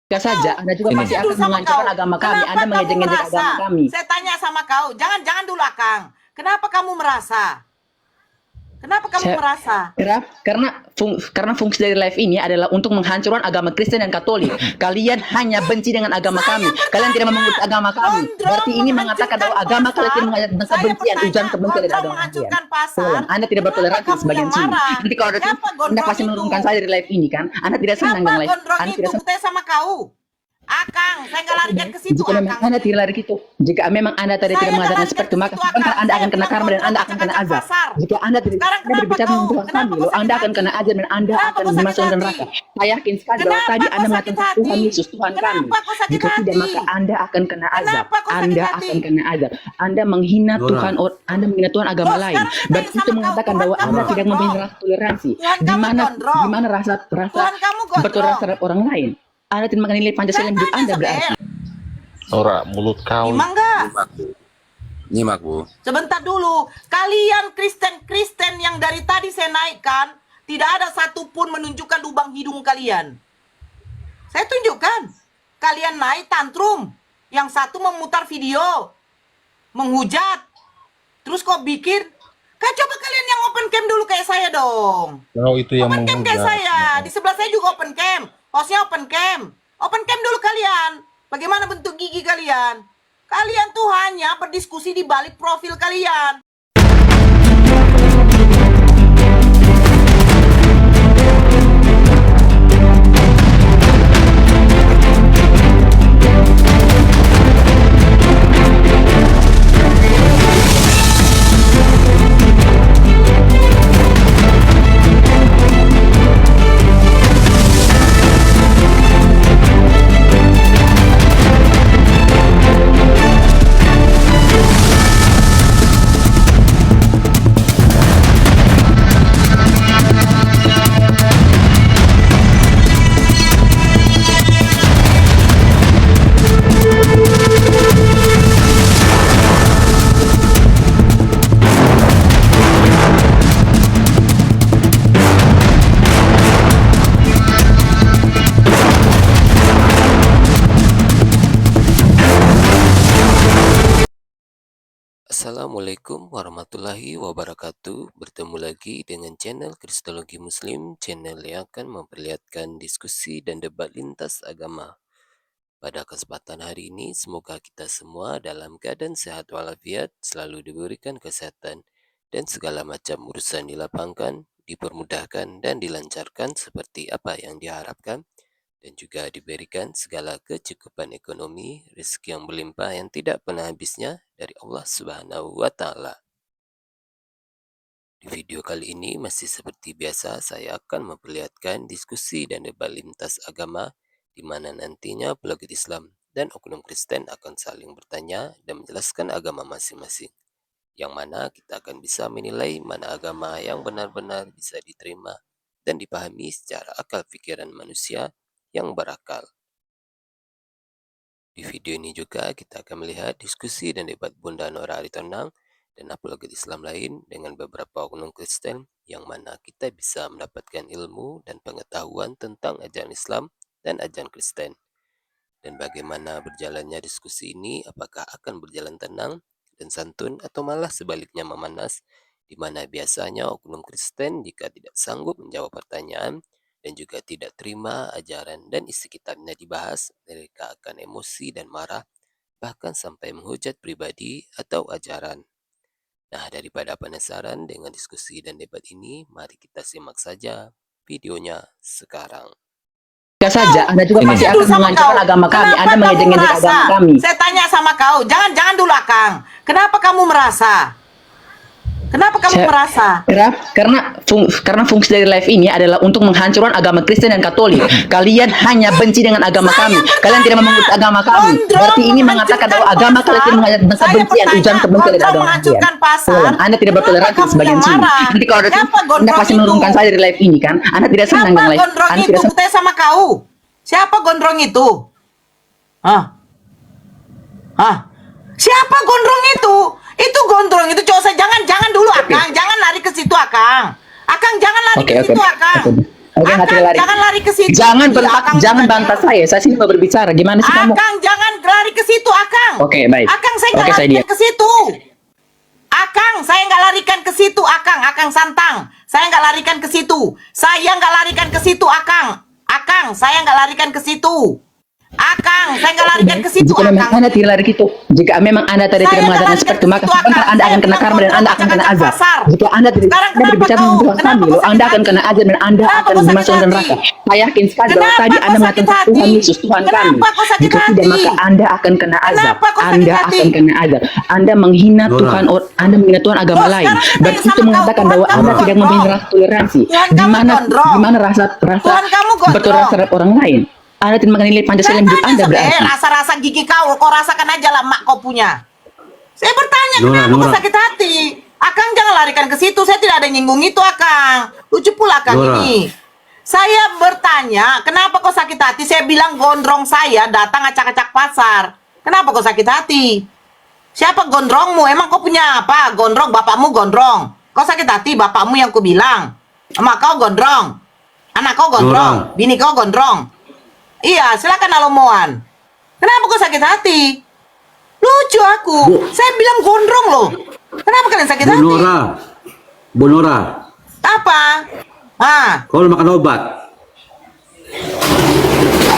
Gak saja, Anda juga Ini. pasti akan menghancurkan agama kami. Anda mengejek-ngejek agama kami. Saya tanya sama kau, jangan dulu Akang. Kenapa kamu merasa? Kenapa kamu merasa? Karena fungsi dari live ini adalah untuk menghancurkan agama Kristen dan Katolik. Kalian hanya benci dengan agama kami. Kalian tidak mengurus agama kami. Berarti ini mengatakan bahwa agama kalian tidak menghancurkan kebencian, ujaran kebencian dari agama kalian. Anda tidak bertoleransi sebagian sini. Nanti kalau ada Anda pasti menurunkan saya dari live ini kan? Anda tidak senang dengan live. Anda tidak senang. Saya sama kau. Akang, saya nggak larikan ke situ. Jika memang Anda tidak lari itu, jika memang Anda tadi tidak mengatakan seperti itu, maka sebentar Anda akan kena karma dan Anda akan kena azab. Jika Anda tidak berbicara tentang Tuhan kami, Anda akan kena azab dan Anda akan dimasukkan neraka. Saya yakin sekali bahwa tadi Anda mengatakan Tuhan Yesus, Tuhan kami. Jika tidak, maka Anda akan kena azab. Anda akan kena azab. Anda menghina Tuhan, Anda menghina Tuhan agama lain. Berarti itu mengatakan bahwa Anda tidak mempunyai rasa toleransi. Di mana rasa bertoleransi terhadap orang lain? Anda tidak mengenai Pancasila yang hidup Anda berarti. Ora, mulut kau. Emang enggak? Nyimak, Bu. Sebentar dulu. Kalian Kristen yang dari tadi saya naikkan, tidak ada satupun menunjukkan lubang hidung kalian. Saya tunjukkan. Kalian naik tantrum. Yang satu memutar video. Menghujat. Terus kok bikin? Kan coba kalian yang open cam dulu kayak saya dong. Kau itu yang Open cam kayak saya. Di sebelah saya juga open cam. Hostnya open cam. Open cam dulu kalian. Bagaimana bentuk gigi kalian? Kalian tuh hanya berdiskusi di balik profil kalian. Assalamualaikum warahmatullahi wabarakatuh. Bertemu lagi dengan channel Kristologi Muslim, channel yang akan memperlihatkan diskusi dan debat lintas agama. Pada kesempatan hari ini, semoga kita semua dalam keadaan sehat walafiat, selalu diberikan kesehatan, dan segala macam urusan dilapangkan, dipermudahkan, dan dilancarkan seperti apa yang diharapkan, dan juga diberikan segala kecukupan ekonomi, rezeki yang berlimpah yang tidak pernah habisnya dari Allah Subhanahu wa Ta'ala. Di video kali ini masih seperti biasa, saya akan memperlihatkan diskusi dan debat lintas agama di mana nantinya pelaku Islam dan oknum Kristen akan saling bertanya dan menjelaskan agama masing-masing. Yang mana kita akan bisa menilai mana agama yang benar-benar bisa diterima dan dipahami secara akal pikiran manusia yang berakal. Di video ini juga kita akan melihat diskusi dan debat Bunda Nora Aritonang dan apologet Islam lain dengan beberapa oknum Kristen yang mana kita bisa mendapatkan ilmu dan pengetahuan tentang ajaran Islam dan ajaran Kristen. Dan bagaimana berjalannya diskusi ini, apakah akan berjalan tenang dan santun atau malah sebaliknya memanas, di mana biasanya oknum Kristen jika tidak sanggup menjawab pertanyaan dan juga tidak terima ajaran dan isi kitabnya dibahas, mereka akan emosi dan marah, bahkan sampai menghujat pribadi atau ajaran. Nah, daripada penasaran dengan diskusi dan debat ini, mari kita simak saja videonya sekarang. Gak saja, Anda juga pasti akan menghancurkan agama kami. Anda mengejek-ngejek agama kami. Saya tanya sama kau, jangan dulu Akang. Kenapa kamu merasa? Kenapa kamu merasa? Karena fungsi dari live ini adalah untuk menghancurkan agama Kristen dan Katolik. Kalian hanya benci dengan agama kami. Kalian tidak mengurus agama kami. Berarti ini mengatakan bahwa agama kalian tidak menghancurkan kebencian, ujaran kebencian dari agama kalian. Anda tidak bertoleransi sebagian sini. Nanti kalau ada Anda pasti menurunkan saya dari live ini kan? Anda tidak senang dengan live. Anda tidak senang. Saya sama kau. Siapa gondrong itu? Siapa gondrong itu? Itu gondrong itu cowok saya. Jangan dulu Akang, jangan lari ke situ Akang. Akang jangan lari ke situ Akang. Oke, hati Akang lari. jangan lari ke situ. Jangan Iya, bentak, Akang jangan juga bantah diam. saya sini mau berbicara. Gimana sih kamu? Akang jangan lari ke situ, Akang. Oke, baik. Akang saya Oke, nggak saya larikan diam. ke situ. Akang, saya nggak larikan ke situ, Akang. Akang santang. Saya nggak larikan ke situ. Saya nggak larikan ke situ, Akang. Akang, saya nggak larikan ke situ. Akang, saya nggak larikan ke situ, Jika memang Akang. Anda tidak lari itu, jika memang Anda tadi Saya tidak mengatakan nggak seperti itu, larikan maka ke situ, sebentar Akang. Anda akan Saya kena bilang karma dan Anda akan kontrol kena azab. pasar. Jika Anda tidak Sekarang kenapa berbicara kau- tentang kenapa kami, kau loh, Anda sakit akan kena hati? azab dan Anda Kenapa akan kau sakit dimasukkan hati? neraka. Saya yakin sekali kalau Kenapa tadi kau Anda sakit mengatakan hati? Tuhan Yesus, Tuhan kami. Kenapa kau sakit Jika tidak, hati? maka Anda akan kena azab. Kenapa kau sakit Anda hati? akan kena azab. Anda menghina Nora. Tuhan, Anda menghina Tuhan agama Bos, lain. sekarang saya Berarti tanya itu sama mengatakan kau, bahwa Tuhan Anda kamu tidak gondrong. mempunyai rasa toleransi. Tuhan Di kamu mana gondrong. di mana rasa Tuhan kamu gondrong. bertoleransi terhadap orang lain? Anda tidak mengenai Pancasila Saya yang hidup tanya Anda sama berarti. rasa-rasa gigi kau rasakan aja lah mak kau punya. Saya bertanya Nora, kenapa kau Nora. sakit hati? Akang jangan larikan ke situ. Saya tidak ada nyinggung itu, Akang. Lucu pula Akang Nora. ini. Saya bertanya, kenapa kau sakit hati? Saya bilang gondrong saya datang acak-acak pasar. Kenapa kau sakit hati? Siapa gondrongmu? Emang kau punya apa? Gondrong, bapakmu gondrong. Kau sakit hati, bapakmu yang ku bilang. Emak kau gondrong. Anak kau gondrong. Nora. Bini kau gondrong. Iya, silakan alomoan. Kenapa kau sakit hati? Lucu aku. Bu. Saya bilang gondrong loh. Kenapa kalian sakit Bu hati? Nora. Bu Nora, Apa? Ah, kau udah makan obat?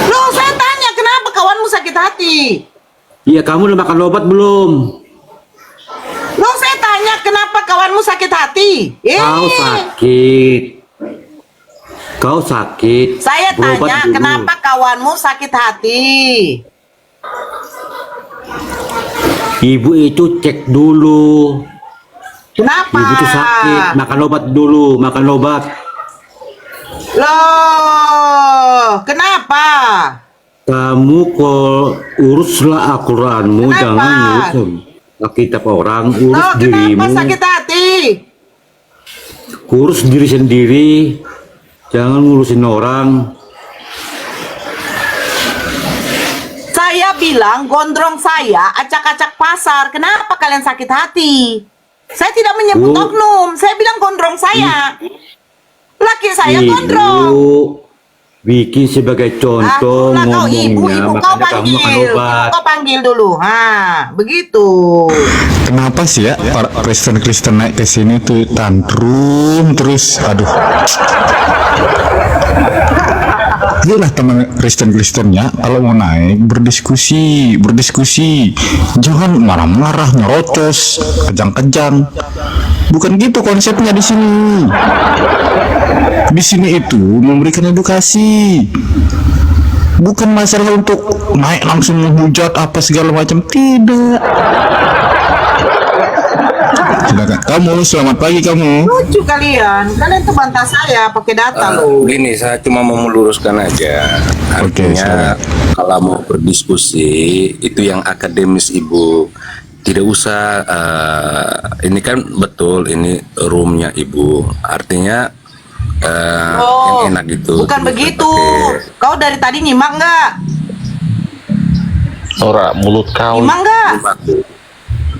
loh saya tanya kenapa kawanmu sakit hati? Iya, kamu udah makan obat belum? Loh saya tanya kenapa kawanmu sakit hati? Kau sakit. Kau sakit. Saya Berobat tanya dulu. kenapa kawanmu sakit hati? Ibu itu cek dulu. Kenapa? Ibu itu sakit. Makan obat dulu. Makan obat. Loh, kenapa? Kamu kok uruslah Al-Quranmu. Kenapa? Jangan ngurus kitab orang. Urus Loh, dirimu. kenapa sakit hati? Urus diri sendiri. Jangan ngurusin orang. Saya bilang gondrong saya acak-acak pasar. Kenapa kalian sakit hati? Saya tidak menyebut Bu. oknum. Saya bilang gondrong saya. Laki saya Ibu gondrong. bikin sebagai contoh Lah kau ibu ngomongnya. kau Makanya kamu makan panggil. Ibu obat. kau panggil dulu. Begitu. Kenapa sih ya para Kristen-Kristen naik ke sini tuh tantrum terus, aduh. Iyalah teman Kristen-Kristennya kalau mau naik berdiskusi, jangan marah-marah, nyerocos, kejang-kejang. Bukan gitu konsepnya di sini. Di sini itu memberikan edukasi. Bukan masalah untuk naik langsung menghujat apa segala macam, tidak. Silakan kamu, selamat pagi kamu. Lucu kalian. Kalian tuh bantah saya pakai data loh. Begini, saya cuma mau meluruskan aja. Oke, Artinya kalau mau berdiskusi itu yang akademis Ibu. Tidak usah. Ini kan betul ini roomnya Ibu. Artinya yang enak gitu. Bukan begitu. Pakai- Kau dari tadi nyimak nggak? Ora, mulut kau. Nyimak nggak? Nyimak, Bu.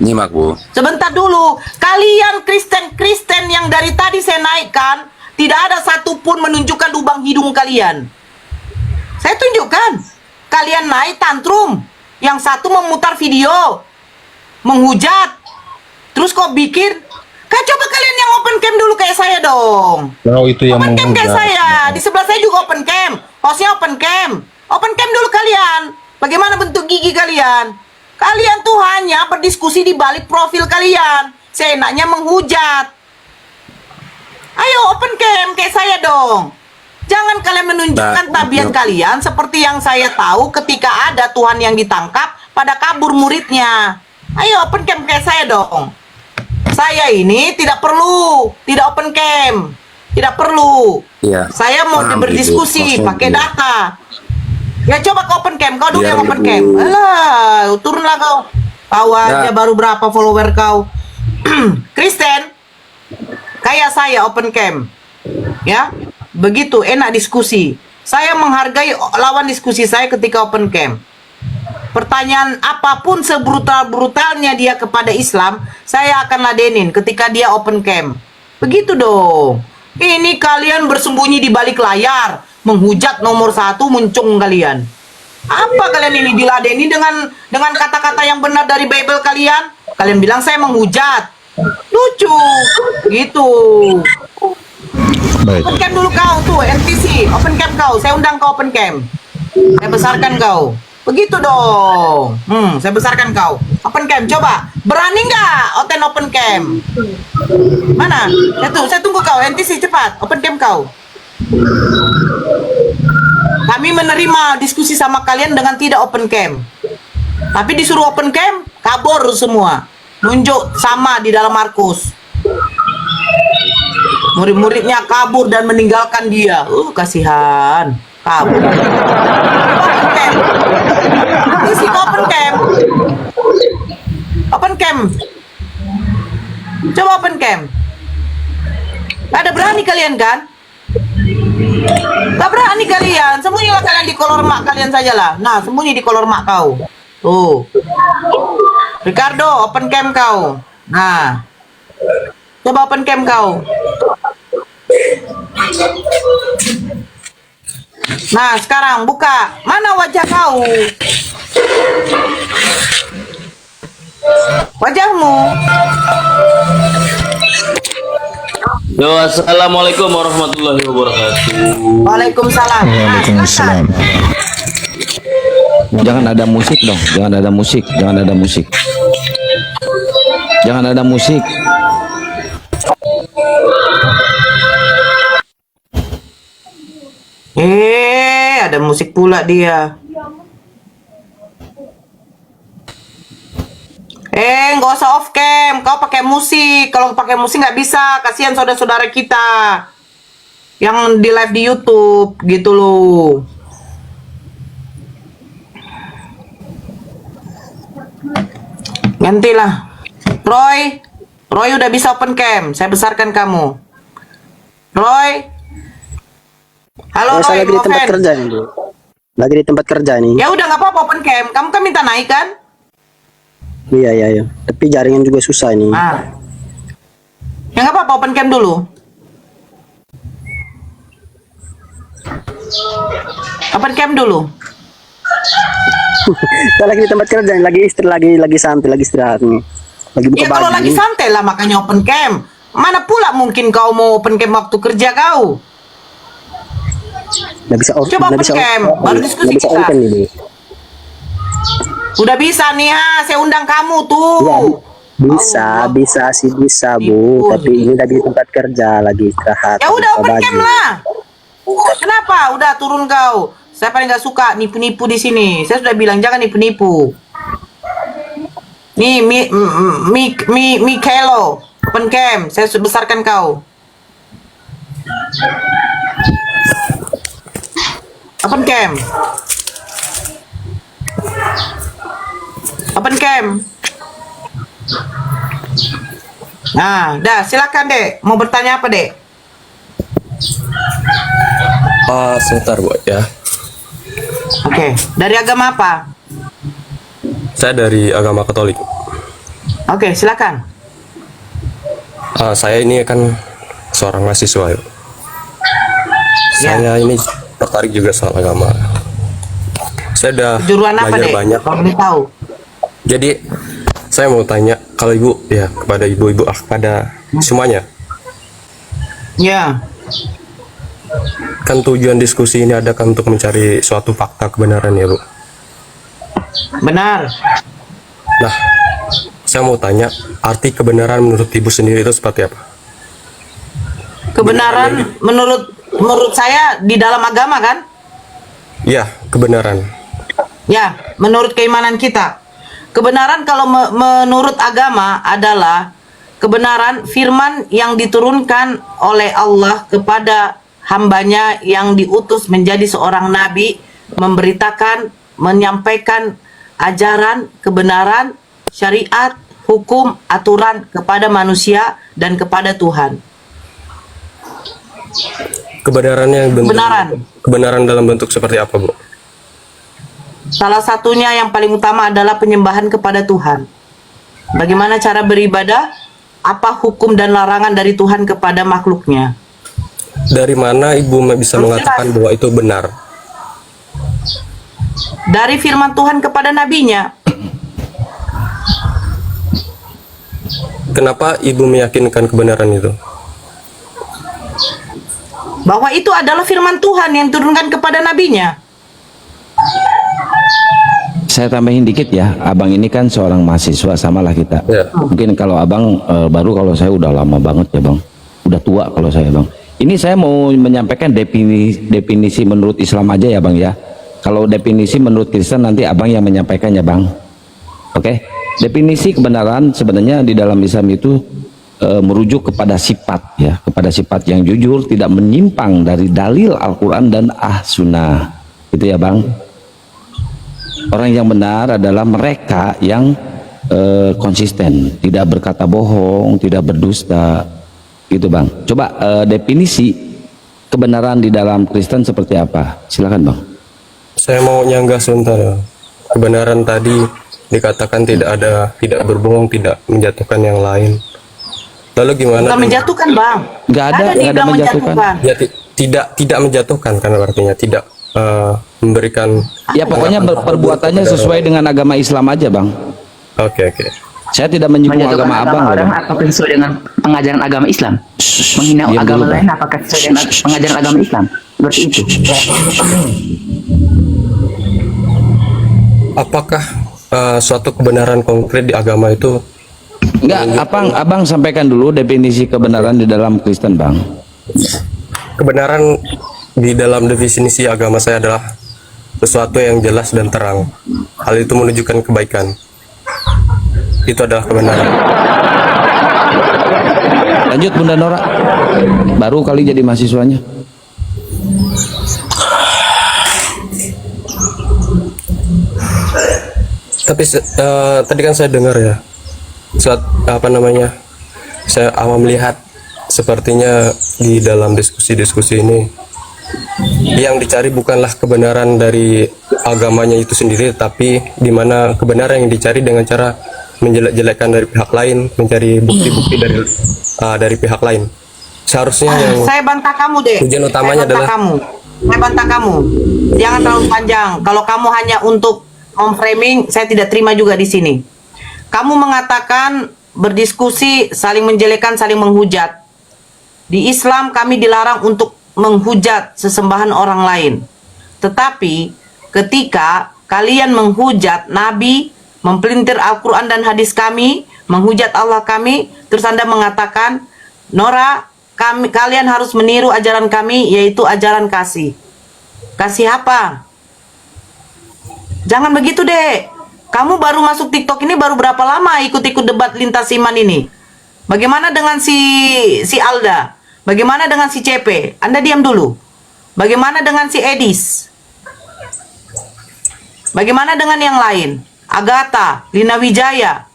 Nyimak, Bu. Sebentar dulu, kalian Kristen-Kristen yang dari tadi saya naikkan, tidak ada satupun menunjukkan lubang hidung kalian. Saya tunjukkan, kalian naik tantrum, yang satu memutar video, menghujat, terus kok bikin, coba kalian yang open cam dulu kayak saya dong. Kau itu yang Open cam kayak menghujat. saya, di sebelah saya juga open cam, hostnya open cam. Open cam dulu kalian, bagaimana bentuk gigi kalian? Kalian tuh hanya berdiskusi di balik profil kalian. Seenaknya menghujat. Ayo open cam kayak saya dong. Jangan kalian menunjukkan tabiat kalian seperti yang saya tahu ketika ada Tuhan yang ditangkap pada kabur muridnya. Ayo open cam kayak saya dong. Saya ini tidak perlu, tidak open cam. Tidak perlu. Iya. Saya mau Paham, berdiskusi Ibu. pakai Maksudnya. data. Ya coba kau open cam, kau dulu Biar yang open Ibu- cam. Alah, turunlah kau. Tahu aja Nah. baru berapa follower kau. Kristen, kayak saya open cam. Ya, begitu enak diskusi. Saya menghargai lawan diskusi saya ketika open cam. Pertanyaan apapun sebrutal-brutalnya dia kepada Islam, saya akan ladenin ketika dia open cam. Begitu dong. Ini kalian bersembunyi di balik layar, menghujat nomor 1 muncung kalian. Apa kalian ini diladeni dengan kata-kata yang benar dari Bible kalian? Kalian bilang saya menghujat. Lucu, gitu. Baik. Open cam dulu kau tuh, NPC. Open cam kau, saya undang kau open cam. Saya besarkan kau. Begitu dong. Saya besarkan kau. Open cam, coba. Berani nggak Oten open cam? Mana? Saya tunggu kau, NTC cepat. Open cam kau. Kami menerima diskusi sama kalian dengan tidak open cam. Tapi disuruh open cam, kabur semua. Nunjuk sama di dalam Markus. Murid-muridnya kabur dan meninggalkan dia. Kasihan. Kabur. Open cam. Isi open cam. Open cam. Coba open cam. Ada berani kalian kan? Gak berani kalian. Sembunyilah kalian di kolor mak kalian sajalah. Nah, sembunyi di kolor mak kau. Tuh. Ricardo, open cam kau. Nah. Coba open cam kau. Nah, sekarang buka. Mana wajah kau? Wajahmu. Yo, assalamualaikum warahmatullahi wabarakatuh. Waalaikumsalam. Nah, Waalaikumsalam. Jangan ada musik dong, jangan ada musik, jangan ada musik. Jangan ada musik. Ada musik pula dia. Nggak usah off cam. Kau pakai musik. Kalau pakai musik nggak bisa. Kasihan saudara-saudara kita yang di live di YouTube gitu loh. Gantilah. Roy udah bisa open cam. Saya besarkan kamu. Roy. Halo Roy, saya lagi di tempat kerja nih, Bu. Lagi di tempat kerja nih. Ya udah nggak apa-apa open cam. Kamu kan minta naik kan? Iya. Tapi jaringan juga susah ini. Ya nggak apa-apa open cam dulu. Open cam dulu. Saya lagi di tempat kerja, lagi santai, lagi istirahat nih. Lagi buka Ya kalau baju lagi nih. santai lah makanya open cam. Mana pula mungkin kau mau open cam waktu kerja kau? Nggak bisa Coba open cam, baru diskusi nggak bisa kita. on cam nih, Bu. Udah bisa nih saya undang kamu tuh. Iya, bisa, Bu. Tapi ini lagi di tempat kerja, lagi istirahat. Ya udah buka open baju. cam lah. Kenapa? Udah turun kau. Saya paling nggak suka nipu-nipu di sini. Saya sudah bilang jangan nipu-nipu. Nih, Mikelo, open cam. Saya sudah besarkan kau. Open cam. Open cam. Nah, dah silakan Dek. Mau bertanya apa Dek? Sebentar Bu ya. Oke, dari agama apa? Saya dari agama Katolik. Oke, silakan. Saya ini kan seorang mahasiswa. Ya. Saya ini tertarik juga soal agama. Saya udah Juruan apa belajar Dek? banyak. Kalau boleh tahu. Jadi saya mau tanya kalau Ibu ya kepada ibu-ibu kepada semuanya. Ya. Kan tujuan diskusi ini ada kan untuk mencari suatu fakta kebenaran ya Bu. Benar. Nah, saya mau tanya arti kebenaran menurut Ibu sendiri itu seperti apa? Kebenaran menurut saya di dalam agama kan? Ya, kebenaran. Ya, menurut keimanan kita. Kebenaran kalau menurut agama adalah kebenaran firman yang diturunkan oleh Allah kepada hambanya yang diutus menjadi seorang nabi, memberitakan, menyampaikan ajaran, kebenaran, syariat, hukum, aturan kepada manusia dan kepada Tuhan. Kebenaran dalam bentuk seperti apa, Bu? Salah satunya yang paling utama adalah penyembahan kepada Tuhan. Bagaimana cara beribadah? Apa hukum dan larangan dari Tuhan kepada makhluknya? Dari mana ibu bisa mengatakan bahwa itu benar? Dari firman Tuhan kepada nabinya. Kenapa ibu meyakinkan kebenaran itu? Bahwa itu adalah firman Tuhan yang turunkan kepada nabinya. Saya tambahin dikit ya, abang ini kan seorang mahasiswa, samalah kita. Ya. Mungkin kalau abang baru, kalau saya udah lama banget ya bang, udah tua kalau saya bang. Ini saya mau menyampaikan definisi menurut Islam aja ya bang ya. Kalau definisi menurut Kristen nanti abang yang menyampaikannya bang. Oke, definisi kebenaran sebenarnya di dalam Islam itu merujuk kepada sifat ya, kepada sifat yang jujur, tidak menyimpang dari dalil Al-Quran dan Sunnah. Itu ya bang. Orang yang benar adalah mereka yang konsisten, tidak berkata bohong, tidak berdusta, gitu bang. Coba definisi kebenaran di dalam Kristen seperti apa? Silakan bang. Saya mau nyanggah sebentar ya. Kebenaran tadi dikatakan tidak berbohong, tidak menjatuhkan yang lain. Lalu gimana? Bukan menjatuhkan bang. Nggak ada menjatuhkan. Ya, tidak menjatuhkan kan artinya tidak memberikan. Ya pokoknya perbuatannya sesuai dengan agama Islam aja bang. Oke. Saya tidak menyinggung agama abang. Orang apakah sesuai dengan pengajaran agama Islam? Menghina Diam agama dulu, lain apakah sesuai dengan pengajaran agama Islam? Seperti itu. Apakah suatu kebenaran konkret di agama itu? Enggak, abang sampaikan dulu definisi kebenaran di dalam Kristen bang. Kebenaran di dalam definisi agama saya adalah sesuatu yang jelas dan terang. Hal itu menunjukkan kebaikan. Itu adalah kebenaran. Lanjut Bunda Nora, baru kali jadi mahasiswanya. Tapi tadi kan saya dengar ya, saya awam melihat sepertinya di dalam diskusi-diskusi ini yang dicari bukanlah kebenaran dari agamanya itu sendiri, tapi di mana kebenaran yang dicari dengan cara menjelek-jelekkan dari pihak lain, mencari bukti-bukti dari pihak lain. Seharusnya yang Saya bantah kamu deh. tujuan utamanya adalah Saya bantah kamu. Jangan terlalu panjang. Kalau kamu hanya untuk memframing, saya tidak terima juga di sini. Kamu mengatakan berdiskusi, saling menjelekan, saling menghujat. Di Islam kami dilarang untuk menghujat sesembahan orang lain. Tetapi ketika kalian menghujat Nabi, mempelintir Al-Quran dan hadis kami, menghujat Allah kami, terus Anda mengatakan, Nora, kalian harus meniru ajaran kami, yaitu ajaran kasih. Kasih apa? Jangan begitu deh. Kamu baru masuk TikTok ini baru berapa lama ikut-ikut debat lintas iman ini? Bagaimana dengan si Alda? Bagaimana dengan si CP? Anda diam dulu. Bagaimana dengan si Edis? Bagaimana dengan yang lain? Agatha, Lina Wijaya,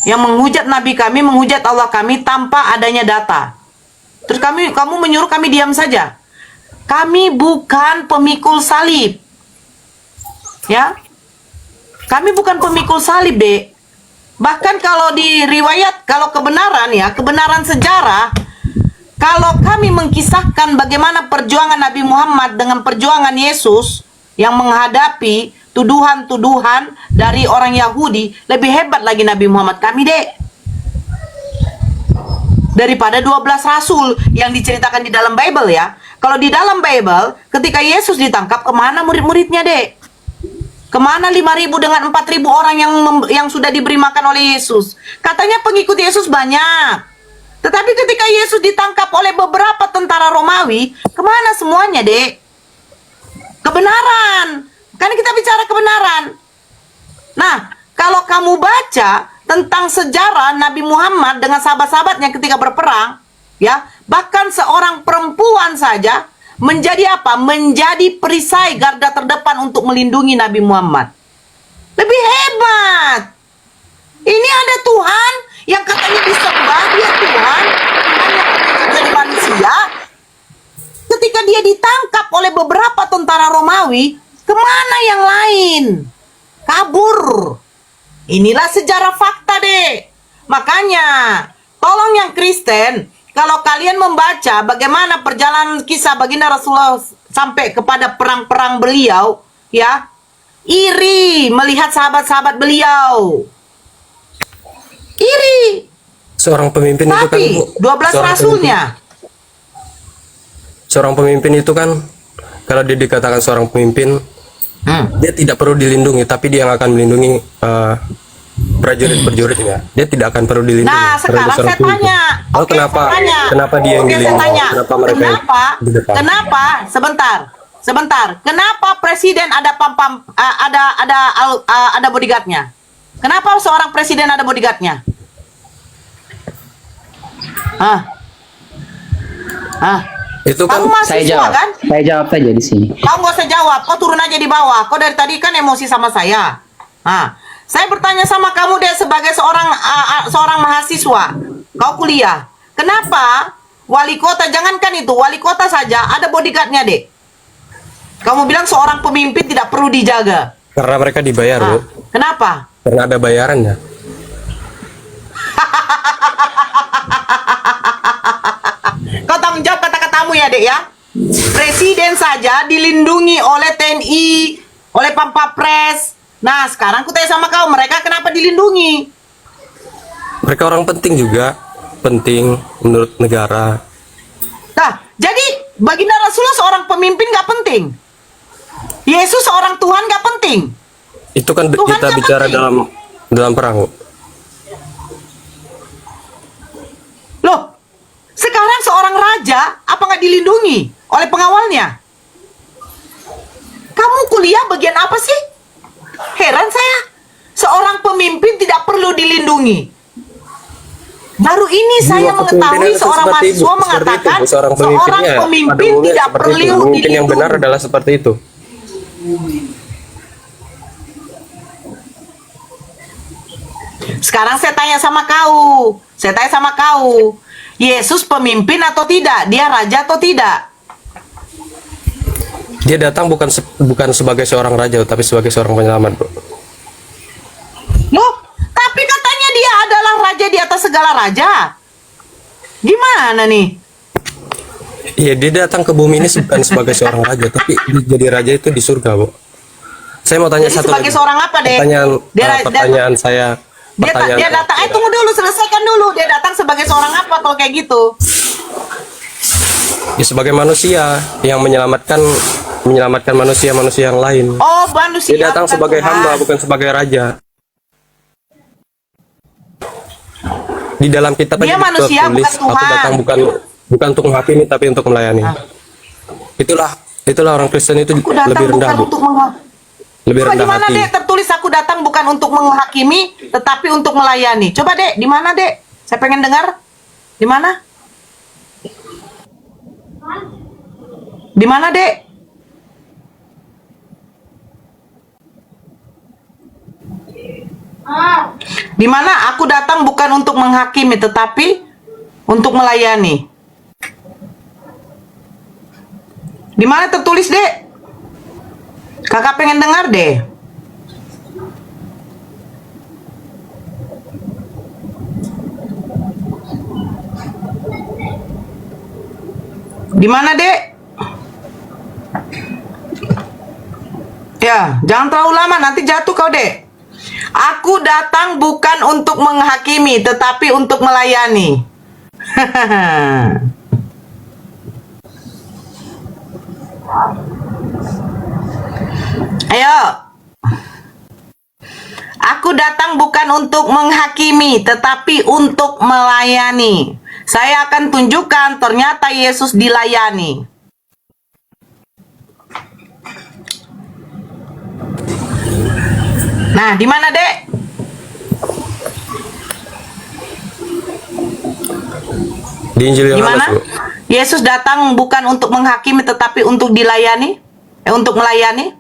yang menghujat Nabi kami, menghujat Allah kami tanpa adanya data. Terus kamu menyuruh kami diam saja. Kami bukan pemikul salib. Ya, kami bukan pemikul salib, Dek. Bahkan kalau di riwayat, kalau kebenaran ya, kebenaran sejarah, kalau kami mengkisahkan bagaimana perjuangan Nabi Muhammad dengan perjuangan Yesus yang menghadapi tuduhan-tuduhan dari orang Yahudi, lebih hebat lagi Nabi Muhammad kami, Dek. Daripada 12 rasul yang diceritakan di dalam Bible ya. Kalau di dalam Bible, ketika Yesus ditangkap, kemana murid-muridnya, Dek? Kemana 5.000 dengan 4.000 orang yang sudah diberi makan oleh Yesus? Katanya pengikut Yesus banyak. Tetapi ketika Yesus ditangkap oleh beberapa tentara Romawi, kemana semuanya, Dek? Kebenaran. Karena kita bicara kebenaran. Nah, kalau kamu baca tentang sejarah Nabi Muhammad dengan sahabat-sahabatnya ketika berperang, ya, bahkan seorang perempuan saja menjadi apa? Menjadi perisai garda terdepan untuk melindungi Nabi Muhammad. Lebih hebat. Ini ada Tuhan yang katanya disembah, dia Tuhan yang jadi manusia. Ketika dia ditangkap oleh beberapa tentara Romawi, kemana yang lain? Kabur. Inilah sejarah fakta, Dek. Makanya, tolong yang Kristen, kalau kalian membaca bagaimana perjalanan kisah baginda Rasulullah sampai kepada perang-perang beliau, ya, iri melihat sahabat-sahabat beliau. Iri. Seorang pemimpin itu kan, Tapi Bu, 12 seorang rasulnya. seorang pemimpin itu kan, kalau dia dikatakan seorang pemimpin, dia tidak perlu dilindungi, tapi dia yang akan melindungi prajurit-prajuritnya. Dia tidak akan perlu dilindungi. Nah, sekarang Seorang saya pemimpin. tanya. Lalu Oke, kenapa, saya tanya. kenapa dia yang Oke, saya dilindungi? tanya. Kenapa mereka yang di depan? Kenapa? Sebentar. Kenapa presiden ada ada bodyguardnya? Kenapa seorang presiden ada bodyguardnya? Itu kan Kamu Saya mahasiswa jawab. kan? Saya jawab saja di sini. Kau nggak usah jawab, kau turun aja di bawah. Kau dari tadi kan emosi sama saya. Saya bertanya sama kamu deh sebagai seorang mahasiswa. Kau kuliah. Kenapa wali kota, jangankan itu, wali kota saja ada bodyguardnya, Dek. Kamu bilang seorang pemimpin tidak perlu dijaga. karena mereka dibayar, Bu. Kenapa? Karena ada bayarannya. Kau tanggung jawab kata-katamu ya, Dek, ya. Presiden saja dilindungi oleh TNI, oleh Pampapres. Nah, sekarang aku tanya sama kau, mereka kenapa dilindungi? Mereka orang penting juga, penting menurut negara. Nah, jadi baginda Rasulullah seorang pemimpin gak penting. Yesus seorang Tuhan gak penting. Itu kan Tuhan kita nggak bicara penting. dalam perang, Bu. Loh, sekarang seorang raja apa nggak dilindungi oleh pengawalnya? Kamu kuliah bagian apa sih? Heran saya. Seorang pemimpin tidak perlu dilindungi. Baru ini saya mengetahui seorang mahasiswa mengatakan seorang pemimpin tidak perlu Pemimpin yang benar dilindungi. adalah seperti itu. Sekarang saya tanya sama kau. Yesus pemimpin atau tidak? Dia raja atau tidak? Dia datang bukan sebagai seorang raja, tapi sebagai seorang penyelamat, Bu. Loh, tapi katanya dia adalah raja di atas segala raja. Gimana nih? Iya, dia datang ke bumi ini bukan sebagai seorang raja, tapi jadi raja itu di surga, Bu. Saya mau tanya Jadi satu sebagai lagi. seorang apa, Dek? Pertanyaan saya. Dia datang, tunggu dulu, selesaikan dulu. Dia datang sebagai seorang apa kalau kayak gitu? Ya, sebagai manusia yang menyelamatkan manusia yang lain. Oh, manusia. Dia datang bukan sebagai Tuhan. hamba, bukan sebagai raja. Di dalam kitab Dia aja manusia, tertulis, bukan Tuhan. aku datang bukan untuk menghakimi, tapi untuk melayani. Itulah orang Kristen itu Aku datang lebih rendah, bukan Bu. untuk menghakimi. Lebih Coba di rendah mana, hati. Dek, tertulis aku datang bukan untuk menghakimi, tetapi untuk melayani. Coba, Dek, di mana, Dek? Saya pengen dengar. Di mana? Di mana, Dek? Di mana aku datang bukan untuk menghakimi, tetapi untuk melayani. Di mana tertulis, Dek? Kakak pengen dengar deh. Di mana, Dek? Ya, jangan terlalu lama, nanti jatuh kau, Dek. Aku datang bukan untuk menghakimi, tetapi untuk melayani. Ayo. Aku datang bukan untuk menghakimi, tetapi untuk melayani. Saya akan tunjukkan ternyata Yesus dilayani. Nah, di mana, Dek? Di Injil Di mana? Yohanes, Bu. Yesus datang bukan untuk menghakimi, tetapi untuk dilayani, untuk melayani.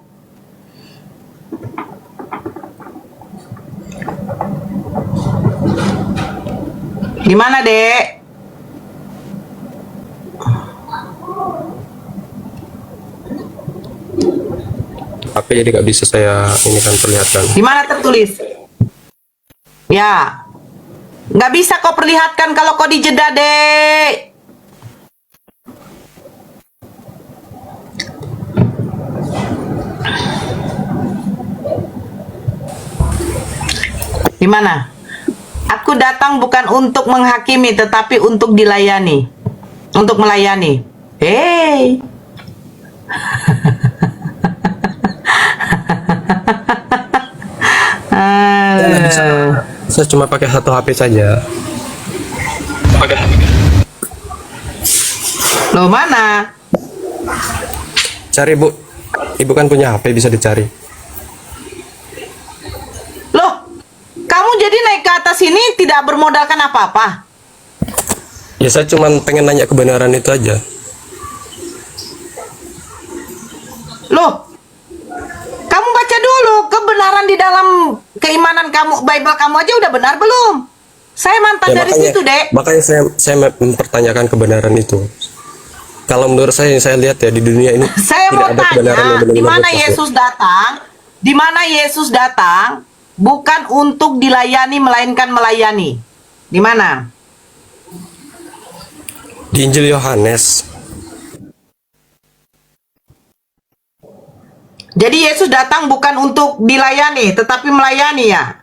Di mana, Dek? HP jadi nggak bisa saya ini kan perlihatkan. Di mana tertulis? Ya. Nggak bisa kau perlihatkan kalau kau dijeda, Dek. Di mana? Aku datang bukan untuk menghakimi, tetapi untuk dilayani. Untuk melayani. Hei. Saya cuma pakai satu HP saja. Loh, mana? Cari, Bu. Ibu kan punya HP, bisa dicari. Loh, kamu jadi naik ke atas ini tidak bermodalkan apa-apa? Ya saya cuma pengen nanya kebenaran itu aja. Loh, kamu baca dulu kebenaran di dalam keimanan kamu, Bible kamu aja udah benar belum? Saya mantan dari situ, Dek. Makanya saya mempertanyakan kebenaran itu. Kalau menurut saya, yang saya lihat ya di dunia ini Saya tidak mau ada kebenaran tanya, yang benar-benar di mana mustahil. Yesus datang? Di mana Yesus datang bukan untuk dilayani melainkan melayani. Di mana? Di Injil Yohanes. Jadi Yesus datang bukan untuk dilayani, tetapi melayani ya.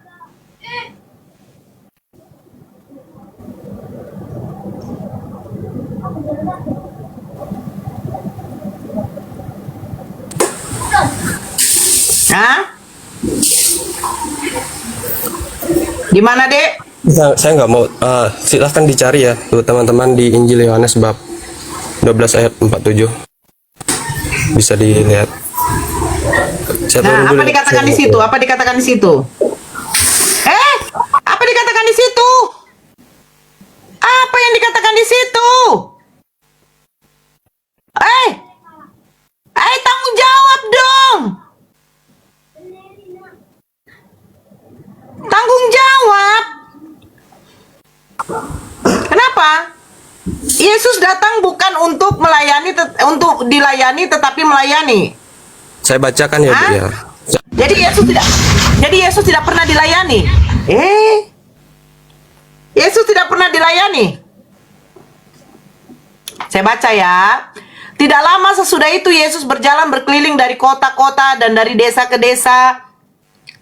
Hah? Di mana, Dek? Saya nggak mau. Silahkan dicari ya, tuh teman-teman, di Injil Yohanes bab 12 ayat 47. Bisa dilihat. Saya turun Nah, dulu apa ya. dikatakan Saya di mau situ? keluar. Apa dikatakan di situ? Apa dikatakan di situ? Apa yang dikatakan di situ? Tanggung jawab dong. Tanggung jawab. Kenapa? Yesus datang bukan untuk melayani, untuk dilayani, tetapi melayani. Saya bacakan ya, Bu Hah? ya. Jadi Yesus tidak pernah dilayani. Yesus tidak pernah dilayani. Saya baca ya. Tidak lama sesudah itu Yesus berjalan berkeliling dari kota-kota dan dari desa ke desa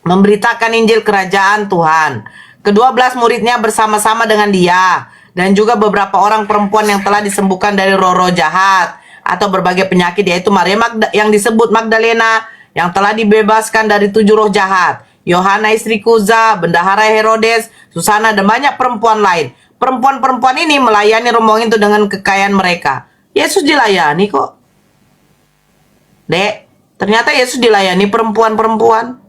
memberitakan Injil kerajaan Tuhan. Ke-12 muridnya bersama-sama dengan dia dan juga beberapa orang perempuan yang telah disembuhkan dari roh-roh jahat atau berbagai penyakit, yaitu Maria yang disebut Magdalena yang telah dibebaskan dari 7 roh jahat, Yohana istri Kuza, bendahara Herodes, Susana, dan banyak perempuan lain. Perempuan-perempuan ini melayani rombongan itu dengan kekayaan mereka. Yesus dilayani kok. Dek, ternyata Yesus dilayani perempuan-perempuan.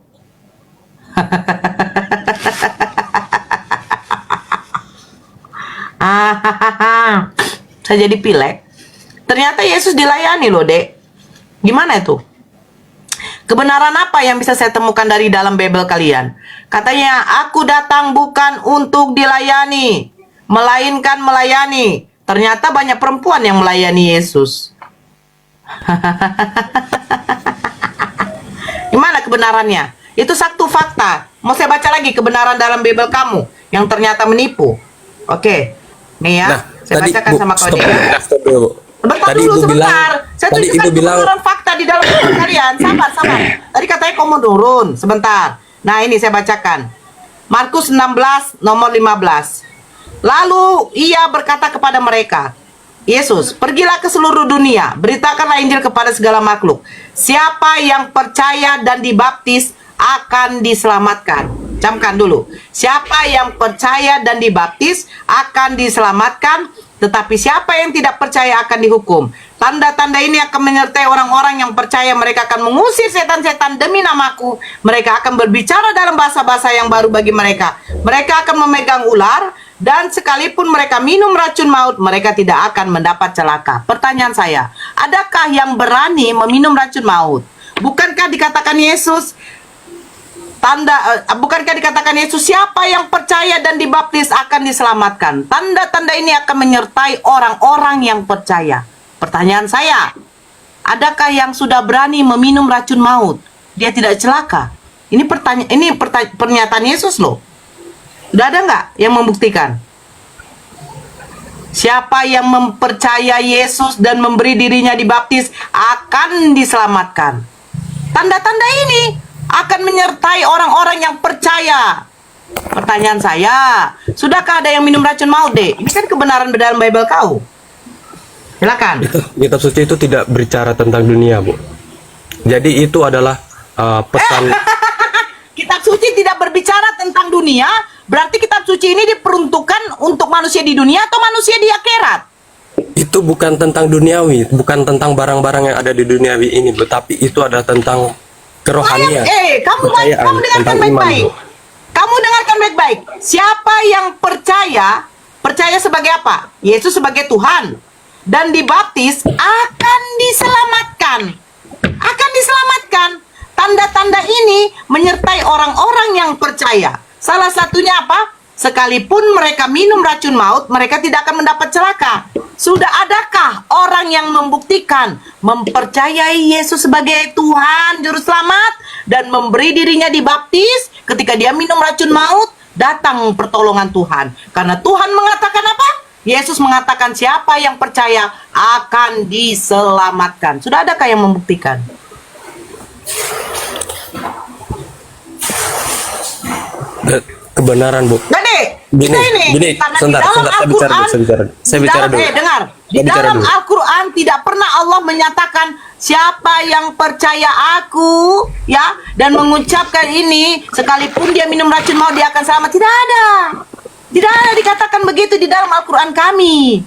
Saya jadi pilek. Ternyata Yesus dilayani loh, Dek. Gimana itu? Kebenaran apa yang bisa saya temukan dari dalam Bible kalian? Katanya, aku datang bukan untuk dilayani, melainkan melayani. Ternyata banyak perempuan yang melayani Yesus. Gimana kebenarannya? Itu satu fakta. Mau saya baca lagi kebenaran dalam Bible kamu yang ternyata menipu. Oke. Nih ya, Nah, saya tadi bacakan Bu, sama kau stop dia. dulu. Stop dulu. Sebentar Tadi dulu, Ibu sebentar. bilang- Saya tadi tunjukkan Ibu bilang- kebenaran fakta di dalam Bible kalian. Sabar, sabar. Tadi katanya kau mau turun. Sebentar. Nah, ini saya bacakan. Markus 16, nomor 15. Lalu ia berkata kepada mereka, Yesus, pergilah ke seluruh dunia, beritakanlah Injil kepada segala makhluk. Siapa yang percaya dan dibaptis akan diselamatkan. Camkan dulu. Siapa yang percaya dan dibaptis akan diselamatkan, tetapi siapa yang tidak percaya akan dihukum. Tanda-tanda ini akan menyertai orang-orang yang percaya. Mereka akan mengusir setan-setan demi namaku. Mereka akan berbicara dalam bahasa-bahasa yang baru bagi mereka. Mereka akan memegang ular, dan sekalipun mereka minum racun maut, mereka tidak akan mendapat celaka. Pertanyaan saya, adakah yang berani meminum racun maut? Bukankah dikatakan Yesus, bukankah dikatakan Yesus, siapa yang percaya dan dibaptis akan diselamatkan? Tanda-tanda ini akan menyertai orang-orang yang percaya. Pertanyaan saya, adakah yang sudah berani meminum racun maut? Dia tidak celaka. Ini pernyataan Yesus loh. Sudah ada nggak yang membuktikan? Siapa yang mempercaya Yesus dan memberi dirinya dibaptis akan diselamatkan. Tanda-tanda ini akan menyertai orang-orang yang percaya. Pertanyaan saya, sudahkah ada yang minum racun maut, Dek? Ini kan kebenaran dalam Bible kau. Silakan. Kitab suci itu tidak berbicara tentang dunia, Bu. Jadi itu adalah pesan. Kitab suci tidak berbicara tentang dunia, berarti kitab suci ini diperuntukkan untuk manusia di dunia atau manusia di akhirat? Itu bukan tentang duniawi, bukan tentang barang-barang yang ada di duniawi ini, Bu, tapi itu adalah tentang kerohanian. Kamu kepercayaan, dengarkan tentang iman, baik-baik. Bu. Kamu dengarkan baik-baik. Siapa yang percaya sebagai apa? Yesus sebagai Tuhan dan dibaptis akan diselamatkan. Akan diselamatkan. Tanda-tanda ini menyertai orang-orang yang percaya. Salah satunya apa? Sekalipun mereka minum racun maut, mereka tidak akan mendapat celaka. Sudah adakah orang yang membuktikan mempercayai Yesus sebagai Tuhan Juru Selamat dan memberi dirinya dibaptis ketika dia minum racun maut? Datang pertolongan Tuhan. Karena Tuhan mengatakan apa? Yesus mengatakan siapa yang percaya akan diselamatkan. Sudah adakah yang membuktikan? Kebenaran, Bu. Gini, sebentar, saya bicara dulu. Dengar. Di dalam Al-Quran tidak pernah Allah menyatakan siapa yang percaya aku, ya, dan mengucapkan ini, sekalipun dia minum racun maut dia akan selamat. Tidak ada. Tidak ada dikatakan begitu di dalam Al-Quran kami.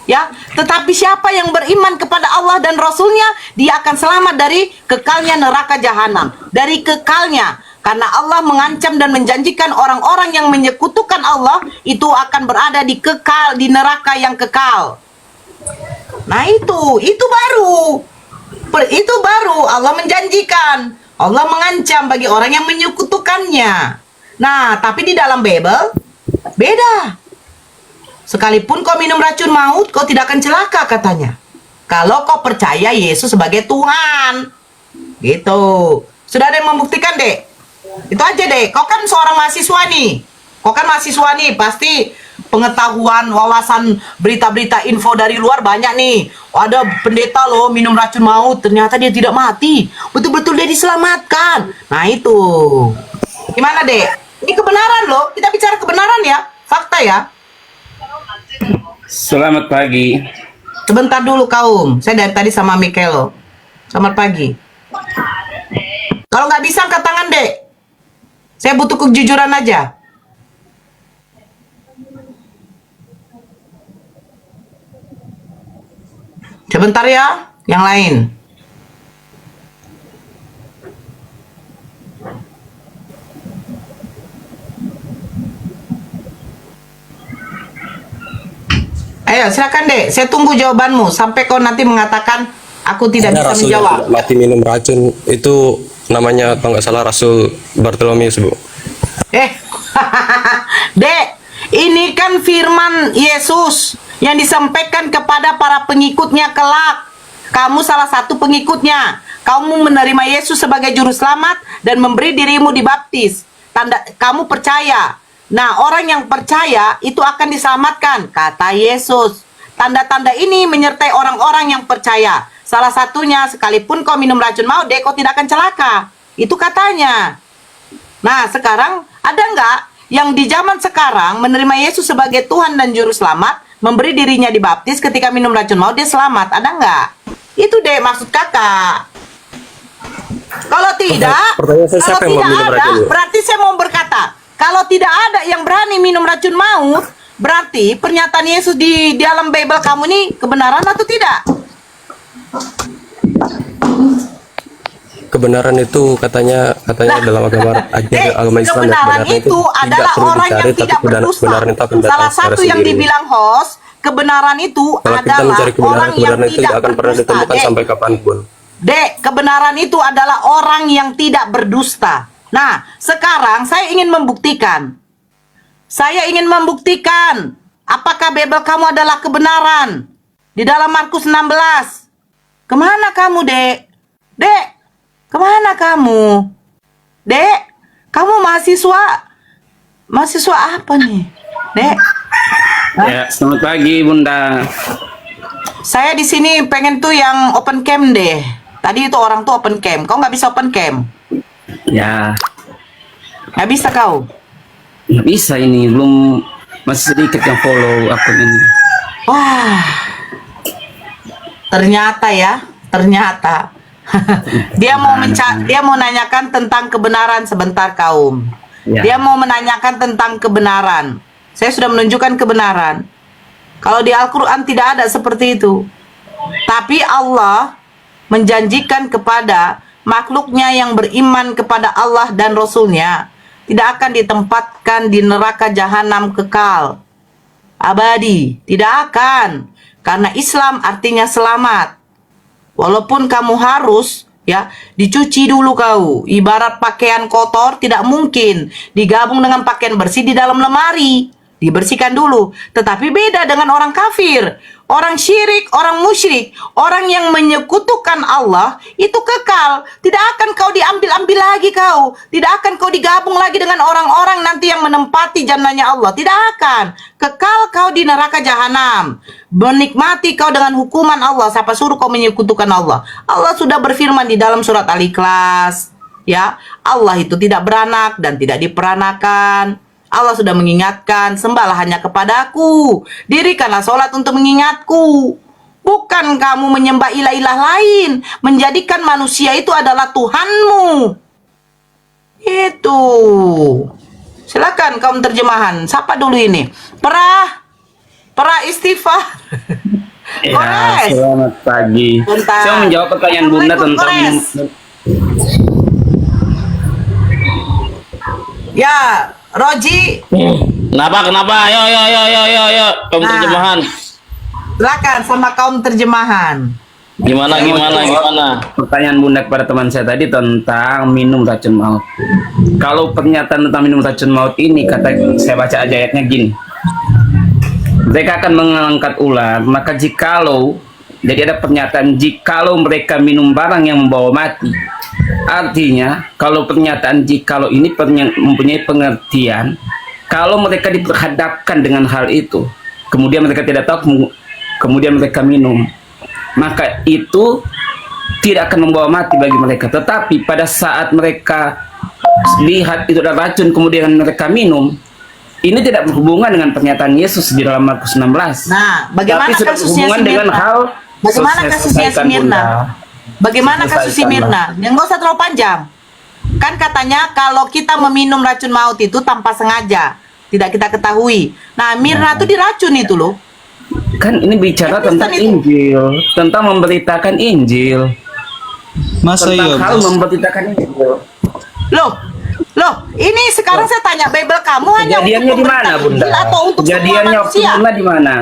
Ya, tetapi siapa yang beriman kepada Allah dan Rasulnya, dia akan selamat dari kekalnya neraka jahanam. Dari kekalnya. Karena Allah mengancam dan menjanjikan orang-orang yang menyekutukan Allah itu akan berada di neraka yang kekal. Nah itu baru Allah menjanjikan, Allah mengancam bagi orang yang menyekutukannya. Nah, tapi di dalam Bible beda. Sekalipun kau minum racun maut, kau tidak akan celaka katanya. Kalau kau percaya Yesus sebagai Tuhan. Gitu. Sudah ada yang membuktikan, Dek? Itu aja, Dek. Kau kan seorang mahasiswa nih. Pasti pengetahuan, wawasan, berita-berita info dari luar banyak nih. Ada pendeta loh minum racun maut, ternyata dia tidak mati. Betul-betul dia diselamatkan. Nah itu. Gimana, Dek? Ini kebenaran loh. Kita bicara kebenaran ya. Fakta ya. Selamat pagi. Sebentar dulu kaum. Saya dari tadi sama Mikelo. Selamat pagi. Kalau nggak bisa angkat tangan, Dek. Saya butuh kejujuran aja. Sebentar ya, yang lain. Ayo, silakan, Dek. Saya tunggu jawabanmu sampai kau nanti mengatakan aku tidak bisa menjawab. Mati minum racun itu namanya kalau nggak salah Rasul Bartolomeus, Bu. Dek, ini kan firman Yesus yang disampaikan kepada para pengikutnya kelak. Kamu salah satu pengikutnya. Kamu menerima Yesus sebagai juru selamat dan memberi dirimu dibaptis. Kamu percaya. Nah, orang yang percaya itu akan diselamatkan, kata Yesus. Tanda-tanda ini menyertai orang-orang yang percaya. Salah satunya, sekalipun kau minum racun maut, kau tidak akan celaka. Itu katanya. Nah, sekarang ada nggak yang di zaman sekarang menerima Yesus sebagai Tuhan dan Juru Selamat, memberi dirinya dibaptis ketika minum racun maut, dia selamat? Ada nggak? Itu deh maksud kakak. Kalau tidak, berarti saya mau berkata, kalau tidak ada yang berani minum racun maut, berarti pernyataan Yesus di dalam Bible kamu ini kebenaran atau tidak? Kebenaran itu katanya dalam agama Islam, kebenaran itu adalah orang yang tidak berdusta. Salah satu yang dibilang host, kebenaran itu adalah orang yang tidak akan pernah ditemukan sampai kapanpun. Dek, kebenaran itu adalah orang yang tidak berdusta. Nah, sekarang saya ingin membuktikan. Apakah Bible kamu adalah kebenaran. Di dalam Markus 16. Kemana kamu, Dek? Dek, kemana kamu? Dek, kamu mahasiswa? Mahasiswa apa nih, Dek? Ya, selamat pagi Bunda. Saya di sini pengen tuh yang open cam deh. Tadi itu orang tuh open cam. Kau nggak bisa open cam? Ya, Nggak bisa kau? nggak bisa ini, belum, masih sedikit yang follow akun ini. Wah, ternyata ya, ternyata dia mau nanyakan tentang kebenaran sebentar kaum. Ya. Dia mau menanyakan tentang kebenaran. Saya sudah menunjukkan kebenaran. Kalau di Al-Quran tidak ada seperti itu. Tapi Allah menjanjikan kepada makhluknya yang beriman kepada Allah dan Rasulnya tidak akan ditempatkan di neraka jahanam kekal abadi, tidak akan, karena Islam artinya selamat. Walaupun kamu harus ya dicuci dulu kau, ibarat pakaian kotor tidak mungkin digabung dengan pakaian bersih di dalam lemari, dibersihkan dulu. Tetapi beda dengan orang kafir, orang syirik, orang musyrik, orang yang menyekutukan Allah, itu kekal. Tidak akan kau diambil-ambil lagi kau. Tidak akan kau digabung lagi dengan orang-orang nanti yang menempati jannahnya Allah. Tidak akan. Kekal kau di neraka jahanam. Menikmati kau dengan hukuman Allah. Siapa suruh kau menyekutukan Allah? Allah sudah berfirman di dalam surat Al-Ikhlas. Ya, Allah itu tidak beranak dan tidak diperanakan. Allah sudah mengingatkan, sembahlah hanya kepadaku, dirikanlah sholat untuk mengingatku. Bukan kamu menyembah ilah-ilah lain, menjadikan manusia itu adalah Tuhanmu. Itu. Silakan kaum terjemahan. Siapa dulu ini? Perah istighfar. Ya, Kores. selamat pagi. Bentar. Saya menjawab pertanyaan Bunda Assalamualaikum, tentang Kores. Ya, Roji. Kenapa? Ayo, kaum Nah. terjemahan. Silakan sama kaum terjemahan. Gimana? pertanyaan Bunda kepada teman saya tadi tentang minum racun maut. Kalau pernyataan tentang minum racun maut ini, kata saya baca aja ayatnya gini. Mereka akan mengangkat ular, maka jikalau, jadi ada pernyataan jikalau mereka minum barang yang membawa mati. Artinya, kalau pernyataan jikalau ini mempunyai pengertian, kalau mereka diperhadapkan dengan hal itu, kemudian mereka tidak tahu, kemudian mereka minum, maka itu tidak akan membawa mati bagi mereka. Tetapi pada saat mereka lihat itu adalah racun, kemudian mereka minum, ini tidak berhubungan dengan pernyataan Yesus di dalam Markus 16. Nah, bagaimana tapi sudah kasusnya berhubungan dengan Smyrna? hal Bagaimana saya kasusnya selesaikan, Smyrna? Bunda. Bagaimana kasus Selesaikan, Smyrna? Yang nggak usah terlalu panjang. Kan katanya kalau kita meminum racun maut itu tanpa sengaja, tidak kita ketahui. Nah, Mirna itu diracun itu loh. Kan ini bicara Kristen tentang itu. Injil, tentang memberitakan Injil. Masa Tentang iya, hal Bos? memberitakan Injil. Loh, ini sekarang saya tanya, Bible kamu hanya Kejadiannya untuk di mana, memberitakan Bunda? Injil atau untuk semua Kejadiannya waktu manusia? mula di mana?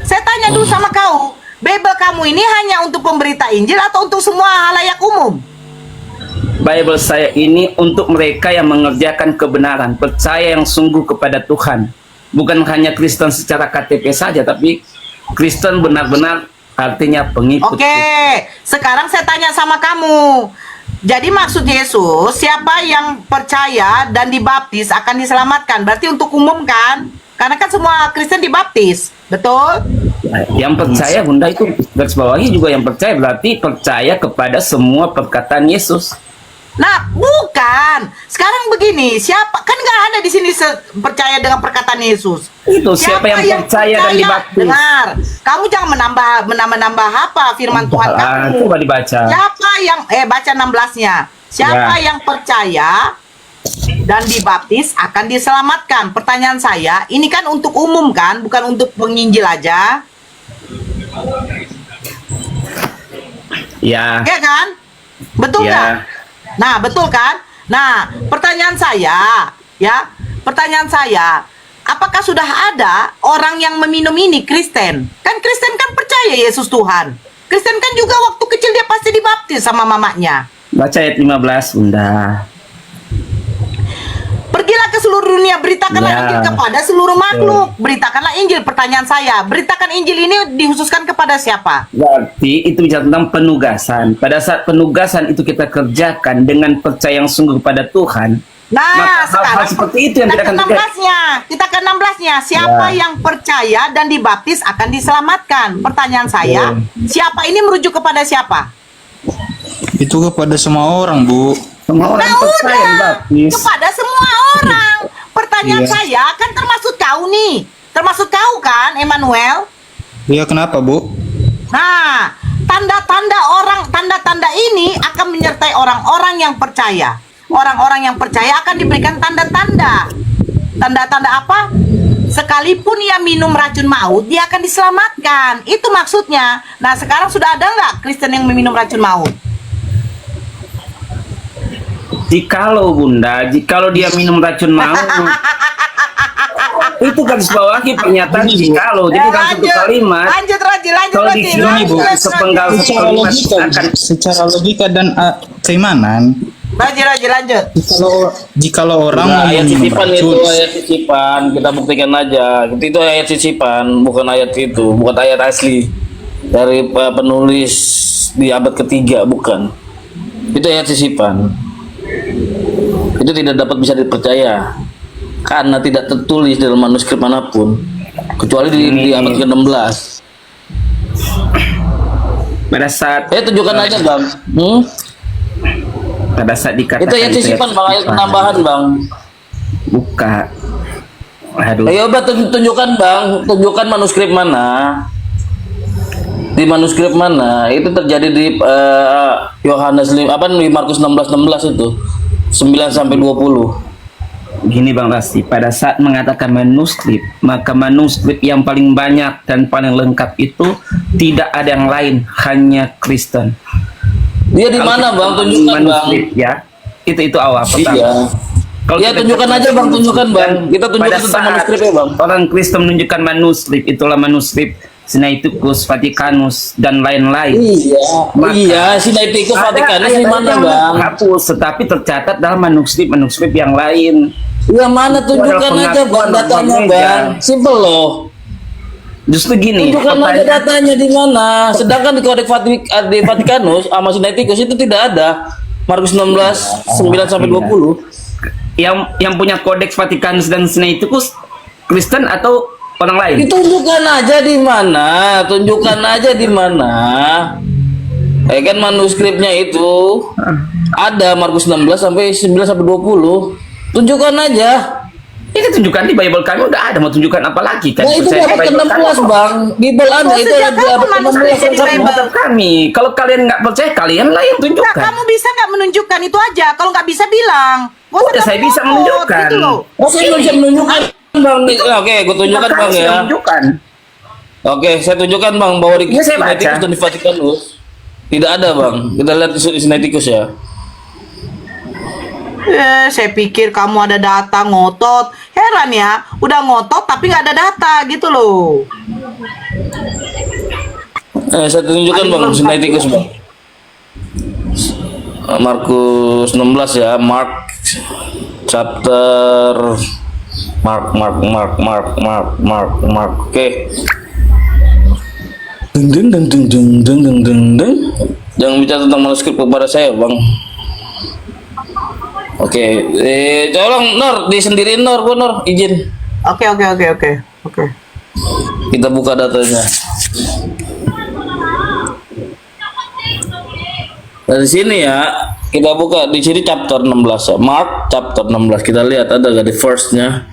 Saya tanya dulu sama kau, Bible kamu ini hanya untuk pemberita Injil atau untuk semua halayak umum? Bible saya ini untuk mereka yang mengerjakan kebenaran, percaya yang sungguh kepada Tuhan. Bukan hanya Kristen secara KTP saja, tapi Kristen benar-benar artinya pengikut. Oke, sekarang saya tanya sama kamu. Jadi maksud Yesus, siapa yang percaya dan dibaptis akan diselamatkan. Berarti untuk umum kan? Karena kan semua Kristen dibaptis, betul? Yang percaya, Bunda, itu garis bawahi juga yang percaya, berarti percaya kepada semua perkataan Yesus. Nah, bukan. Sekarang begini, siapa kan nggak ada di sini percaya dengan perkataan Yesus. Itu siapa yang percaya dan dibaptis? Dengar, kamu jangan menambah apa firman Tuhan kamu. Coba dibaca. Siapa yang baca 16-nya. Siapa yang percaya dan dibaptis akan diselamatkan. Pertanyaan saya, ini kan untuk umum kan, bukan untuk penginjil aja. Ya. Ya kan? Betul Ya. nggak? Nah, betul kan? Nah, pertanyaan saya, apakah sudah ada orang yang meminum ini Kristen? Kan Kristen kan percaya Yesus Tuhan. Kristen kan juga waktu kecil dia pasti dibaptis sama mamanya. Baca ayat 15, Bunda. Pergilah ke seluruh dunia, beritakanlah Ya. Injil kepada seluruh makhluk. Beritakanlah Injil. Pertanyaan saya, beritakan Injil ini dikhususkan kepada siapa? Berarti itu bicara tentang penugasan. Pada saat penugasan itu kita kerjakan dengan percaya yang sungguh kepada Tuhan, Nah, Maka hal-hal sekarang seperti itu yang kita tidak ke akan terjadi. 16-nya. Kita ke 16-nya. Siapa Ya. yang percaya dan dibaptis akan diselamatkan? Pertanyaan saya, siapa ini merujuk kepada siapa? Itu kepada semua orang, Bu. Semua orang Nah, percaya udah. dibaptis. Kepada semua orang. Pertanyaan Iya. saya kan termasuk kau nih. Termasuk kau kan, Emmanuel? Iya, kenapa, Bu? Nah, tanda-tanda ini akan menyertai orang-orang yang percaya. Orang-orang yang percaya akan diberikan tanda-tanda. Tanda-tanda apa? Sekalipun ia minum racun maut, dia akan diselamatkan. Itu maksudnya. Nah, sekarang sudah ada nggak Kristen yang meminum racun maut? Jikalau Bunda, jikalau dia minum racun maut, itu garis bawahi pernyataan jikalau. Jadi dalam satu kalimat, Lanjut, Roji, kalau dikirimi sepenggal satu Secara kalimat logika, akan secara logika dan keimanan, Roji, lanjut. jikalau orang Nah, mau ayat minum sisipan itu, racun, ayat sisipan, kita buktikan aja. Itu ayat sisipan, bukan ayat itu, bukan ayat asli dari penulis di abad ketiga, bukan. Itu ayat sisipan. Itu tidak dapat bisa dipercaya karena tidak tertulis dalam manuskrip manapun, kecuali di abad ke-16. pada saat Tunjukkan aja bang. pada saat dikatakan Itu ayat sisipan bang, ayat penambahan bang. Buka. Aduh. Ayo udah tunjukkan bang, tunjukkan manuskrip mana. Di manuskrip mana itu terjadi di Yohanes di Markus 16:16 itu 9 sampai 20. Gini Bang Rasti, pada saat mengatakan manuskrip, maka manuskrip yang paling banyak dan paling lengkap itu tidak ada yang lain, hanya Kristen. Dia di Kalau mana kita bang? Tunjukkan bang. manuskrip, ya. Itu awal pertama. Iya. Kalau Ya kita tunjukkan aja bang, tunjukkan bang. Kita tunjukkan pada tentang saat manuskripnya bang. orang Kristen menunjukkan manuskrip, itulah manuskrip Sinaiticus, Vaticanus, dan lain-lain. Iya. Maka Iya, Sinaiticus Vaticanus di mana bang? Hapus, tetapi tercatat dalam manuskrip yang lain. Yang mana tunjukkan Itu adalah aja bang pengakuan datanya orang bang. Medan. Simple loh. Justru gini, Tunjukkan aja pertanyaan- datanya di mana. Sedangkan di Kodeks di Vatikanus sama Sinaiticus itu tidak ada. Markus 16 9 sampai 20. yang punya kodeks Vatikanus dan Sinaiticus Kristen atau orang lain? Ditunjukkan aja di mana, tunjukkan aja di mana. Kan manuskripnya itu ada Markus 16 sampai 9 sampai 20. Tunjukkan aja. Ini tunjukkan di Bible kami udah ada, mau tunjukkan apa lagi kan? Nah itu Percaya abad di Bible ke-16 kami. bang. Bible ada itu Sejak ada kapan abad manuskrip ke-16 di Bible? Bukan kami. Kalau kalian nggak percaya, kalian lah yang Nah, tunjukkan. kamu bisa nggak menunjukkan itu aja? Kalau nggak bisa bilang. Nggak usah Udah, saya kamu bisa ngotot, menunjukkan. gitu loh. Oke, lu bisa menunjukkan bang. Oke, gue tunjukkan Kami bang sudah ya. menunjukkan. Oke, saya tunjukkan bang bahwa di Iya, saya baca. Sinaiticus dan di Vatikanus tidak ada bang. Kita lihat di Sinaiticus ya. Saya pikir kamu ada data ngotot. Heran ya, udah ngotot tapi nggak ada data gitu loh. Saya tunjukkan bang Sinaiticus bang. Markus 16 ya, Mark chapter Mark. Oke. Deng. Jangan bicara tentang manuskrip kepada saya, bang. Oke, tolong Nor, disendiriin Nor, Bu Nor, izin. Oke. Kita buka datanya. Dari sini ya, kita buka di sini chapter 16 ya. Mark chapter 16. Kita lihat ada gak di first-nya.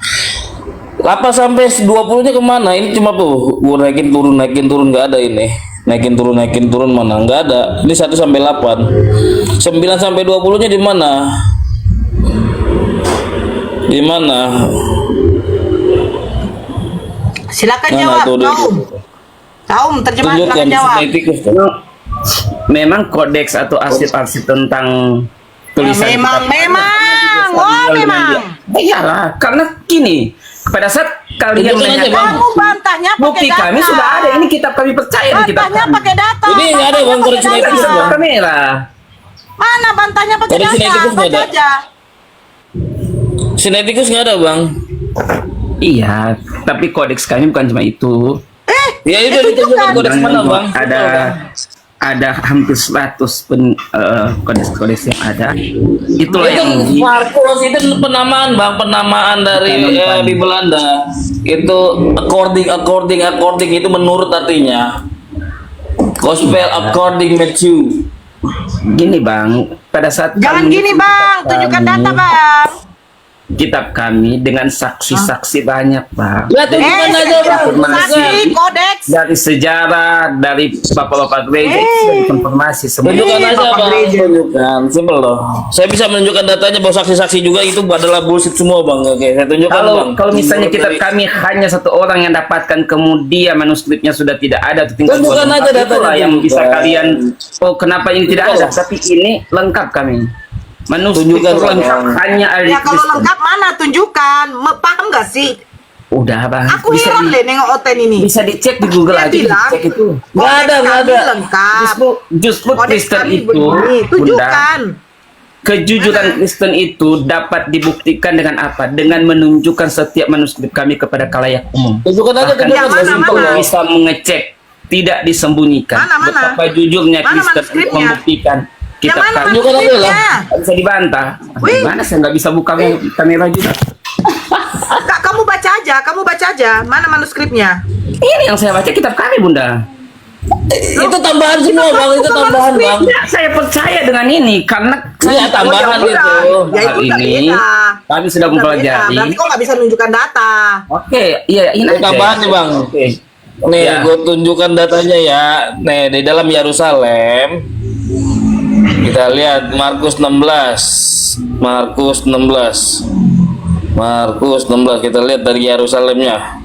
8 sampai 20-nya kemana? Ini cuma tuh gua naikin turun nggak ada ini. Naikin turun mana? Nggak ada. Ini 1 sampai 8. 9 sampai 20-nya di mana? Di mana? Silakan Mana jawab, tuh, Kaum terjemahan tunjukkan silakan jawab. Sinaiticus. Memang kodeks atau arsip-arsip tentang tulisan Memang. Iyalah, karena gini, pada saat kalian Tunjukkan aja, menanyakan Bang. Kamu bantahnya pakai bukti data. kami sudah ada, ini kitab kami percaya di kitab Bantahnya kami. pakai data. Ini nggak ada, Bang, Bantahnya koreksi pakai Sinaiticus, data. Bang. Kamera. Mana bantahnya pakai Koreksi data? Sinaiticus nggak Baca ada. aja. Sinaiticus nggak ada bang. Iya, tapi kodeks kami bukan cuma itu. Ya itu ditunjukkan kodeks mana bang? ada hampir 100 kodes-kodes yang ada. Itulah Itu yang Markus itu penamaan bang, penamaan dari di Belanda. Itu according itu menurut artinya. Gospel according Matthew. gini bang, pada saat Jangan kami gini bang, tunjukkan data bang. kitab kami dengan saksi-saksi banyak bang. Ya tunjukkan aja bang. Saksi, kodeks. Dari sejarah, dari bapak-bapak gereja itu sudah dikonfirmasi semua. Tunjukkan aja Bapak bang, gereja. tunjukkan, simple loh. Saya bisa menunjukkan datanya bahwa saksi-saksi juga itu adalah bullshit semua bang. Oke, saya tunjukkan bang. Kalau misalnya kitab kami hanya satu orang yang dapatkan, kemudian manuskripnya sudah tidak ada, atau tinggal Tunjukkan aja datanya, itulah yang bisa tunjukkan. kalian, oh kenapa ini tidak ada, tapi ini lengkap kami. Manuskrip Tunjukkan, itu lengkap, Bang. hanya ada Ya kalau lengkap mana tunjukkan? Paham nggak sih? Udah bang, Aku heran deh nengok Oten ini. bisa dicek di Google Dia aja, bilang, dicek itu. Nggak ada, nggak kodeks kami ada. lengkap. Justru Kodeks Kristen kami itu, begini. Bunda, Tunjukkan. kejujuran Kristen itu dapat dibuktikan dengan apa? Dengan menunjukkan setiap manuskrip kami kepada khalayak umum. Tunjukkan aja, Bahkan tunjukkan. mana, simple mana? bisa mengecek, tidak disembunyikan. Mana? Betapa jujurnya Mana Kristen untuk manuskripnya? membuktikan Yang kitab mana kami. Tunjukkan aja lah. manuskripnya? Nggak bisa dibantah. Wih. Gimana saya nggak bisa buka kamera juga? Kak, kamu baca aja. Mana manuskripnya? Ini yang saya baca kitab kami, Bunda. Itu tambahan semua bang, itu tambahan bang. Ya, saya percaya dengan ini karena Iya tambahan Oh, ya itu. udah. Ya hal itu nggak ini beda. kami sudah Nggak beda. mempelajari. Berarti kok nggak bisa nunjukkan data? Oke, iya ini Itu aja. tambahan nih bang. Oke. Nih, Ya. gue tunjukkan datanya ya. Nih, di dalam Yerusalem. Kita lihat Markus 16. Markus 16 kita lihat dari Yerusalemnya.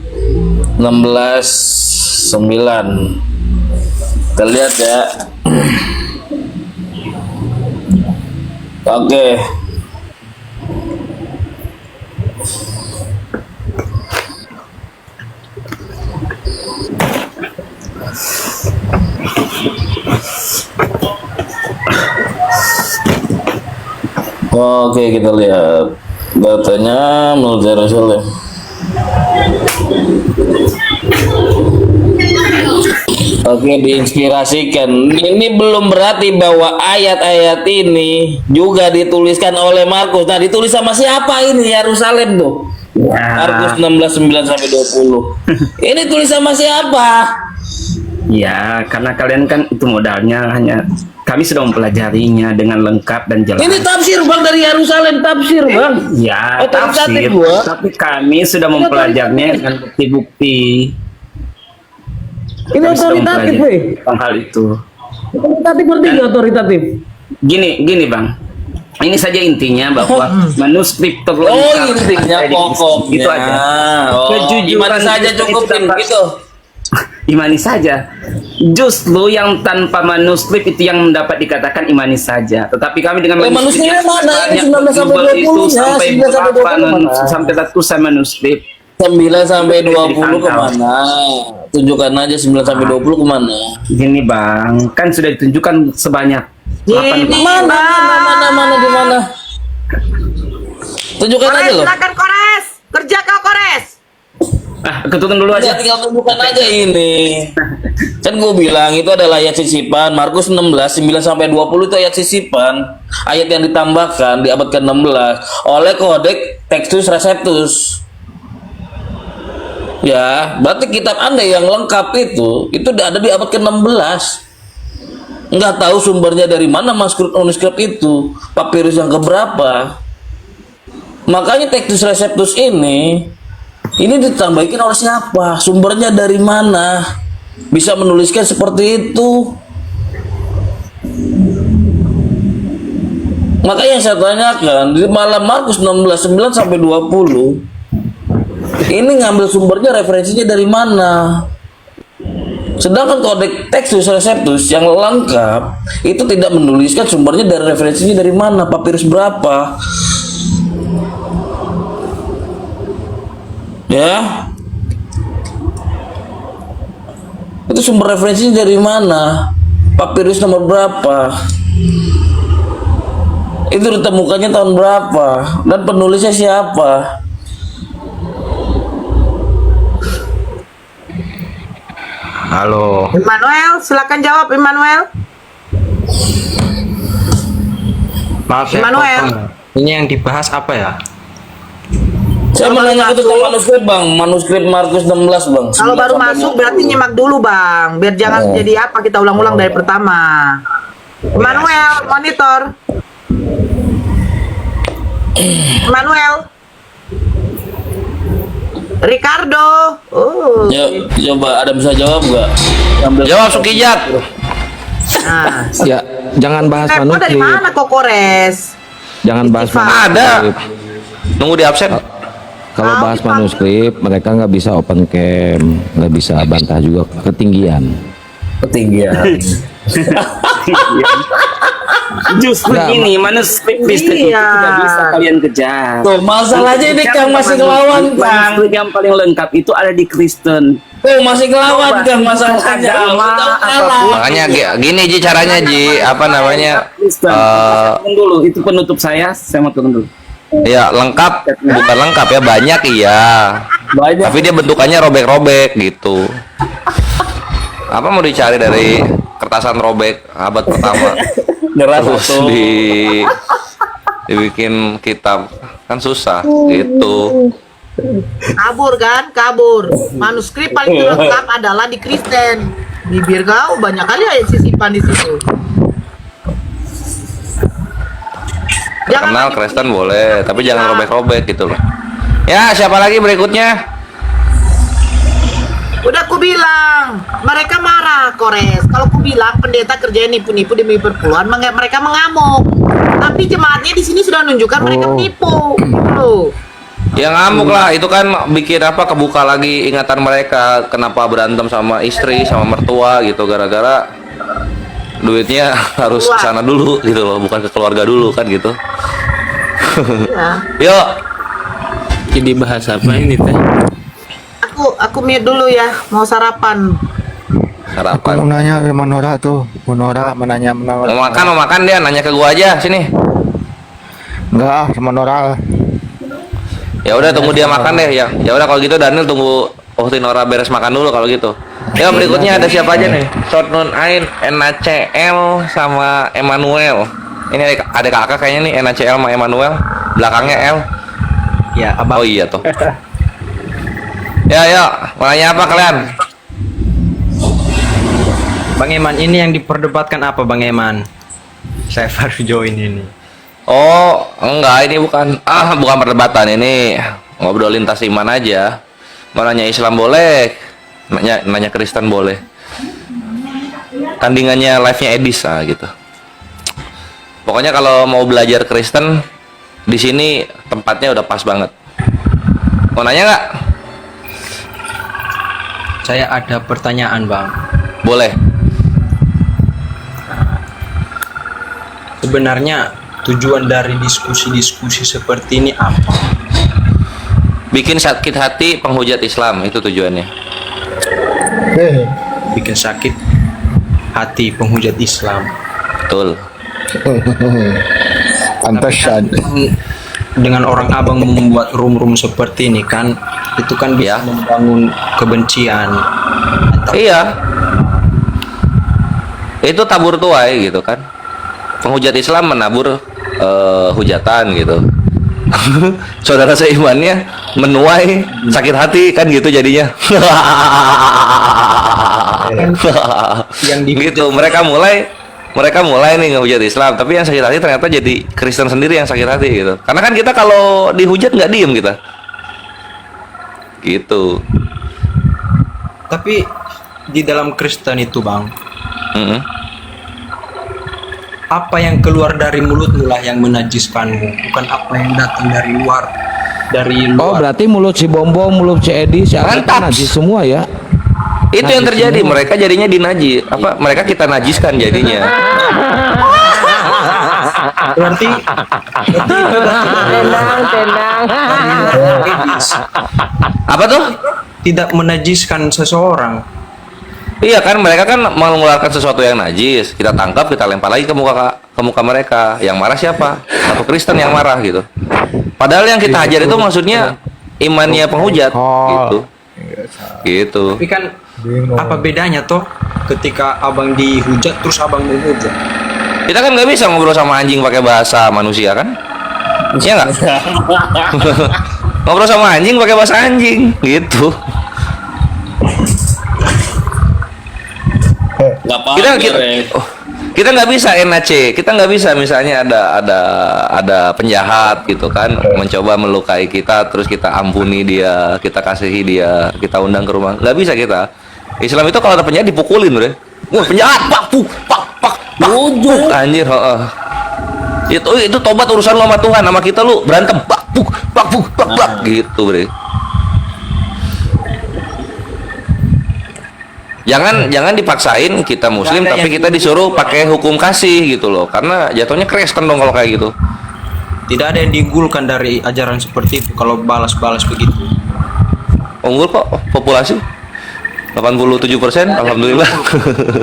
16:9. Kita lihat ya. Oke. Oke, kita lihat datanya menurut Yerusalem. Oke, diinspirasikan. Ini belum berarti bahwa ayat-ayat ini juga dituliskan oleh Markus. Nah, ditulis sama siapa ini Yerusalem tuh? Markus 16:9-20. Ini tulis sama siapa? Ya, karena kalian kan itu modalnya hanya kami sudah mempelajarinya dengan lengkap dan jelas. Ini tafsir bang dari Yerusalem, tafsir bang. Ya, Otoritatif tafsir. gua. Tapi kami sudah mempelajarinya dengan bukti-bukti. Ini Kami sudah otoritatif, mempelajari weh. tentang hal itu. Otoritatif berarti nggak otoritatif? Gini bang. Ini saja intinya bahwa manuskrip terlengkap. Oh, intinya ada di pokoknya. itu aja. Oh, Kejujuran gimana saja Kristen cukupin itu dapat- gitu. Imani saja. Justru yang tanpa manuskrip itu yang dapat dikatakan imani saja. Tetapi kami dengan manuskripnya mana? Ini banyak 19 sampai Google itu 20 ya, sampai 19 sampai 20 berapa, mana? sampai ratusan manuskrip. 9 sampai 20 Dipantau. kemana? Tunjukkan aja 9 sampai 20 kemana? Gini bang, kan sudah ditunjukkan sebanyak 8. Mana di mana? Tunjukkan aja Kores, loh. silakan Kores. Kerja kau Kores. Ketutupan dulu Ya, aja. tinggal tunjukkan aja ini. Kan gue bilang itu adalah ayat sisipan. Markus 16 9 sampai 20 itu ayat sisipan. Ayat yang ditambahkan di abad ke-16 oleh Codex Textus Receptus. Ya, berarti kitab Anda yang lengkap itu ada di abad ke-16. Nggak tahu sumbernya dari mana manuskrip itu, papirus yang keberapa. Makanya Textus Receptus ini ditambahin oleh siapa? Sumbernya dari mana? Bisa menuliskan seperti itu? Makanya yang saya tanyakan di malam Markus 16 9 sampai 20 ini ngambil sumbernya, referensinya dari mana? Sedangkan Codex Textus Receptus yang lengkap itu tidak menuliskan sumbernya dari referensinya dari mana, papirus berapa. Ya, itu sumber referensinya dari mana, papirus nomor berapa, itu ditemukannya tahun berapa, dan penulisnya siapa. Halo. Immanuel, silakan jawab Immanuel. Maaf ya, Immanuel. potong. Ini yang dibahas apa ya? Saya menanya itu tentang manuskrip bang, manuskrip Markus 16 bang. Kalau baru 9 masuk sampai berarti 20. nyimak dulu bang, biar jangan jadi apa kita ulang-ulang dari pertama. Manuel, monitor. Manuel. Ricardo. Oh. Ya, coba ada bisa jawab nggak? Jawab Sukijat. Nah, Ya, jangan bahas Repo dari manuskrip. mana kok Kores? Jangan bahas Istighfar. manuskrip. Nunggu di absen. Kalau bahas manuskrip, mereka nggak bisa open cam, nggak bisa bantah juga ketinggian. Ketinggian. Justru Nggak, ini manuskrip Kristen itu Iya. tidak bisa kalian kejar. Tuh masalahnya ini Kang masih ngelawan Kang. Manuskrip yang paling lengkap itu ada di Kristen. Tuh masih ngelawan Kang masalahnya. Agama Tahu kalah. apapun. Makanya gini Ji caranya Ji, apa namanya? Kristen. Saya turun dulu, itu penutup saya mau turun dulu. Ya lengkap, bukan lengkap ya, banyak iya. Banyak. Tapi dia bentukannya robek-robek gitu. Apa mau dicari dari kertasan robek abad pertama? Nyerah Terus satu. dibikin kitab kan susah gitu. Kabur kan, kabur. Manuskrip paling lengkap adalah di Kristen. Bibir kau banyak kali ayat sisipan di situ. Kenal Kristen boleh, tapi jangan robek-robek gitu loh. Ya, siapa lagi berikutnya? Udah aku bilang, mereka marah Kores. Kalau aku bilang pendeta kerjanya nipu-nipu demi perpuluhan, mereka mengamuk. Tapi jemaatnya di sini sudah menunjukkan mereka menipu. Loh. Ya ngamuk lah, itu kan bikin apa kebuka lagi ingatan mereka kenapa berantem sama istri, sama mertua gitu gara-gara duitnya harus ke sana dulu gitu loh, bukan ke keluarga dulu kan gitu. Ya. Yuk. Jadi bahas apa ini teh? Aku mute dulu ya, mau sarapan. Sarapan. Mau nanya sama Nora tuh, Nora menanya Mau makan dia nanya ke gua aja sini. enggak sama Nora. Ya udah tunggu dia makan deh ya. Ya udah kalau gitu Daniel tunggu waktu Nora beres makan dulu kalau gitu. Ya berikutnya ada siapa aja nih? Short Nun Ain, NACL sama Emmanuel. Ini ada kakak kayaknya nih NACL sama Emmanuel. Belakangnya L. Ya, Oh iya tuh. Ya, mau nanya apa kalian? Bang Eman, ini yang diperdebatkan apa Bang Eman? Saya baru join ini. Oh, enggak, ini bukan perdebatan, ini ngobrol lintas iman aja. Mau nanya Islam boleh, nanya Kristen boleh. Tandingannya live-nya Edis gitu. Pokoknya kalau mau belajar Kristen di sini tempatnya udah pas banget. Mau nanya nggak? Saya ada pertanyaan Bang. Boleh. Sebenarnya tujuan dari diskusi-diskusi seperti ini apa? Bikin sakit hati penghujat Islam, itu tujuannya. Bikin sakit hati penghujat Islam. Betul. Pantesan. Dengan orang abang membuat room-room seperti ini kan, itu kan bisa membangun kebencian. Iya. Itu tabur tuai gitu kan. Penghujat Islam menabur hujatan gitu. Saudara seimannya menuai sakit hati kan gitu jadinya. Yang gitu mereka mulai nih ngehujat Islam, tapi yang sakit hati ternyata jadi Kristen sendiri yang sakit hati gitu. Karena kan kita kalau dihujat nggak diem kita. Gitu. Tapi di dalam Kristen itu Bang, apa yang keluar dari mulutmu lah yang menajiskanmu, bukan apa yang datang dari luar. Oh, berarti mulut si Bombong, mulut si Edi, si Alda kan najis semua ya? Itu yang terjadi, mereka jadinya dinaji, mereka kita najiskan jadinya. Berarti tenang. Apa tuh? Tidak menajiskan seseorang. Iya kan, mereka kan mengeluarkan sesuatu yang najis, kita tangkap, kita lempar lagi ke muka mereka. Yang marah siapa? Satu Kristen yang marah gitu. Padahal yang kita hajar itu maksudnya imannya penghujat gitu. Gitu. Tapi kan apa bedanya toh ketika abang dihujat terus abang menghujat? Kita kan nggak bisa ngobrol sama anjing pakai bahasa manusia kan? Iya nggak? Ngobrol sama anjing pakai bahasa anjing gitu. Kita nggak bisa NAC, kita nggak bisa misalnya ada penjahat gitu kan, mencoba melukai kita, terus kita ampuni dia, kita kasihi dia, kita undang ke rumah, nggak bisa kita. Islam itu kalau ada penjahat dipukulin, bre. Wah, penjahat, pak, anjir, itu tobat urusan lo sama Tuhan, sama kita lu berantem, pak, gitu, bre. Jangan dipaksain kita muslim tapi kita disuruh pakai hukum kasih gitu loh, karena jatuhnya Kristen dong kalau kayak gitu. Tidak ada yang diunggulkan dari ajaran seperti itu kalau balas-balas begitu. Unggul kok populasi 87%, alhamdulillah.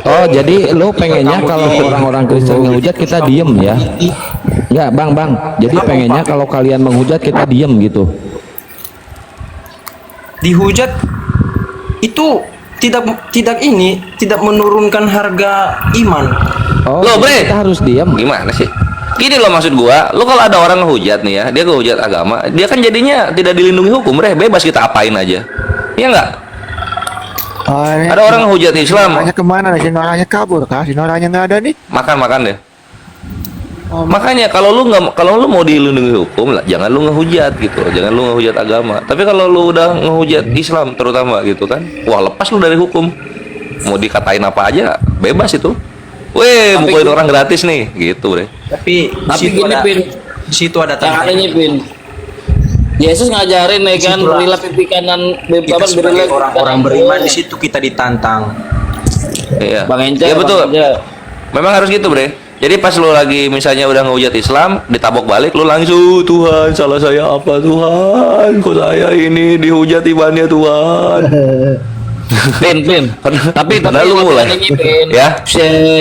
Oh, jadi lo pengennya kalau orang-orang Kristen menghujat kita diem ya? Enggak, bang. Jadi pengennya kalau kalian menghujat kita diem gitu? Dihujat itu tidak menurunkan harga iman. Oh, lo bre, kita harus diam. Gimana sih? Gini loh maksud gua, lo kalau ada orang ngehujat nih ya, dia ngehujat agama, dia kan jadinya tidak dilindungi hukum, bre, bebas kita apain aja. Iya nggak? Ada orang ngehujat Islam. Sinoranya kemana nih? Sinoranya kabur kah? Sinoranya nggak ada nih? Makan deh. Makanya kalau lu mau dilindungi hukum lah, jangan lu ngehujat gitu, jangan lu ngehujat agama. Tapi kalau lu udah ngehujat Islam terutama gitu kan, wah lepas lu dari hukum. Mau dikatain apa aja, bebas itu. Weh, mukulin orang gratis nih, gitu bre. Tapi gini Pin, di situ ada tangannya Pin. Yesus ngajarin nih kan, berilah pipi kanan, sebagai orang-orang beriman di situ kita ditantang. Iya. Bang Enca, ya betul. Memang harus gitu bre. Jadi pas lu lagi misalnya udah ngehujat Islam, ditabok balik, lu langsung, Tuhan salah saya apa Tuhan? Kok saya ini dihujat imannya Tuhan? Pin. Tapi lu mulai. Ya.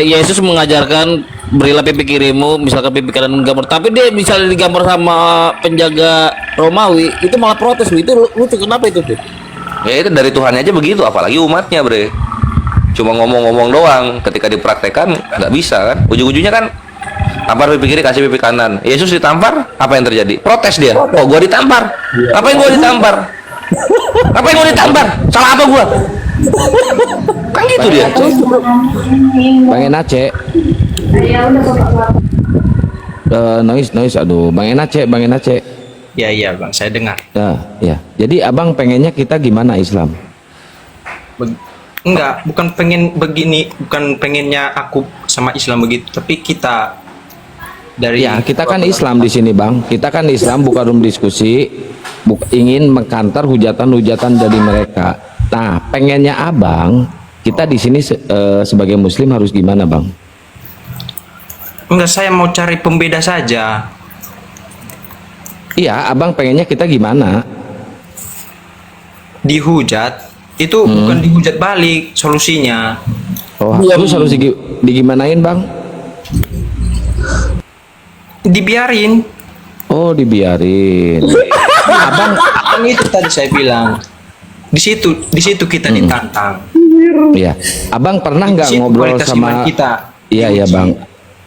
Yesus mengajarkan berilah pipi kirimu, misalkan pipi kanan gambar. Tapi dia misalnya digambar sama penjaga Romawi, itu malah protes. Itu lucu, kenapa itu? Ya itu dari Tuhan aja begitu, apalagi umatnya bre. Cuma ngomong-ngomong doang, ketika dipraktekkan nggak bisa kan, ujung-ujungnya kan tampar pipi kiri kasih pipi kanan. Yesus ditampar, apa yang terjadi? Protes dia. Oh, gua ditampar. Ngapain gua ditampar? Ngapain gua ditampar? Salah apa gua? Kan gitu dia. Bang Enace. Noise, aduh, Bang Enace. Iya bang, saya dengar. Ya. Jadi abang pengennya kita gimana Islam? Enggak, bukan pengennya aku sama Islam begitu, tapi kita dari kita kan Islam di sini bang, kita kan Islam bukan room diskusi, ingin mengkantar hujatan-hujatan dari mereka. Nah, pengennya abang, kita di sini sebagai Muslim harus gimana bang? Enggak, saya mau cari pembeda saja. Iya, abang pengennya kita gimana? Dihujat itu bukan dihujat balik solusinya. Oh, itu solusi digimanain bang? Dibiarin. Oh, dibiarin. abang itu tadi saya bilang. Di situ kita ditantang. Iya. Abang pernah nggak ngobrol sama kita? Iya bang.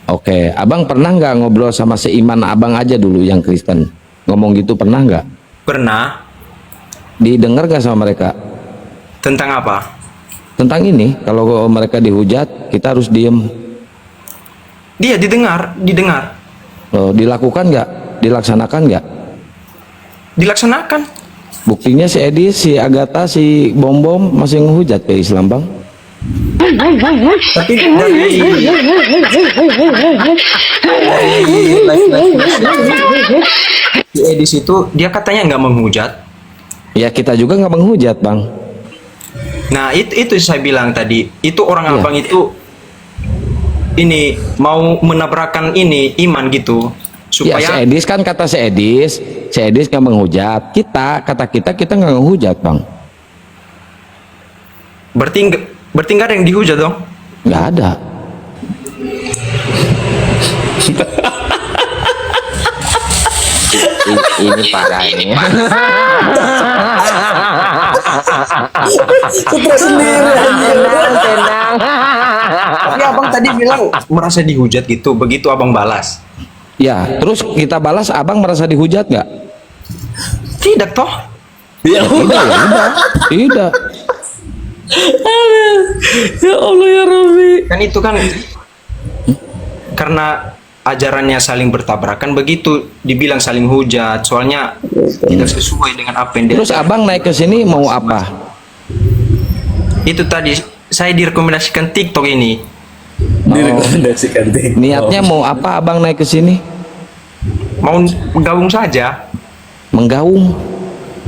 Oke, abang pernah nggak ngobrol sama seiman abang aja dulu yang Kristen? Ngomong gitu pernah nggak? Pernah. Didengar nggak sama mereka? Tentang apa? Tentang ini, kalau mereka dihujat, kita harus diem. Dia didengar. Oh, dilakukan nggak? Dilaksanakan nggak? Dilaksanakan. Buktinya si Edi, si Agatha, si Bom masih ngehujat ke Islam bang. Tapi dari Edi situ dia katanya nggak menghujat. Ya kita juga nggak menghujat bang. Nah itu saya bilang tadi, itu orang abang itu ini mau menabrakkan ini iman gitu supaya si Edis kan kata si Edis nggak menghujat, kita nggak menghujat bang. berarti nggak ada yang dihujat dong? Nggak ada. Ini parah ini. Stres sendiri. Tenang. Tapi abang tadi bilang merasa dihujat gitu, begitu abang balas. Ya, terus kita balas, abang merasa dihujat nggak? Tidak toh? Ya Tidak, ya udah. Tidak. Ya Allah ya Rabbi. Kan itu kan karena ajarannya saling bertabrakan, begitu dibilang saling hujat, soalnya tidak sesuai dengan apa yang dia. Terus abang naik ke sini mau apa? Itu tadi saya direkomendasikan TikTok ini. Direkomendasikan TikTok. Niatnya mau apa abang naik ke sini? Mau gabung saja. Menggaung.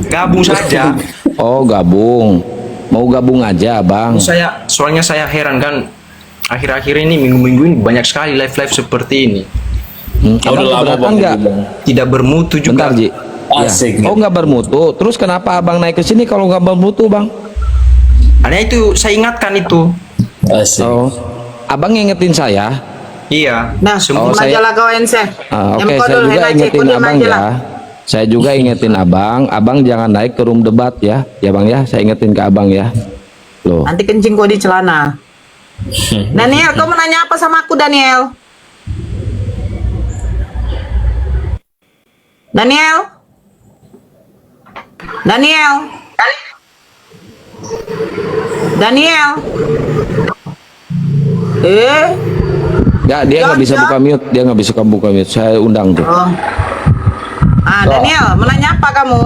Gabung saja. Oh, gabung. Mau gabung aja, abang. Soalnya saya heran kan, akhir-akhir ini minggu-minggu ini banyak sekali live-live seperti ini. Abang keberatan nggak? Tidak bermutu juga. Bentar, Ji. Ya. Asik. Oh, nggak bermutu. Terus kenapa abang naik ke sini kalau nggak bermutu, bang? Hanya itu saya ingatkan itu. Asik. Oh, abang ngingetin saya. Iya. Nah, Oh, aja saya- lah kawan saya. Oke, saya juga ingetin abang ya. Saya juga ingetin abang jangan naik ke room debat ya, ya bang ya. Saya ingetin ke abang ya. Loh, Nanti kencing kau di celana. Daniel, kau mau nanya apa sama aku, Daniel? Daniel? Daniel? Daniel? nggak, dia nggak bisa buka mute, dia nggak bisa buka mute. Saya undang tuh. Oh. Daniel, mau nanya apa kamu?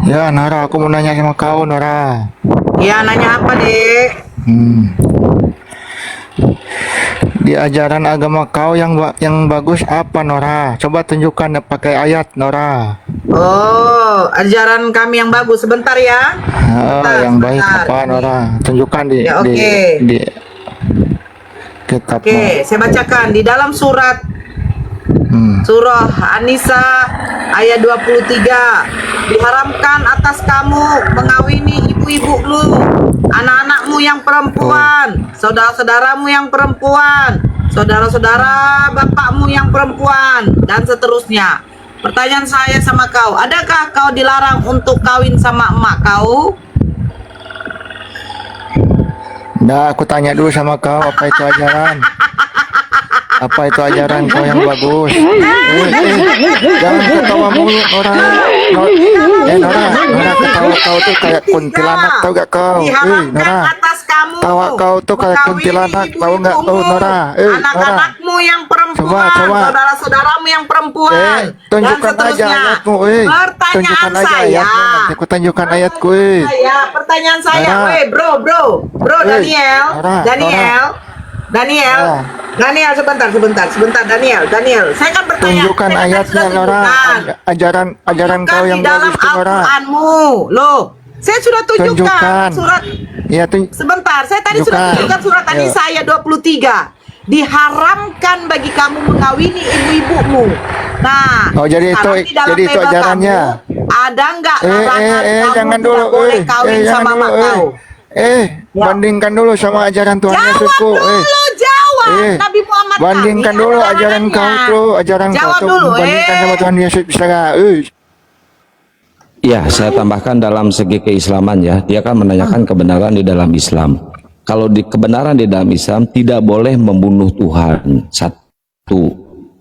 Ya, Nora, aku mau nanya sama kau, Nora. Ya, nanya apa, Dek? Di ajaran agama kau yang bagus apa, Nora? Coba tunjukkan pakai ayat, Nora. Oh, ajaran kami yang bagus. Sebentar ya. Yang baik apa, Nora? Tunjukkan di Ya, oke. di kitab. Oke, saya bacakan di dalam surat Surah An-Nisa ayat 23. Diharamkan atas kamu mengawini ibu-ibumu, anak-anakmu yang perempuan, saudara-saudaramu yang perempuan, saudara-saudara bapakmu yang perempuan, dan seterusnya. Pertanyaan saya sama kau, adakah kau dilarang untuk kawin sama emak kau? Nah, aku tanya dulu sama kau, apa itu ajaran? Apa itu ajaran kau yang bagus? Jangan ketawa mulu, Nora. Nora ketawa kau tuh kayak kuntilanak, tau gak kau? Nora, tawa kau tuh kayak kuntilanak, tau gak kau, Nora? Nora, Anak-anakmu yang perempuan, coba. saudara-saudaramu yang perempuan, tunjukkan dan aja seterusnya. ayatmu, Pertanyaan tunjukkan aja saya, ayatmu, nanti aku tunjukkan ayatku, pertanyaan saya, Nora. bro, Daniel, Nora, Daniel, sebentar, Daniel, saya kan bertanya. tunjukkan saya kan ayatnya, sudah Nora. tunjukkan. Ajaran kau Bukan yang di dalam bagus tuh, Nora. Al-Quranmu, loh. Saya sudah tunjukkan Tunjukkan. surat. Ya, Sebentar, saya tadi sudah Tunjukkan. tunjukkan surat An-Nisa ayat 23. Diharamkan bagi kamu mengawini ibu-ibumu. Nah, Oh, jadi sekarang itu- di dalam jadi itu Bible ajarannya. kamu, ada nggak larangan kamu jangan tidak dulu, boleh kawin jangan sama dulu, mak kau? bandingkan dulu sama ajaran Tuhan Yesusku, Jawab, Nabi Muhammad. bandingkan dulu ajaran kau tuh, Jawab dulu, bandingkan sama Tuhan Yesus bisa nggak? Ya, saya tambahkan dalam segi keislaman ya. Dia kan menanyakan kebenaran di dalam Islam. Kalau di kebenaran di dalam Islam tidak boleh membunuh Tuhan. Satu,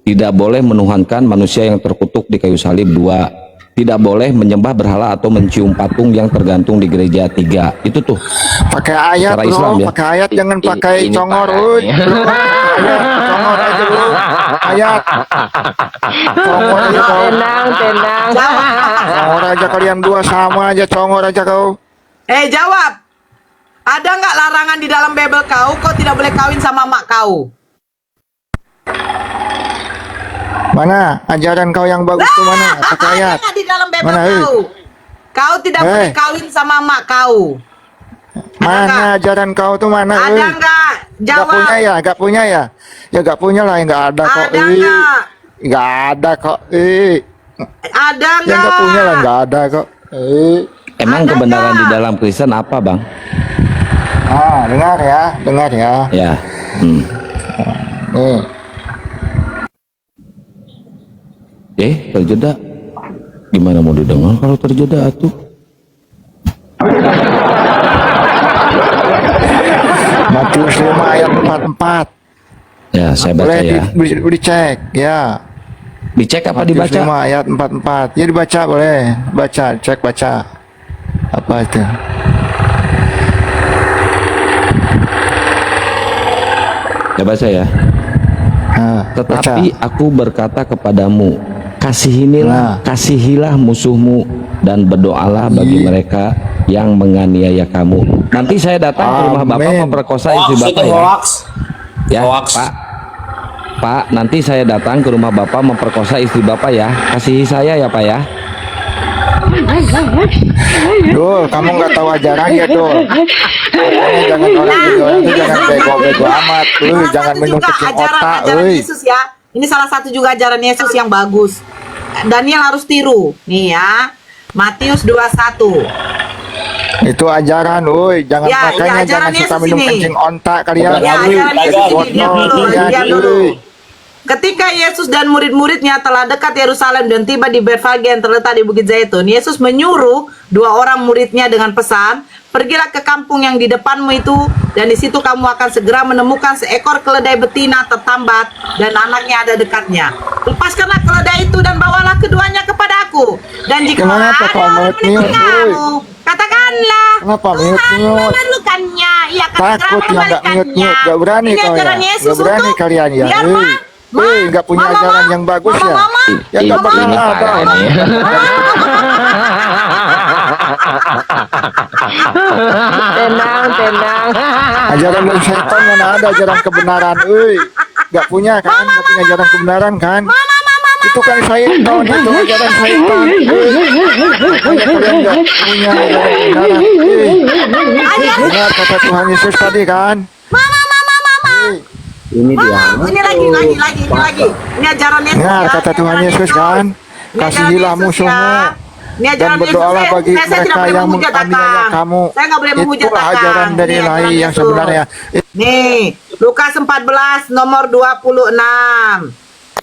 tidak boleh menuhankan manusia yang terkutuk di kayu salib. Dua, tidak boleh menyembah berhala atau mencium patung yang tergantung di gereja. Tiga, itu tuh Pakai ayat secara bro, Islam ya. pakai ayat, jangan pakai Ini congor, parahnya. congor aja dulu, ayat, congor aja kau, congor aja kalian dua sama aja, congor aja kau. Jawab. Ada nggak larangan di dalam Bible kau tidak boleh kawin sama mak kau? Mana ajaran kau yang bagus tuh, mana? Pakai ayat. Ada nggak di dalam Bible Mana, kau? Kau tidak boleh kawin sama mak kau. Mana ajaran kau tuh, mana? Ada nggak? Gak Jawab. punya ya, gak punya ya? Ya gak punya lah, nggak ada kok. Ada nggak? Nggak ada kok. Ada Yang nggak? gak punya lah, nggak ada kok. Emang kebenaran di dalam Kristen apa, Bang? Dengar ya. Ya. Nih. Terjeda. Gimana mau didengar kalau terjeda atuh? Matius 5 ayat 44. Ya, saya baca Boleh ya. dicek ya. Dicek apa Matius dibaca? 5 ayat 44. Ya dibaca boleh. Baca, cek baca. Apa itu? Ya baca ya. Tetapi aku berkata kepadamu, kasihilah musuhmu dan berdoalah bagi mereka yang menganiaya kamu. Nanti saya datang ke rumah Bapak memperkosa istri Bapak ya. Ya, Pak, nanti saya datang ke rumah Bapak memperkosa istri Bapak ya. Kasihi saya ya, Pak ya. Dul, kamu nggak tahu ajarannya Dul. Makanya jangan orang itu jangan bego-bego amat. Jangan minum kecil otak. Yesus ya. Ini salah satu juga ajaran Yesus yang bagus. Daniel harus tiru. Nih ya. Matius 21. Itu ajaran, jangan Ya, makanya ya, jangan ajaran suka Yesus minum ini. kencing ontak kalian. Ya, ajaran Yesus ini. Diam Ya, dulu. Ketika Yesus dan murid-muridnya telah dekat Yerusalem dan tiba di Betfage yang terletak di Bukit Zaitun, Yesus menyuruh 2 orang muridnya dengan pesan, pergilah ke kampung yang di depanmu itu, dan di situ kamu akan segera menemukan seekor keledai betina tertambat dan anaknya ada dekatnya. Lepaskanlah keledai itu dan bawalah keduanya kepada aku. Dan jika Kenapa ada kau orang mute-mute, kamu, katakanlah, Kenapa Tuhan mute-mute? memerlukannya. Ia akan segera Takut yang nggak mengembalikannya. mute-mute, nggak berani Ini kau ya, ajaran Yesus nggak berani untuk kalian ya. biar Nggak punya ajaran yang bagus ya. Ya nggak bakal Ini ada. parah ini. Tenang. Ajaran dari setan mana ada ajaran kebenaran, nggak punya kan, nggak punya ajaran kebenaran kan? Itu kan syaitan, itu ajaran syaitan. Makanya kalian nggak punya ajaran kebenaran. Dengar kata Tuhan Yesus tadi kan? Ini dia. Ini lagi. Ini ajaran Yesus. Dengar ya. kata Tuhan Yesus kan? Ini ajaran Kasihilah Yesus, musuhmu ya. Ini dan ajaran Yesus. berdoalah bagi Saya tidak mereka boleh yang menghujat menganiaya Akang. kamu. Saya nggak boleh menghujat Itulah Akang. ajaran dari Ini ajaran ilahi yang Yesus. sebenarnya. Nih, Lukas 14 nomor 26.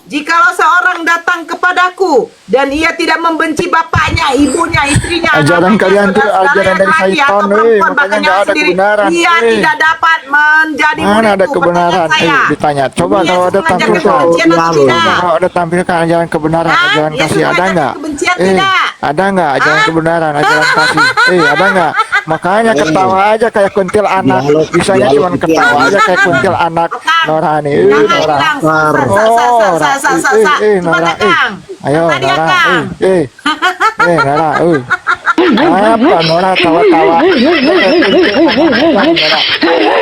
Jikalau seorang datang kepadaku dan ia tidak membenci bapaknya, ibunya, istrinya, Ajaran anaknya, kalian tuh saudara-saudaranya, ajaran dari laki syaitan, atau perempuan, makanya bahkan nggak nyawa ada sendiri, kebenaran. ia tidak dapat menjadi Mana ada muridku. kebenaran? Pertanyaan saya, Ditanya. Coba Yesus kalau ada mengajarkan tampilkan. kebencian atau tidak? Kalau ada tampilkan ajaran kebenaran, Hah? ajaran Yesus kasih ada mengajarkan nggak? kebencian tidak? Ada nggak ajaran kebenaran, ajaran kasih? Ada nggak? Makanya ketawa aja kayak kuntil anak. Bisanya cuma ketawa aja kayak kuntil anak. Nora nih, Nora. Nora, ayo Nora, Nora, apa Nora tawa-tawa?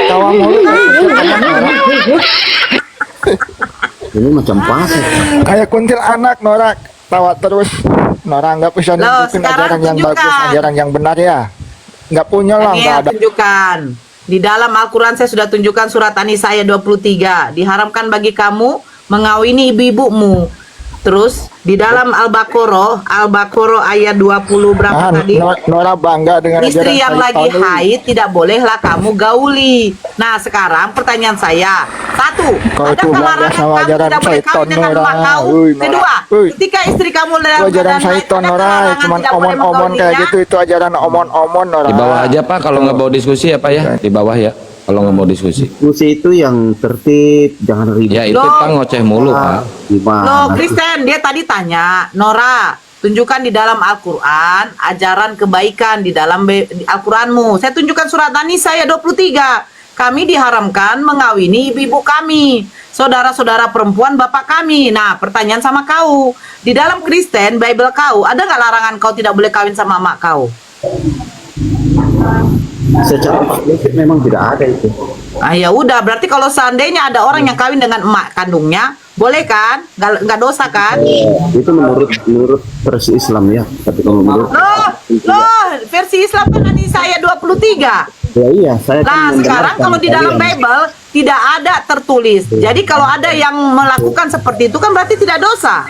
Tawa mulu. Ini macam pasir. Kayak kuntil anak Nora, tawa terus. Nora nggak bisa nunjukin ajaran yang bagus, ajaran yang benar ya. Nggak punya lah, nggak ada. Tunjukkan. Di dalam Al-Quran saya sudah tunjukkan surat An-Nisa ayat 23. Diharamkan bagi kamu mengawini ibu-ibumu. Terus di dalam Al-Baqarah ayat 20 berapa tadi? Nora bangga dengan ajaran Istri yang lagi syaitan. haid tidak bolehlah kamu gauli. Nah sekarang pertanyaan saya, satu, Kau ada tuh bangga larangan sama kamu ajaran tidak boleh syaitan, kawin dengan Nora. emak kau? Nora. Kedua, ketika istri kamu dalam Itu ajaran keadaan haid, syaitan ada Nora, larangan cuman tidak boleh omon-omon kayak menggaulinya? gitu, itu ajaran omon-omon Nora. Di bawah aja Pak kalau nggak mau diskusi ya Pak ya. Di bawah ya kalau nggak mau diskusi. Diskusi itu yang tertib, jangan ribut. Ya itu Pak ngoceh mulu Pak. Gimana? Loh, Kristen, dia tadi tanya, Nora, tunjukkan di dalam Al-Quran ajaran kebaikan di dalam Al-Quranmu. Saya tunjukkan surat An-Nisa ayat 23. Kami diharamkan mengawini ibu-ibu kami, saudara-saudara perempuan bapak kami. Nah, pertanyaan sama kau, di dalam Kristen, Bible kau, ada nggak larangan kau tidak boleh kawin sama emak kau? Secara eksplisit memang tidak ada itu. Ah ya udah, berarti kalau seandainya ada orang yang kawin dengan emak kandungnya, boleh kan? Nggak dosa kan? Itu menurut versi Islam ya. Tapi kalau menurut Loh, versi Islam kan An-Nisa ayat 23. ya iya, saya Nah, sekarang kalau di dalam Bible tidak ada tertulis. Jadi kalau ada yang melakukan seperti itu kan berarti tidak dosa.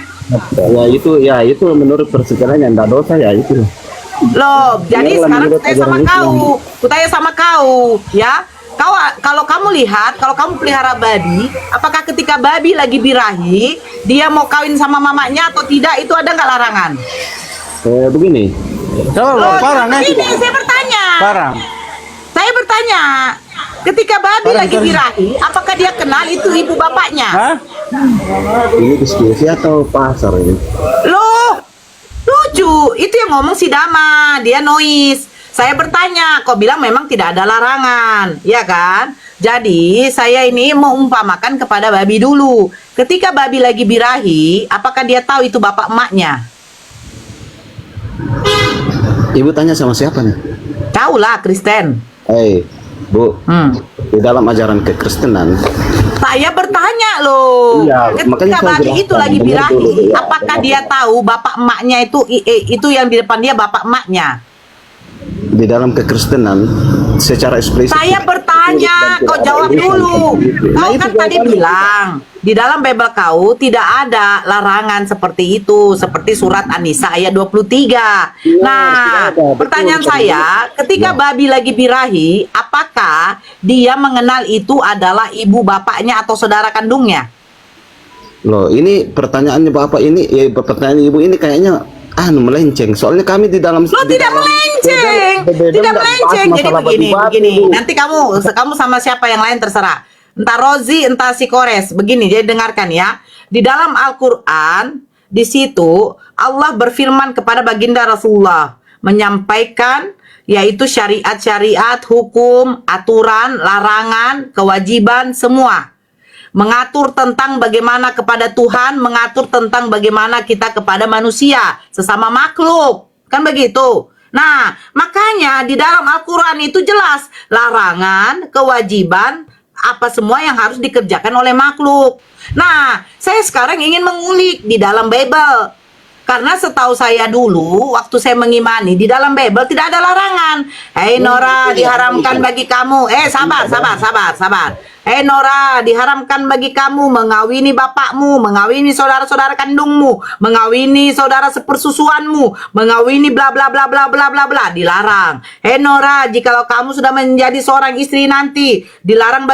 ya itu menurut versi kalian yang tidak dosa ya itu. Loh, jadi Biarlah sekarang menurut kutanya sama ajaran Islam. kau. Kutanya sama kau, ya. Kau kalau kamu lihat, kalau kamu pelihara babi, apakah ketika babi lagi birahi, dia mau kawin sama mamanya atau tidak, itu ada nggak larangan? Begini. Ini saya bertanya. Saya bertanya, ketika babi lagi birahi, apakah dia kenal itu ibu bapaknya? Ini diskusi atau pasar ini? Loh, lucu. Itu yang ngomong si Dama, dia noise. Saya bertanya, kok bilang memang tidak ada larangan, ya kan? Jadi saya ini mau umpamakan kepada babi dulu. Ketika babi lagi birahi, apakah dia tahu itu bapak emaknya? Ibu tanya sama siapa nih? Tahu lah, Kristen. Bu, di dalam ajaran kekristenan, Saya bertanya loh, Iya, ketika makanya saya babi itu jelaskan, lagi benar birahi, dulu, ya. apakah dia tahu bapak emaknya itu yang di depan dia bapak emaknya? di dalam kekristenan secara eksplisit. Saya bertanya, kau jawab dulu. Kau kan tadi bilang di dalam Bible kau tidak ada larangan seperti itu, seperti surat An-Nisa ayat 23. Nah, pertanyaan saya, ketika babi lagi birahi, apakah dia mengenal itu adalah ibu bapaknya atau saudara kandungnya? Loh, ini pertanyaannya Bapak ini, pertanyaan Ibu ini kayaknya melenceng. Soalnya kami di dalam Tidak melenceng. Tidak melenceng. Jadi begini. Nanti kamu sama siapa yang lain terserah. Entah Rozi, entah si Kores. Begini, jadi dengarkan ya. Di dalam Al-Qur'an, di situ Allah berfirman kepada baginda Rasulullah menyampaikan yaitu syariat-syariat, hukum, aturan, larangan, kewajiban semua. Mengatur tentang bagaimana kepada Tuhan, mengatur tentang bagaimana kita kepada manusia, sesama makhluk. Kan begitu. Nah, makanya di dalam Al-Quran itu jelas larangan, kewajiban, apa semua yang harus dikerjakan oleh makhluk. Nah, saya sekarang ingin mengulik di dalam Bible. Karena setahu saya dulu, waktu saya mengimani, di dalam Bible tidak ada larangan. Hei Nora, diharamkan bagi kamu. Sabar. Hei Nora, diharamkan bagi kamu mengawini bapakmu, mengawini saudara-saudara kandungmu, mengawini saudara sepersusuanmu, mengawini bla bla bla bla bla bla bla, dilarang. Hei Nora, jikalau kamu sudah menjadi seorang istri nanti, dilarang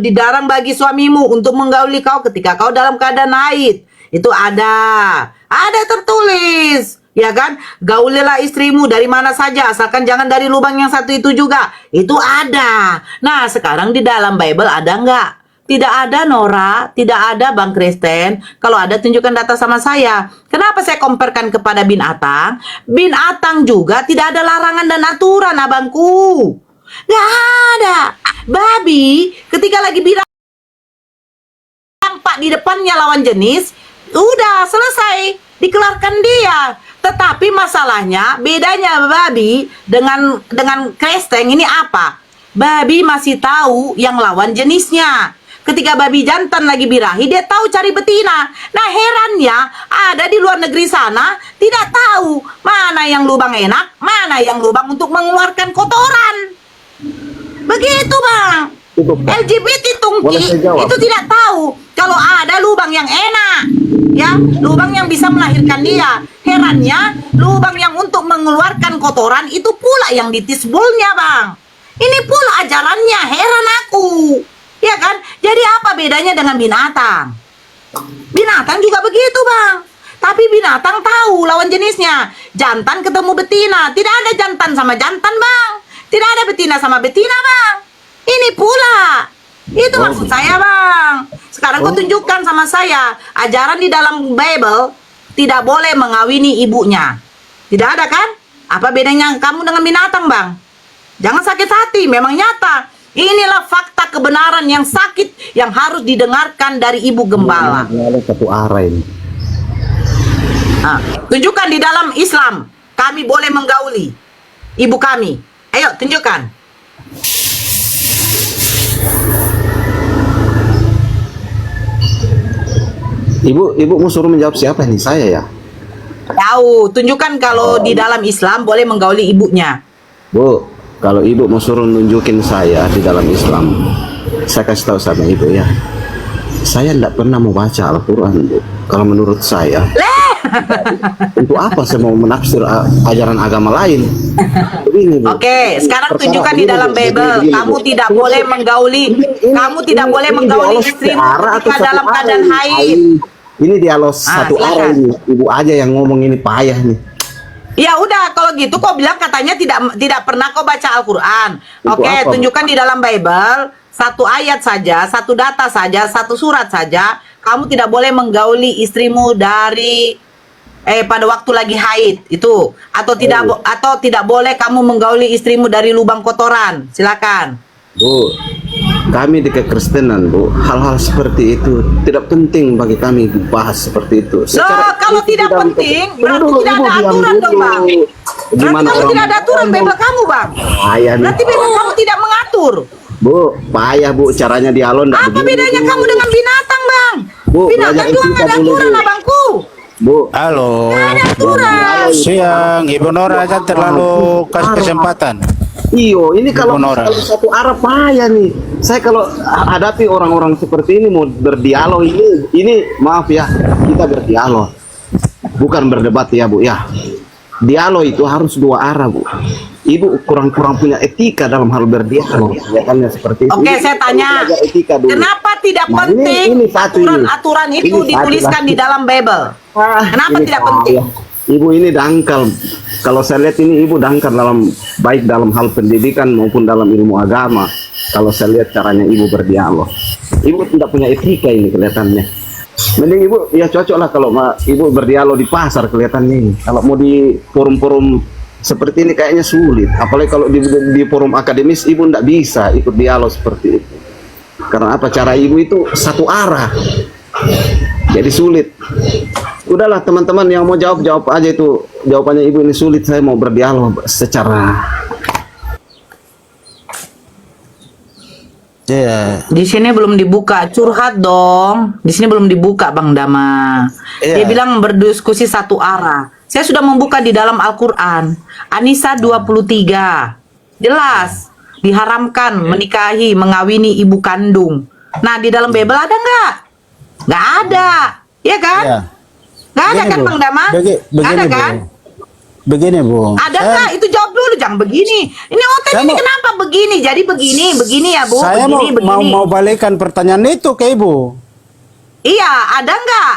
dilarang bagi suamimu untuk menggauli kau ketika kau dalam keadaan haid. Itu ada tertulis, ya kan? Gaulilah istrimu dari mana saja, asalkan jangan dari lubang yang satu itu juga. Itu ada. Nah, sekarang di dalam Bible ada nggak? Tidak ada, Nora. Tidak ada, Bang Kristen. Kalau ada, tunjukkan data sama saya. Kenapa saya comparekan kepada binatang? Binatang juga tidak ada larangan dan aturan, abangku. Nggak ada. Babi, ketika lagi bilang tampak di depannya lawan jenis, udah selesai, dikeluarkan dia. Tetapi masalahnya bedanya babi dengan Kristen ini apa? Babi masih tahu yang lawan jenisnya. Ketika babi jantan lagi birahi, dia tahu cari betina. Nah, herannya ada di luar negeri sana tidak tahu mana yang lubang enak, mana yang lubang untuk mengeluarkan kotoran. Begitu, Bang. LGBT tungki itu tidak tahu kalau ada lubang yang enak, ya, lubang yang bisa melahirkan dia. Herannya lubang yang untuk mengeluarkan kotoran itu pula yang ditisbulnya, Bang. Ini pula ajarannya, heran aku, ya kan? Jadi apa bedanya dengan binatang? Binatang juga begitu, Bang. Tapi binatang tahu lawan jenisnya. Jantan ketemu betina, tidak ada jantan sama jantan, Bang. Tidak ada betina sama betina, Bang. Ini pula. Itu maksud saya, Bang. Sekarang kau tunjukkan sama saya. Ajaran di dalam Bible tidak boleh mengawini ibunya. Tidak ada kan? Apa bedanya kamu dengan binatang, Bang? Jangan sakit hati, memang nyata. Inilah fakta kebenaran yang sakit yang harus didengarkan dari ibu gembala. Ada satu arah ini. Nah, tunjukkan di dalam Islam kami boleh menggauli ibu kami. Ayo tunjukkan. Ibu mau suruh menjawab siapa nih, saya ya? Tahu, tunjukkan kalau di dalam Islam boleh menggauli ibunya. Bu, kalau ibu mau suruh nunjukin saya di dalam Islam, saya kasih tahu sama ibu ya. Saya tidak pernah membaca Al-Quran, Bu. Kalau menurut saya, untuk apa saya mau menafsir ajaran agama lain? Begini, Bu. Oke, sekarang tunjukkan di dalam Bible. Kamu tidak boleh menggauli. Kamu tidak boleh menggauli istrimu ketika dalam keadaan haid. Ini dialog satu arah ini. Ibu aja yang ngomong ini payah nih. Ya udah, kalau gitu kau bilang katanya tidak pernah kau baca Al-Qur'an. Oke, apa, Bu? tunjukkan di dalam Bible satu ayat saja, satu data saja, satu surat saja. Kamu tidak boleh menggauli istrimu dari pada waktu lagi haid itu, atau tidak boleh kamu menggauli istrimu dari lubang kotoran. Silakan. Bu, kami di kekristenan, Bu, hal-hal seperti itu tidak penting bagi kami dibahas seperti itu. Loh, kalau tidak penting, berarti tidak ada aturan dong, Bang. Berarti kamu tidak ada aturan Bible kamu, Bang. Payah nih. Berarti Bible kamu tidak mengatur. Bu, payah Bu, caranya dialog enggak Apa bedanya kamu dengan binatang, Bang? Bu, Binatang belajar juga nggak ada etika dulu, aturan, Bu. abangku. Bu, Halo. Nggak ada aturan. Siang, Ibu Nora aja terlalu kasih kesempatan. iyo, ini kalau Bu Nora. satu arah payah nih. Saya kalau hadapi orang-orang seperti ini mau berdialog ini maaf ya, kita berdialog. Bukan berdebat ya, Bu ya. Dialog itu harus dua arah, Bu. Ibu kurang-kurang punya etika dalam hal berdialog. Kelihatannya seperti itu. Oke, Ini saya kita tanya, belajar etika dulu. kenapa tidak Nah, penting ini satu ini. aturan-aturan itu Ini satu dituliskan lagi. di dalam Bible? Kenapa Ini tidak payah. penting? Ibu ini dangkal. Kalau saya lihat ini ibu dangkal baik dalam hal pendidikan maupun dalam ilmu agama. Kalau saya lihat caranya ibu berdialog, ibu tidak punya etika ini kelihatannya. Mending ibu ya cocok lah kalau ibu berdialog di pasar kelihatannya ini. Kalau mau di forum-forum seperti ini kayaknya sulit. Apalagi kalau di forum akademis ibu tidak bisa ikut dialog seperti itu. Karena apa, cara ibu itu satu arah. Jadi sulit. Udahlah teman-teman yang mau jawab aja itu. Jawabannya ibu ini sulit, saya mau berdialog secara Di sini belum dibuka, curhat dong. Di sini belum dibuka, Bang Dama. Dia bilang berdiskusi satu arah. Saya sudah membuka di dalam Al-Qur'an. An-Nisa 23. Jelas diharamkan menikahi, mengawini ibu kandung. Nah, di dalam Bible ada nggak? Nggak ada. Iya kan? Iya. Nggak ada Begini, kan, Bu. Bang Dama? Nggak ada Bu. kan? Begini, Bu. Ada nggak? Itu jawab dulu, jangan begini. Ini otak Saya ini mau- kenapa begini? Jadi begini ya, Bu. Saya begini. mau balikan pertanyaan itu ke Ibu. Iya, ada nggak?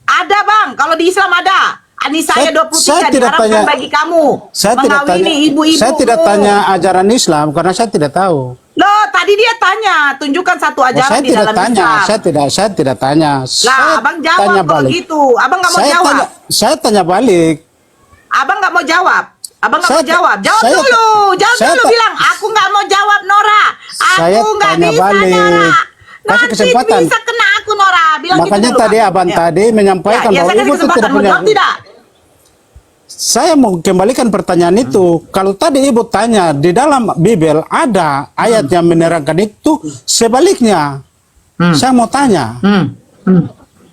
Ada, Bang. Kalau di Islam ada. An-Nisa ayat 23 saya tidak diharamkan tanya- bagi kamu Saya tidak tanya. mengawini ibu-ibu. Saya tidak tanya ajaran Islam karena saya tidak tahu. Loh, tadi dia tanya, tunjukkan satu Oh, ajaran saya di tidak dalam tanya. Islam. Saya tidak tanya. Lah, Saya Abang jawab tanya kalau balik. gitu. Abang nggak mau jawab. Saya tanya balik. Abang nggak mau jawab. Abang nggak Saya- mau jawab. Jawab saya- dulu. Jawab saya dulu ta- bilang, aku nggak mau jawab, Nora. Saya Aku nggak tanya bisa, balik. Nora. Kasih Nanti kesempatan. bisa kena aku, Nora. Bilang Makanya gitu dulu, tadi Bang. abang Ya. tadi menyampaikan Ya, bahwa saya kasih Ibu itu kesempatan. tidak Mau punya. jawab tidak? Saya mau kembalikan pertanyaan itu. Kalau tadi Ibu tanya di dalam Bible ada ayat yang menerangkan itu, sebaliknya saya mau tanya.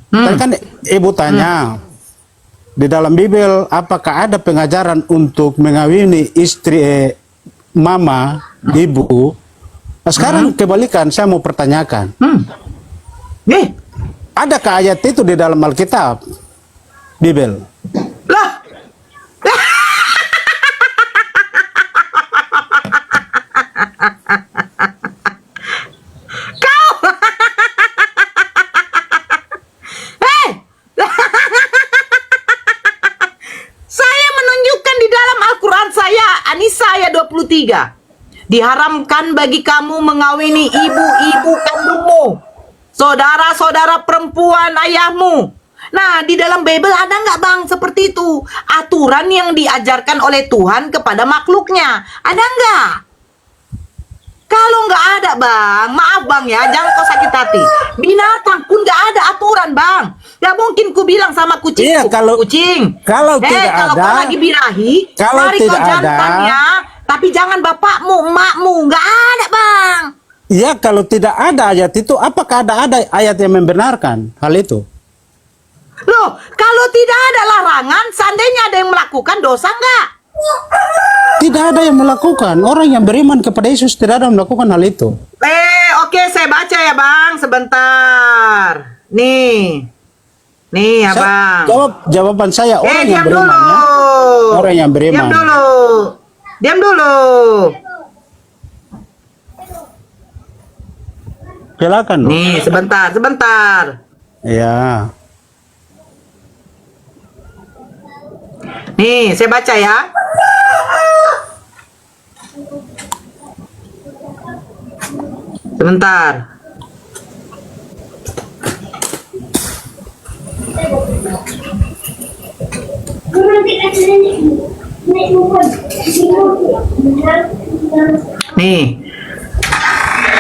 Tadi kan Ibu tanya di dalam Bible apakah ada pengajaran untuk mengawini istri mama, ibu? Nah, sekarang kebalikan, saya mau pertanyakan. Adakah ayat itu di dalam Alkitab? Bible? Lah. Kau. Hei. Saya menunjukkan di dalam Al-Quran saya, An-Nisa ayat 23. Diharamkan bagi kamu mengawini ibu-ibu kandungmu, saudara-saudara perempuan ayahmu. Nah, di dalam Bible ada nggak, Bang, seperti itu? Aturan yang diajarkan oleh Tuhan kepada makhluknya. Ada nggak? Kalau nggak ada, Bang, maaf, Bang ya, jangan kau sakit hati. Binatang pun nggak ada aturan, Bang. Nggak mungkin ku bilang sama kucing, Iya, kucing. kalau tidak kalau ada- kau lagi birahi, kalau mari kau tidak ada- jantannya, tapi jangan bapakmu, emakmu. Nggak ada, Bang. Ya, kalau tidak ada ayat itu, apakah ada ayat yang membenarkan hal itu? Loh, kalau tidak ada larangan, seandainya ada yang melakukan dosa nggak? Tidak ada yang melakukan. Orang yang beriman kepada Yesus tidak ada yang melakukan hal itu. Oke, saya baca ya, Bang, sebentar. Nih, Abang. Jawaban saya, orang yang diam beriman. dulu. Ya. Orang yang beriman. Diam dulu. Diam dulu. Silakan. Nih, sebentar. Ya. Nih, saya baca ya. Sebentar. Nih.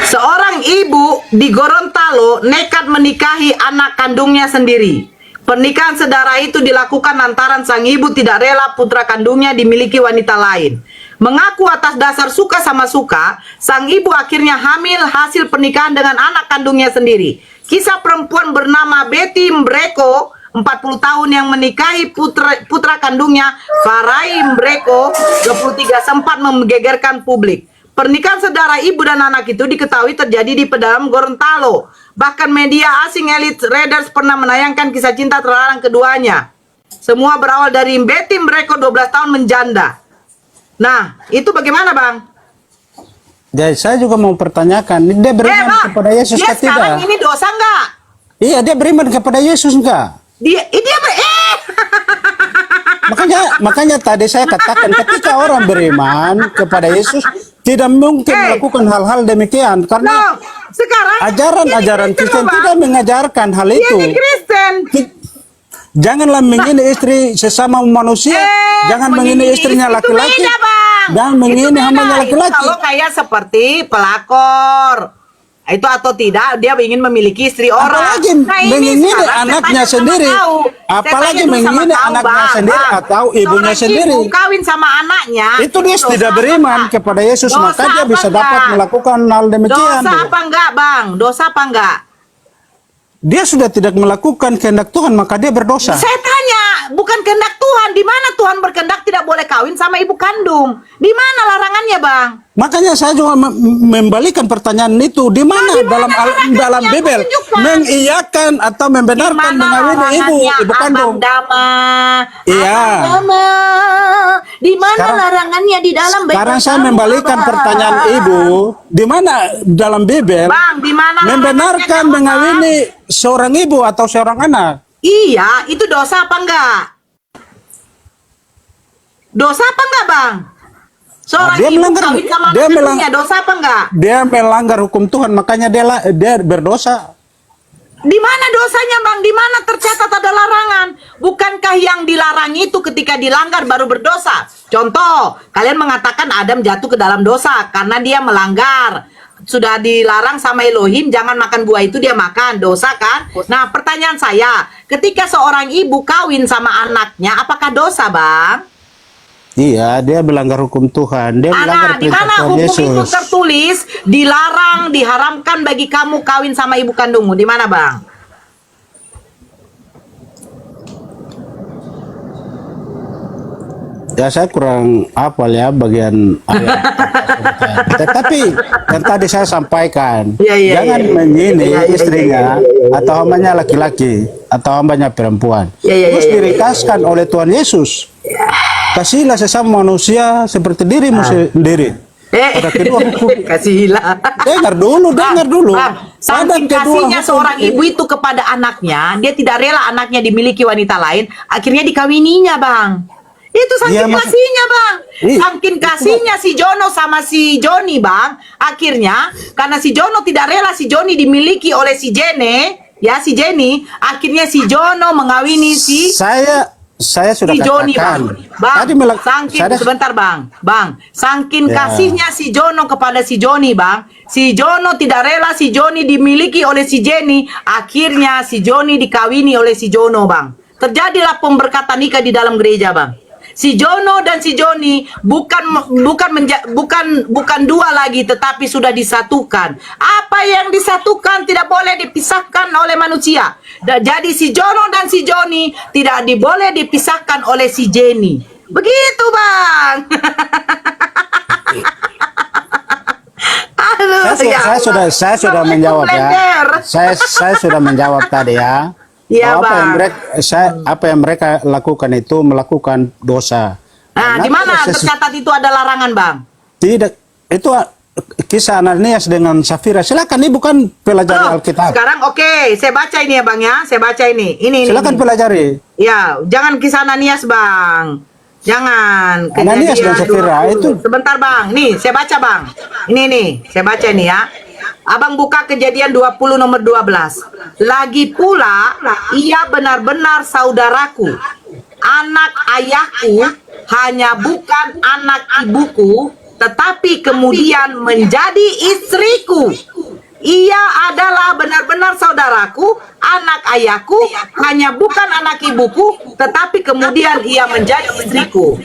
Seorang ibu di Gorontalo nekat menikahi anak kandungnya sendiri. Pernikahan sedara itu dilakukan lantaran sang ibu tidak rela putra kandungnya dimiliki wanita lain. Mengaku atas dasar suka sama suka, sang ibu akhirnya hamil hasil pernikahan dengan anak kandungnya sendiri. Kisah perempuan bernama Betty Mbreko, 40 tahun yang menikahi putra kandungnya Farai Mbreko, 23, sempat menggegerkan publik. Pernikahan saudara ibu dan anak itu diketahui terjadi di pedalaman Gorontalo. Bahkan media asing Elite Readers pernah menayangkan kisah cinta terlarang keduanya. Semua berawal dari Betty Mbreko 12 tahun menjanda. Nah, itu bagaimana, Bang? Jadi saya juga mau pertanyakan, dia beriman kepada Yesus dia atau tidak? sekarang ini dosa enggak? Iya, dia beriman kepada Yesus enggak? Makanya tadi saya katakan ketika orang beriman kepada Yesus tidak mungkin melakukan hal-hal demikian karena sekarang ajaran Kristen tidak mengajarkan hal itu. Janganlah menghina istri sesama manusia, jangan menghina istrinya laki-laki, dan menghina hambanya laki-laki. Kalau kayak seperti pelakor itu atau tidak dia ingin memiliki istri orang. Apalagi menghina anaknya sendiri, apalagi menghina anaknya sendiri atau ibunya sendiri. Ibu kawin sama anaknya. Itu dia tidak beriman kepada Yesus, maka dia bisa dapat melakukan hal demikian. Dosa apa enggak, Bang? Dosa apa enggak? Dia sudah tidak melakukan kehendak Tuhan, maka dia berdosa. Saya tanya, bukan kehendak Tuhan. Di mana Tuhan berkehendak tidak boleh kawin sama ibu kandung? Di mana larangannya, Bang? Makanya saya juga membalikan pertanyaan itu. Di mana dalam Bibel mengiyakan atau membenarkan mengawini ibu kandung? Iya. Di mana larangannya di dalam Bibel? Sekarang saya membalikan pertanyaan ibu. Di mana dalam Bibel membenarkan mengawini seorang ibu atau seorang anak? Iya, itu dosa apa enggak? Dosa apa enggak, Bang? Seorang dia ibu melanggar, kawin sama dia anaknya, dosa apa enggak? Dia melanggar hukum Tuhan, makanya dia berdosa. Di mana dosanya, Bang? Di mana tercatat ada larangan? Bukankah yang dilarang itu ketika dilanggar baru berdosa? Contoh, kalian mengatakan Adam jatuh ke dalam dosa karena dia melanggar. Sudah dilarang sama Elohim, jangan makan buah itu, dia makan, dosa kan? Nah, pertanyaan saya, ketika seorang ibu kawin sama anaknya, apakah dosa, Bang? Iya, dia melanggar hukum Tuhan. Dia melanggar di perintah mana Tuhan hukum Yesus. itu tertulis dilarang, diharamkan bagi kamu kawin sama ibu kandungmu? Di mana, Bang? Ya saya kurang hafal ya bagian ayat. Tetapi yang tadi saya sampaikan, jangan menghina istrinya atau hambanya laki-laki atau hambanya perempuan. Terus dirikaskan oleh Tuhan Yesus. Kasihlah sesama manusia seperti dirimu sendiri. Kasihilah. Dengar dulu. Saking kasihnya seorang ibu itu kepada anaknya, dia tidak rela anaknya dimiliki wanita lain, akhirnya dikawininya, Bang. Itu saking kasihnya, Bang. Saking kasihnya si Jono sama si Joni, Bang. Akhirnya karena si Jono tidak rela si Joni dimiliki oleh si Jenny, akhirnya si Jono mengawini si saya sudah si Joni, katakan. Bang. Sebentar, Bang. Saking kasihnya si Jono kepada si Joni, Bang. Si Jono tidak rela si Joni dimiliki oleh si Jenny, akhirnya si Joni dikawini oleh si Jono, Bang. Terjadilah pemberkatan nikah di dalam gereja, Bang. Si Jono dan si Joni bukan dua lagi, tetapi sudah disatukan. Apa yang disatukan tidak boleh dipisahkan oleh manusia. Jadi si Jono dan si Joni tidak boleh dipisahkan oleh si Jenny. Begitu, Bang. Saya sudah menjawab ya. Saya sudah menjawab tadi ya. Iya, apa yang mereka lakukan itu melakukan dosa. Nah, di mana tercatat itu ada larangan, Bang? Tidak, itu kisah Ananias dengan Safira. Silakan, ini bukan pelajari Alkitab. Sekarang saya baca ini ya, Bang ya. Saya baca ini. Silakan pelajari. Ya, jangan kisah Ananias, Bang. Jangan. Ananias dan Safira itu. Sebentar bang, nih saya baca bang. Ini nih, saya baca nih ya. Abang buka Kejadian 20 nomor 12. Lagi pula, ia benar-benar saudaraku. Anak ayahku hanya bukan anak ibuku, tetapi kemudian menjadi istriku. Ia adalah benar-benar saudaraku, anak ayahku hanya bukan anak ibuku, tetapi kemudian ia menjadi istriku.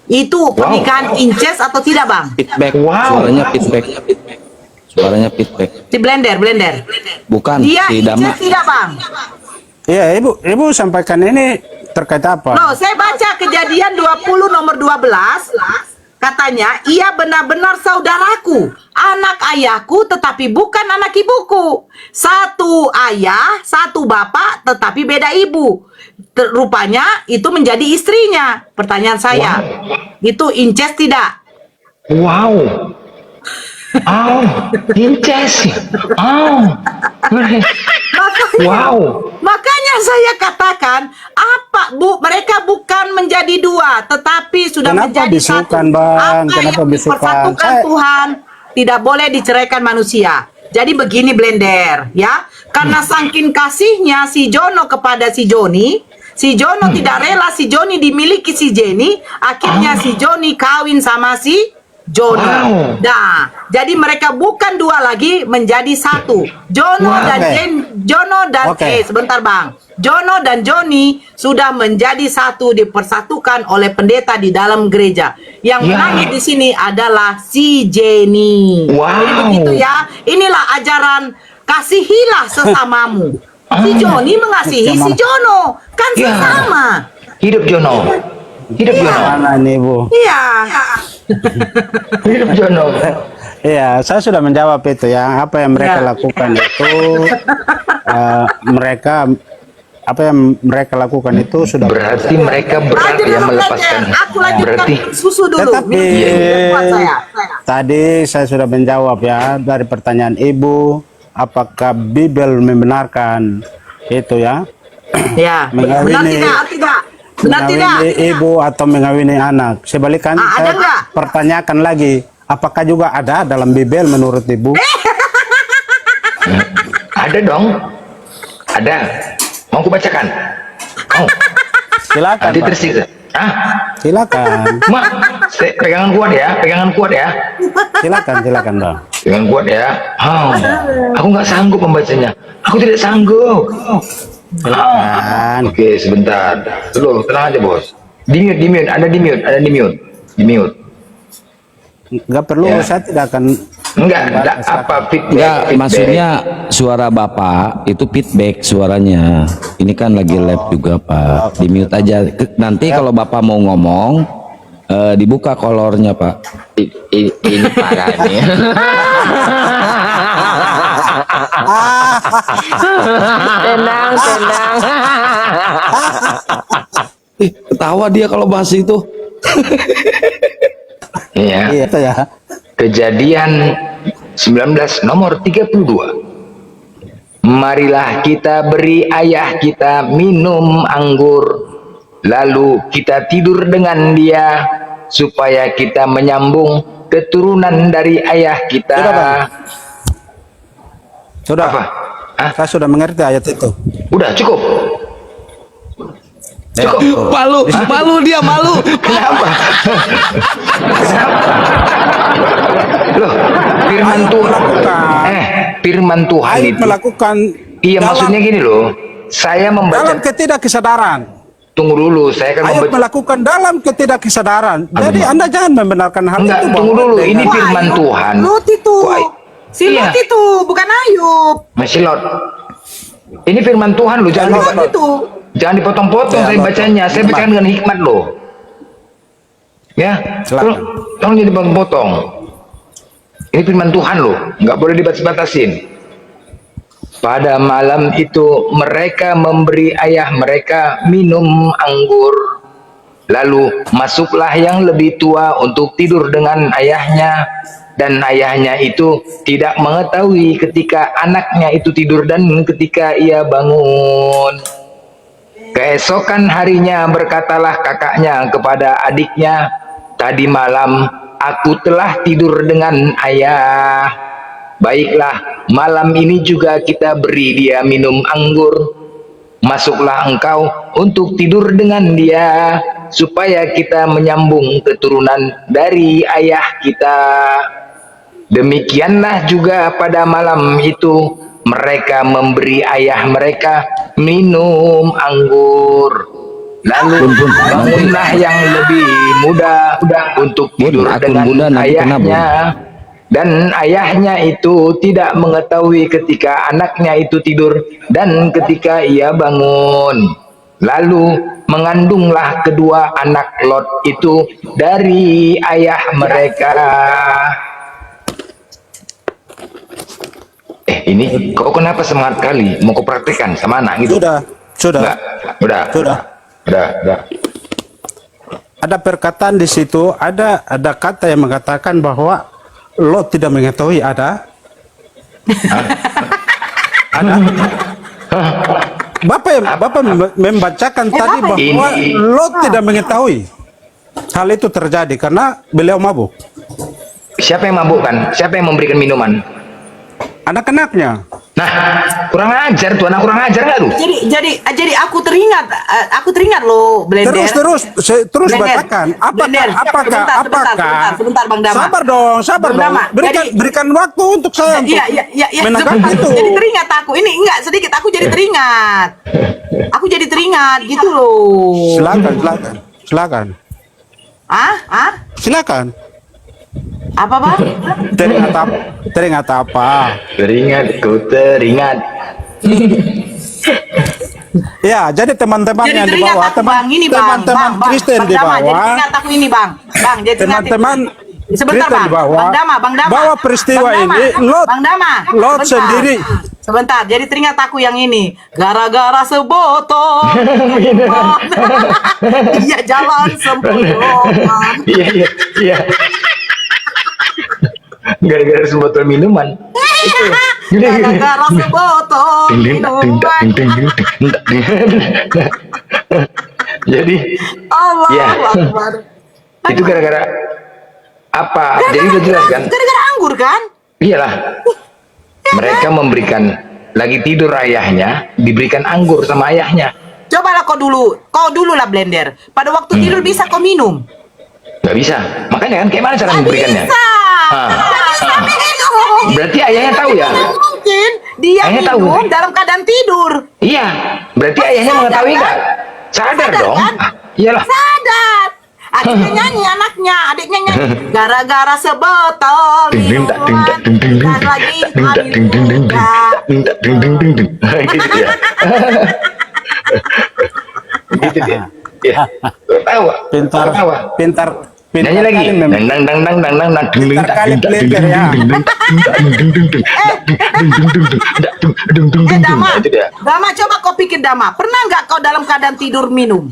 Itu pernikahan incest atau tidak bang? Feedback. Suaranya feedback. Suaranya feedback. Si blender. Bukan Dia si Dama. incest tidak bang? Iya, ibu sampaikan ini terkait apa? Loh, saya baca Kejadian 20 nomor 12. Katanya, ia benar-benar saudaraku, anak ayahku tetapi bukan anak ibuku. Satu ayah, satu bapak tetapi beda ibu. Rupanya itu menjadi istrinya. Pertanyaan saya, itu incest tidak? Wow. Oh, incest. Oh. Makanya saya katakan, apa bu? Mereka bukan menjadi dua, tetapi sudah Kenapa menjadi bisukan, satu. Bang? Apa Kenapa yang bisukan? dipersatukan Tuhan tidak boleh diceraikan manusia. Jadi begini blender, ya, karena saking kasihnya si Jono kepada si Joni tidak rela si Joni dimiliki si Jenny, akhirnya si Joni kawin sama si Jono. Nah, jadi mereka bukan dua lagi, menjadi satu. Jono dan sebentar bang. Jono dan Joni sudah menjadi satu, dipersatukan oleh pendeta di dalam gereja. Yang menangis di sini adalah si Jenny. Jadi begitu ya. Inilah ajaran kasihilah sesamamu. Si Joni mengasihi si Jono, kan sesama. Hidup Jono. Mana nih Bu? Iya. Hidup Jono. Iya, saya sudah menjawab itu ya. Apa yang mereka lakukan itu, lakukan itu sudah. Berarti mereka berat ya melepaskan. Aku lanjutkan susu dulu. Tetapi tadi saya sudah menjawab ya dari pertanyaan Ibu, apakah Bible membenarkan itu ya? Ya. Benar tidak? Mengawini ibu atau mengawini anak. Sebaliknya saya pertanyakan lagi, apakah juga ada dalam Bible menurut Ibu? Ada dong. Ada. Mau aku bacakan? Oh. Silakan. Nanti tersiksa. Silakan. Mak, pegangan kuat ya. Silakan Bang. Pegangan kuat ya. Aku nggak sanggup membacanya. Aku tidak sanggup. Oke, sebentar. Dulu, tenang aja bos. Di mute. Ada di mute. Nggak perlu, saya tidak akan. Enggak feedback. Maksudnya suara Bapak itu feedback suaranya. Ini kan lagi live juga Pak. Di mute aja. Nanti kalau Bapak mau ngomong, dibuka kolornya Pak. Ini parahnya. Tenang. Ketawa dia kalau bahas itu. Iya. Itu ya. Kejadian 19 nomor 32. Marilah kita beri ayah kita minum anggur, lalu kita tidur dengan dia, supaya kita menyambung keturunan dari ayah kita. Sudah. Apa? Saya sudah mengerti ayat itu. Udah cukup. Malu dia malu. Kenapa? Loh, firman Tuhan. Firman Tuhan itu melakukan. Iya, maksudnya gini loh. Saya membaca dalam ketidakkesadaran. Tunggu dulu, saya akan membaca. Melakukan dalam ketidakkesadaran. Jadi Anda jangan membenarkan hal itu. Tunggu dulu, ini firman Tuhan. Lot itu. Si Lot itu, bukan Ayub. Masih Lot. Ini firman Tuhan loh, jangan dipotong-potong saya bacanya. Saya bacakan dengan hikmat loh. Ya, tolong jadi potong-potong. Ini firman Tuhan loh, nggak boleh dibatas-batasin. Pada malam itu mereka memberi ayah mereka minum anggur. Lalu masuklah yang lebih tua untuk tidur dengan ayahnya. Dan ayahnya itu tidak mengetahui ketika anaknya itu tidur dan ketika ia bangun. Keesokan harinya berkatalah kakaknya kepada adiknya, tadi malam aku telah tidur dengan ayah. Baiklah, malam ini juga kita beri dia minum anggur. Masuklah engkau untuk tidur dengan dia, supaya kita menyambung keturunan dari ayah kita. Demikianlah juga pada malam itu mereka memberi ayah mereka minum anggur. Lalu bangunlah yang lebih muda untuk tidur dengan ayahnya. Dan ayahnya itu tidak mengetahui ketika anaknya itu tidur dan ketika ia bangun. Lalu mengandunglah kedua anak Lot itu dari ayah mereka. Ini kau kenapa semangat kali mau kau praktekkan sama anak gitu? Sudah. Ada perkataan di situ, ada kata yang mengatakan bahwa Lot tidak mengetahui ada. Ada. Bapak membacakan tadi bahwa Lot tidak mengetahui hal itu terjadi karena beliau mabuk. Siapa yang mabuk kan? Siapa yang memberikan minuman? Anak-anaknya. Nah, kurang ajar tuh, anak kurang ajar nggak lu? Jadi aku teringat loh, Blender. Terus bacakan. Apakah? Sebentar, Bang Dama. Sabar dong. Dama. Berikan waktu untuk saya untuk menanggapi itu. Jadi teringat aku. Ini enggak sedikit, aku jadi teringat. Aku jadi teringat gitu loh. Silakan. Silakan. Apa, Bang? Teringat apa? Teringat. Ya, jadi teman-teman yang di bawah, teman-teman Kristen di bawah, jadi teringat aku ini, Bang. Jadi teman-teman sebentar, Kristen di bawah, Bang Dama. Bahwa peristiwa ini, Lot sendiri. Sebentar, jadi teringat aku yang ini. Gara-gara sebotol iya jalan sempojokan. Iya. Gara-gara sebotol minuman. Gara-gara sebotol minuman. Jadi ya, itu gara-gara apa? Jadi udah jelas kan? Gara-gara anggur kan? Iyalah. Mereka memberikan lagi tidur ayahnya, diberikan anggur sama ayahnya. Cobalah kau dulu lah Blender. Pada waktu tidur bisa kau minum? Gak bisa. Makanya kan kayak mana cara memberikannya? Berarti ayahnya tahu ya? Mungkin dia minum dalam keadaan tidur. Iya. Berarti ayahnya mengetahui nggak? Sadar dong. Kan? Iyalah. Sadar. Adiknya nyanyi, anaknya, adiknya nyanyi. Gara-gara sebotol minuman dan lagi hamil muda. Gitu dia. Ya. Pintar. Nyanyi lagi. Dama, coba kau pikir Dama, pernah nggak kau dalam keadaan tidur minum?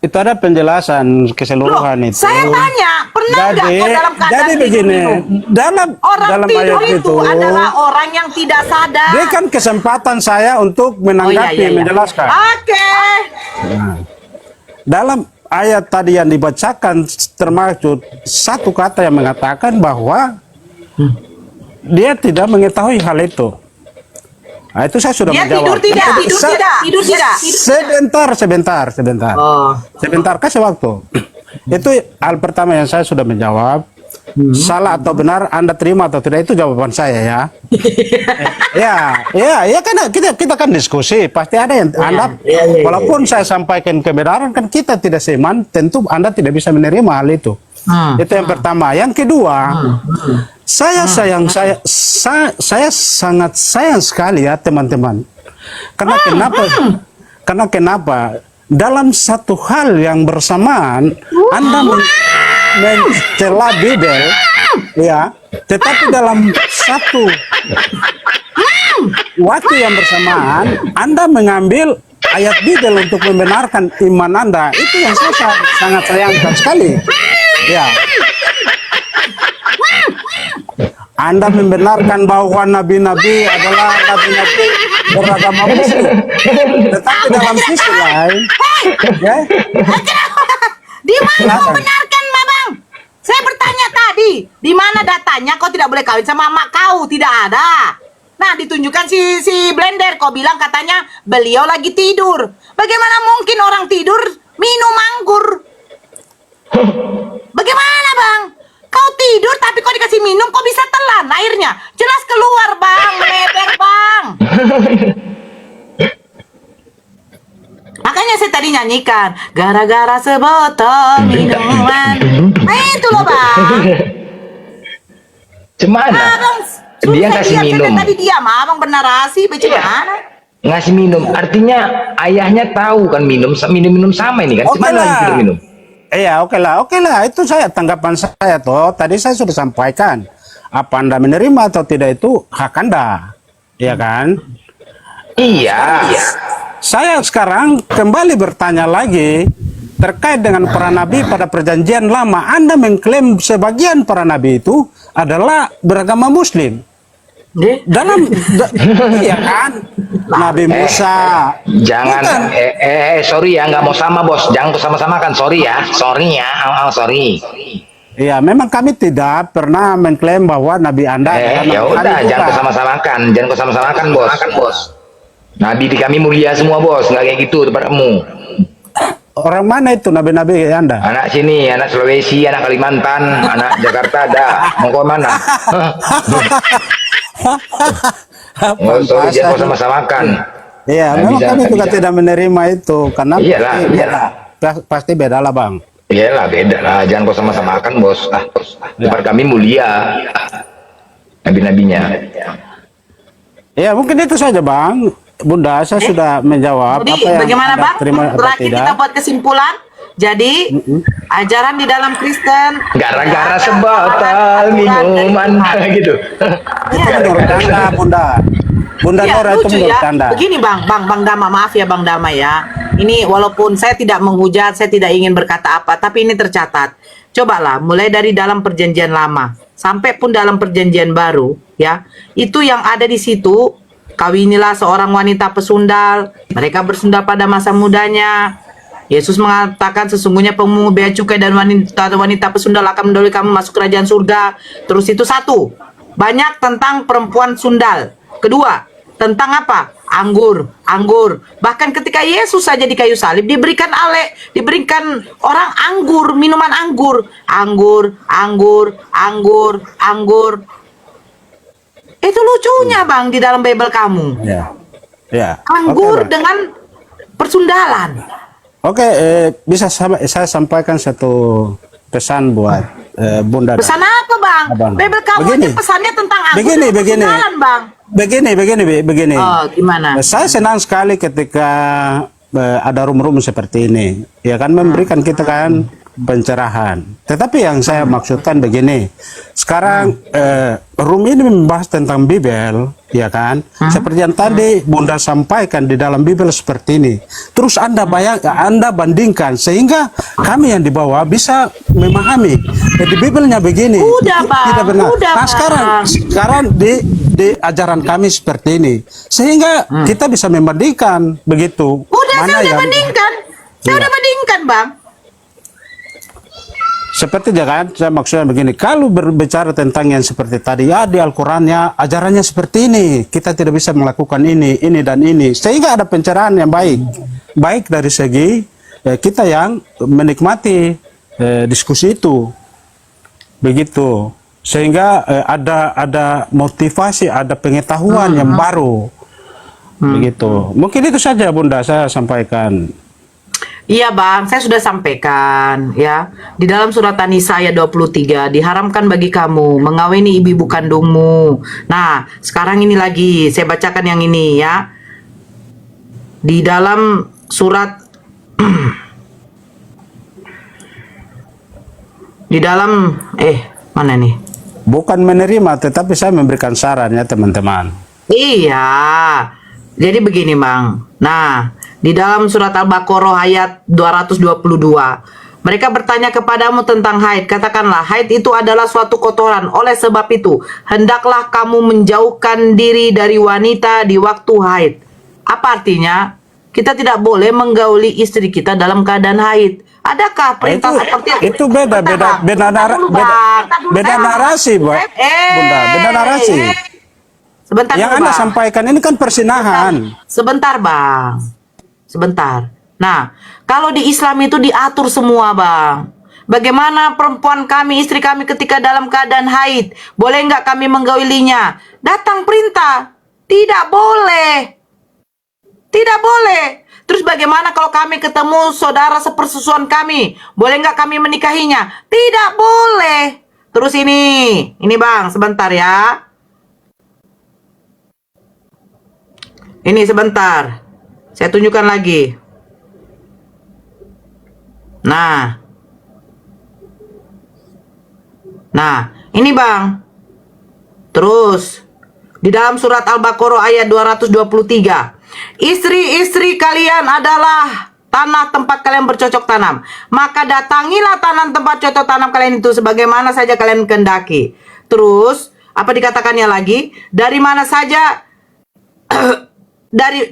Itu ada penjelasan keseluruhan itu. Saya tanya, pernah nggak kau dalam keadaan jadi tidur begini, minum? dalam tidur ayat itu adalah orang yang tidak sadar. Berikan kesempatan saya untuk menanggapi, menjelaskan. Oke. Nah, dalam ayat tadi yang dibacakan termaksud satu kata yang mengatakan bahwa dia tidak mengetahui hal itu. Nah, itu saya sudah menjawab. Tidur tidak. Sebentar. Sebentar, kasih waktu. Itu hal pertama yang saya sudah menjawab. Salah atau benar, Anda terima atau tidak, itu jawaban saya ya. ya karena kita kan diskusi, pasti ada yang Anda, walaupun saya sampaikan kebenaran, kan kita tidak seiman, tentu Anda tidak bisa menerima hal itu. Itu yang pertama. Yang kedua, saya sangat sayang sekali ya teman-teman. Karena kenapa? Dalam satu hal yang bersamaan, Anda mencela Bible, ya, tetapi dalam satu waktu yang bersamaan, Anda mengambil ayat Bible untuk membenarkan iman Anda. Itu yang saya sangat sayangkan sekali. Ya. Anda membenarkan bahwa nabi-nabi adalah nabi-nabi beragama Muslim. Tetapi dalam sisi lain, ya, Di mana kau benarkan, Babang? Saya bertanya tadi, di mana datanya kau tidak boleh kawin sama mak kau? Tidak ada. Nah, ditunjukkan si Blender, kau bilang katanya beliau lagi tidur. Bagaimana mungkin orang tidur minum anggur? Bagaimana, Bang? Kau tidur tapi kau dikasih minum, kau bisa telan airnya. Jelas keluar, Bang. Melebar, Bang. Makanya saya tadi nyanyikan gara-gara sebotol minuman. Nah, itu loh, Bang. Cemana? Abang, Dia saya kasih diam, saya minum. tadi diam, Abang bernarasi, bagaimana? Ngasih minum. Artinya ayahnya tahu kan minum sama ini kan. Oke Cemana lagi lah. tidak minum? Iya, oke lah. Itu tanggapan saya tuh. Tadi saya sudah sampaikan. Apa Anda menerima atau tidak itu hak Anda, ya kan? Iya. Saya sekarang kembali bertanya lagi terkait dengan para nabi pada perjanjian lama. Anda mengklaim sebagian para nabi itu adalah beragama Muslim. Iya kan? Nabi Musa. Jangan, sorry ya, nggak mau sama bos. Jangan sama-samakan, sorry ya, sorry. Iya, memang kami tidak pernah mengklaim bahwa Nabi Anda adalah Ya Nabi udah, Kami jangan bukan. sama-samakan, bos. Nabi di kami mulia semua bos, nggak kayak gitu tempatmu. Orang mana itu nabi-nabi Anda? Anak sini, anak Sulawesi, anak Kalimantan, anak Jakarta ada. Mau ke mana? Oh, sorry, jangan sama-samakan. Iya, Nggak memang bisa, kami nggak juga bisa. tidak menerima itu karena Iyalah. pasti beda lah, Bang. Iyalah, beda lah, jangan kau sama-samakan bos. Tempat kami mulia, nabi-nabinya. Ya, mungkin itu saja, Bang. Bunda, saya sudah menjawab Jadi apa yang bagaimana, Anda Bang? terima atau Terakhir tidak. kita buat kesimpulan. Jadi ajaran di dalam Kristen Gara-gara sebotol minuman gitu. Itu menurut Anda, Bunda Iya, Nora, itu lucu menurut ya. Anda. Begini, Bang Dama, maaf ya Bang Dama ya. Ini walaupun saya tidak menghujat, saya tidak ingin berkata apa, tapi ini tercatat. Cobalah mulai dari dalam perjanjian lama sampai pun dalam perjanjian baru ya. Itu yang ada di situ, kawinilah seorang wanita pesundal, mereka bersundal pada masa mudanya. Yesus mengatakan sesungguhnya pemungut bea cukai dan wanita pesundal akan mendahului kamu masuk kerajaan surga. Terus itu satu, banyak tentang perempuan sundal. Kedua, tentang apa? Anggur. Bahkan ketika Yesus saja di kayu salib diberikan orang anggur, minuman anggur. Itu lucunya, Bang, di dalam Bible kamu. Ya. Anggur Oke, Bang. dengan persundalan. Oke, bisa saya sampaikan satu pesan buat Bunda. Pesan apa, Bang? Abang. Bible kamu Begini. aja pesannya tentang anggur Begini, dan begini. persundalan, Bang. Begini. Oh, gimana? Saya senang sekali ketika ada room-room seperti ini, ya kan, memberikan kita kan pencerahan. Tetapi yang saya maksudkan begini, sekarang room ini membahas tentang Bibel, ya kan, seperti yang tadi Bunda sampaikan di dalam Bibel seperti ini. Terus Anda bandingkan sehingga kami yang di bawah bisa memahami. Di Bibelnya begini, Udah, Bang. tidak benar. Udah, Nah, Bang. sekarang di ajaran kami seperti ini, sehingga kita bisa membandingkan begitu. Udah, mana saya udah yang bandingkan. Saya udah bandingkan, Bang. seperti jangan saya maksudnya begini, kalau berbicara tentang yang seperti tadi, ya di Al-Qurannya ajarannya seperti ini, kita tidak bisa melakukan ini dan ini, sehingga ada pencerahan yang baik dari segi kita yang menikmati diskusi itu, begitu, sehingga ada motivasi, ada pengetahuan yang baru, begitu. Mungkin itu saja, Bunda, saya sampaikan. Iya, Bang, saya sudah sampaikan ya. Di dalam surat An-Nisa ayat 23, diharamkan bagi kamu mengawini ibu-ibu kandungmu. Nah, sekarang ini lagi saya bacakan yang ini ya. Di dalam surat di dalam mana nih? Bukan menerima, tetapi saya memberikan saran ya, teman-teman. Iya. Jadi begini, Bang. Nah, di dalam surat Al-Baqarah ayat 222, mereka bertanya kepadamu tentang haid. Katakanlah, haid itu adalah suatu kotoran. Oleh sebab itu, hendaklah kamu menjauhkan diri dari wanita di waktu haid. Apa artinya? Kita tidak boleh menggauli istri kita dalam keadaan haid. Adakah perintah seperti itu beda narasi, Bunda. Beda narasi. Sebentar yang dulu, Anda Bang. sampaikan ini kan persinahan. Sebentar, Bang. Sebentar. Nah, kalau di Islam itu diatur semua, Bang. Bagaimana perempuan kami, istri kami ketika dalam keadaan haid? Boleh nggak kami menggaulinya? Datang perintah. Tidak boleh. Tidak boleh. Terus bagaimana kalau kami ketemu saudara sepersusuan kami? Boleh nggak kami menikahinya? Tidak boleh. Terus ini Bang, sebentar ya. Ini sebentar. Saya tunjukkan lagi. Nah, ini Bang. Terus di dalam surat Al-Baqarah ayat 223. Istri-istri kalian adalah tanah tempat kalian bercocok tanam. Maka datangilah tanah tempat cocok tanam kalian itu sebagaimana saja kalian kehendaki. Terus, apa dikatakannya lagi? Dari mana saja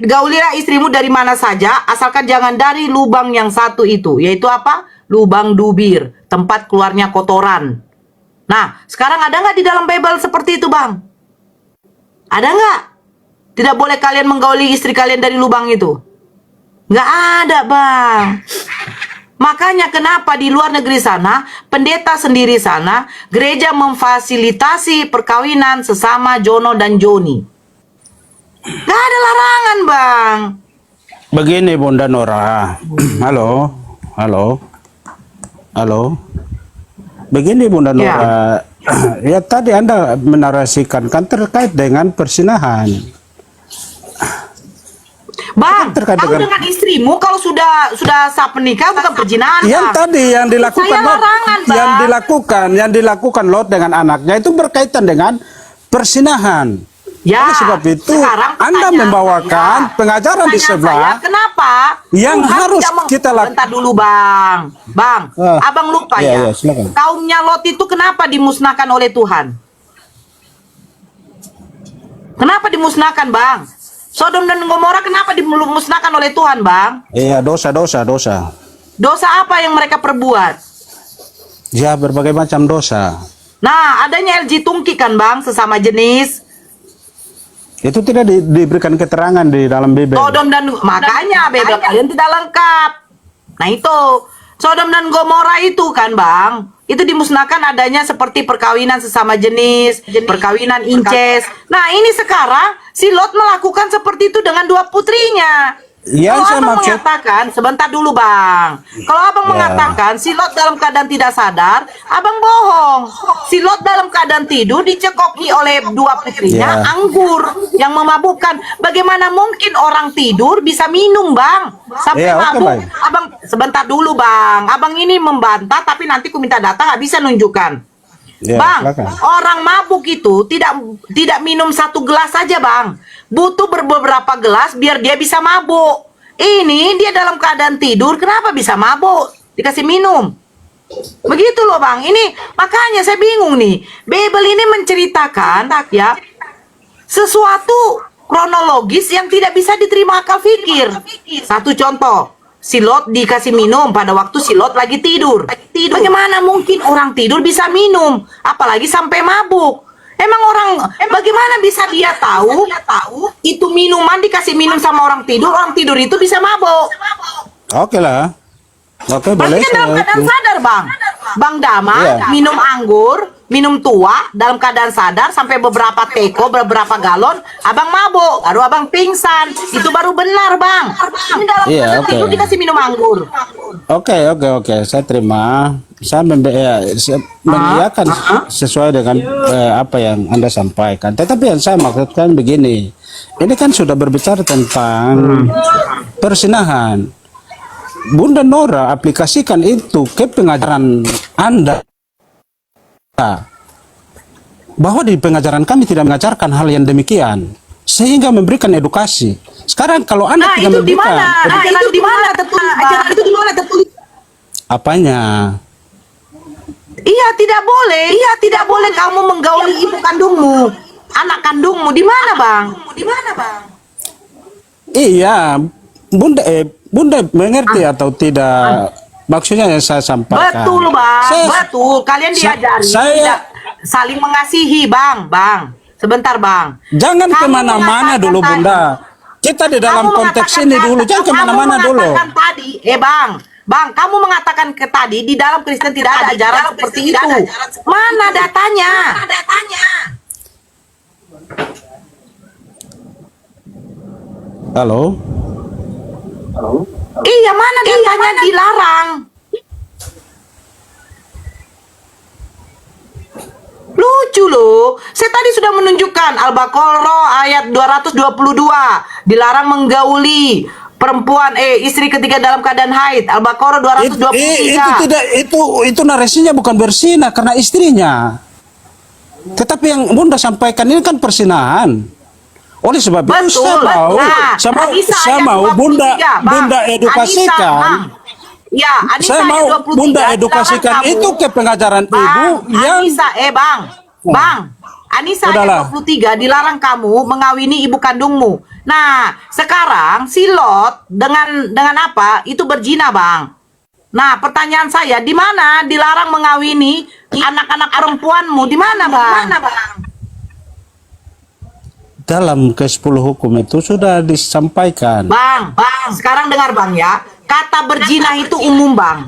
gaulilah istrimu dari mana saja, asalkan jangan dari lubang yang satu itu, yaitu apa? Lubang dubir, tempat keluarnya kotoran. Nah, sekarang ada nggak di dalam Bible seperti itu, Bang? Ada nggak? Tidak boleh kalian menggauli istri kalian dari lubang itu. Nggak ada, Bang. Makanya kenapa di luar negeri sana, pendeta sendiri sana, gereja memfasilitasi perkawinan sesama Jono dan Joni. Nggak ada larangan, Bang. Begini, Bunda Nora. Halo. Begini, Bunda Nora. Ya, tadi Anda menarasikan kan terkait dengan persinahan. Bang, kau dengan istrimu kalau sudah sah menikah bukan perzinahan. Yang tadi yang dilakukan Lot, yang dilakukan Lot dengan anaknya itu berkaitan dengan persinahan. Ya, oleh sebab itu Anda membawakan pengajaran di sebelah. Kenapa? Yang harus kita lakukan. Bentar dulu, Bang. Abang lupa ya. Kaumnya Lot itu kenapa dimusnahkan oleh Tuhan? Kenapa dimusnahkan, Bang? Sodom dan Gomora kenapa dimusnahkan oleh Tuhan, Bang? Iya, dosa. Dosa apa yang mereka perbuat? Ya, berbagai macam dosa. Nah, adanya LG tungki kan, Bang, sesama jenis. Itu tidak diberikan keterangan di dalam Bible. Sodom dan makanya Bible kalian tidak lengkap. Nah, itu Sodom dan Gomora itu kan, Bang, itu dimusnahkan adanya seperti perkawinan sesama jenis, perkawinan incest. Nah, ini sekarang si Lot melakukan seperti itu dengan dua putrinya. Yang kalau abang mengatakan, sebentar dulu, Bang. Kalau abang mengatakan si Lot dalam keadaan tidak sadar, abang bohong. Si Lot dalam keadaan tidur dicekoki oleh dua putrinya anggur yang memabukkan. Bagaimana mungkin orang tidur bisa minum, Bang? Sampai mabuk. Abang, sebentar dulu, Bang. Abang ini membantah, tapi nanti ku minta data, nggak bisa nunjukkan. Bang, orang mabuk itu tidak minum satu gelas saja, Bang. Butuh beberapa gelas biar dia bisa mabuk. Ini dia dalam keadaan tidur, kenapa bisa mabuk? Dikasih minum. Begitu loh, Bang. Ini makanya saya bingung nih. Bible ini menceritakan ya sesuatu kronologis yang tidak bisa diterima akal fikir. Satu contoh, si Lot dikasih minum pada waktu si Lot lagi tidur. Bagaimana mungkin orang tidur bisa minum, apalagi sampai mabuk? Bagaimana bisa dia tahu itu minuman dikasih minum sama orang tidur itu bisa mabuk? Oke lah. Oke, boleh. Berarti kan dalam keadaan sadar, Bang. Bang Dama minum anggur, minum tua dalam keadaan sadar sampai beberapa teko, beberapa galon, abang mabuk, baru abang pingsan. Itu baru benar, Bang. Ini dalam keadaan tidur dikasih minum anggur. Oke, saya terima. Saya mengiyakan sesuai dengan apa yang Anda sampaikan. Tetapi yang saya maksudkan begini, ini kan sudah berbicara tentang persinahan. Bunda Nora aplikasikan itu ke pengajaran Anda, bahwa di pengajaran kami tidak mengajarkan hal yang demikian, sehingga memberikan edukasi. Sekarang kalau Anda tidak memberikan, ajaran itu di mana tertulis? Apanya? Iya, tidak boleh kamu menggauli ibu kandungmu, anak kandungmu. Di mana, Bang? Iya, Bunda mengerti atau tidak maksudnya yang saya sampaikan? Betul bang, betul. Kalian diajari tidak saling mengasihi bang. Sebentar bang. Jangan kemana-mana dulu Bunda. Kita di dalam konteks ini dulu, jangan kemana-mana dulu. Tadi, bang, kamu mengatakan tadi di dalam Kristen tidak ada ajaran seperti itu. Mana datanya? Halo? Iya, mana datanya dilarang? Lucu loh. Saya tadi sudah menunjukkan Al-Baqarah ayat 222. Dilarang menggauli perempuan istri ketika dalam keadaan haid. Al-Baqarah 223. Itu narasinya bukan berzina karena istrinya. Tetapi yang Bunda sampaikan ini kan persinahan. Oleh sebab itu saya mau Bunda edukasikan. Ya, Anissa saya mau 23, Bunda edukasikan itu ke pengajaran ibu yang Anissa, Anissa ayat 23 dilarang kamu mengawini ibu kandungmu. Nah, sekarang si Lot dengan apa? Itu berzina, Bang. Nah, pertanyaan saya, di mana dilarang mengawini anak-anak perempuanmu? Di mana, Bang? Dalam ke-10 hukum itu sudah disampaikan. Bang, sekarang dengar Bang ya. Kata berzina itu umum Bang.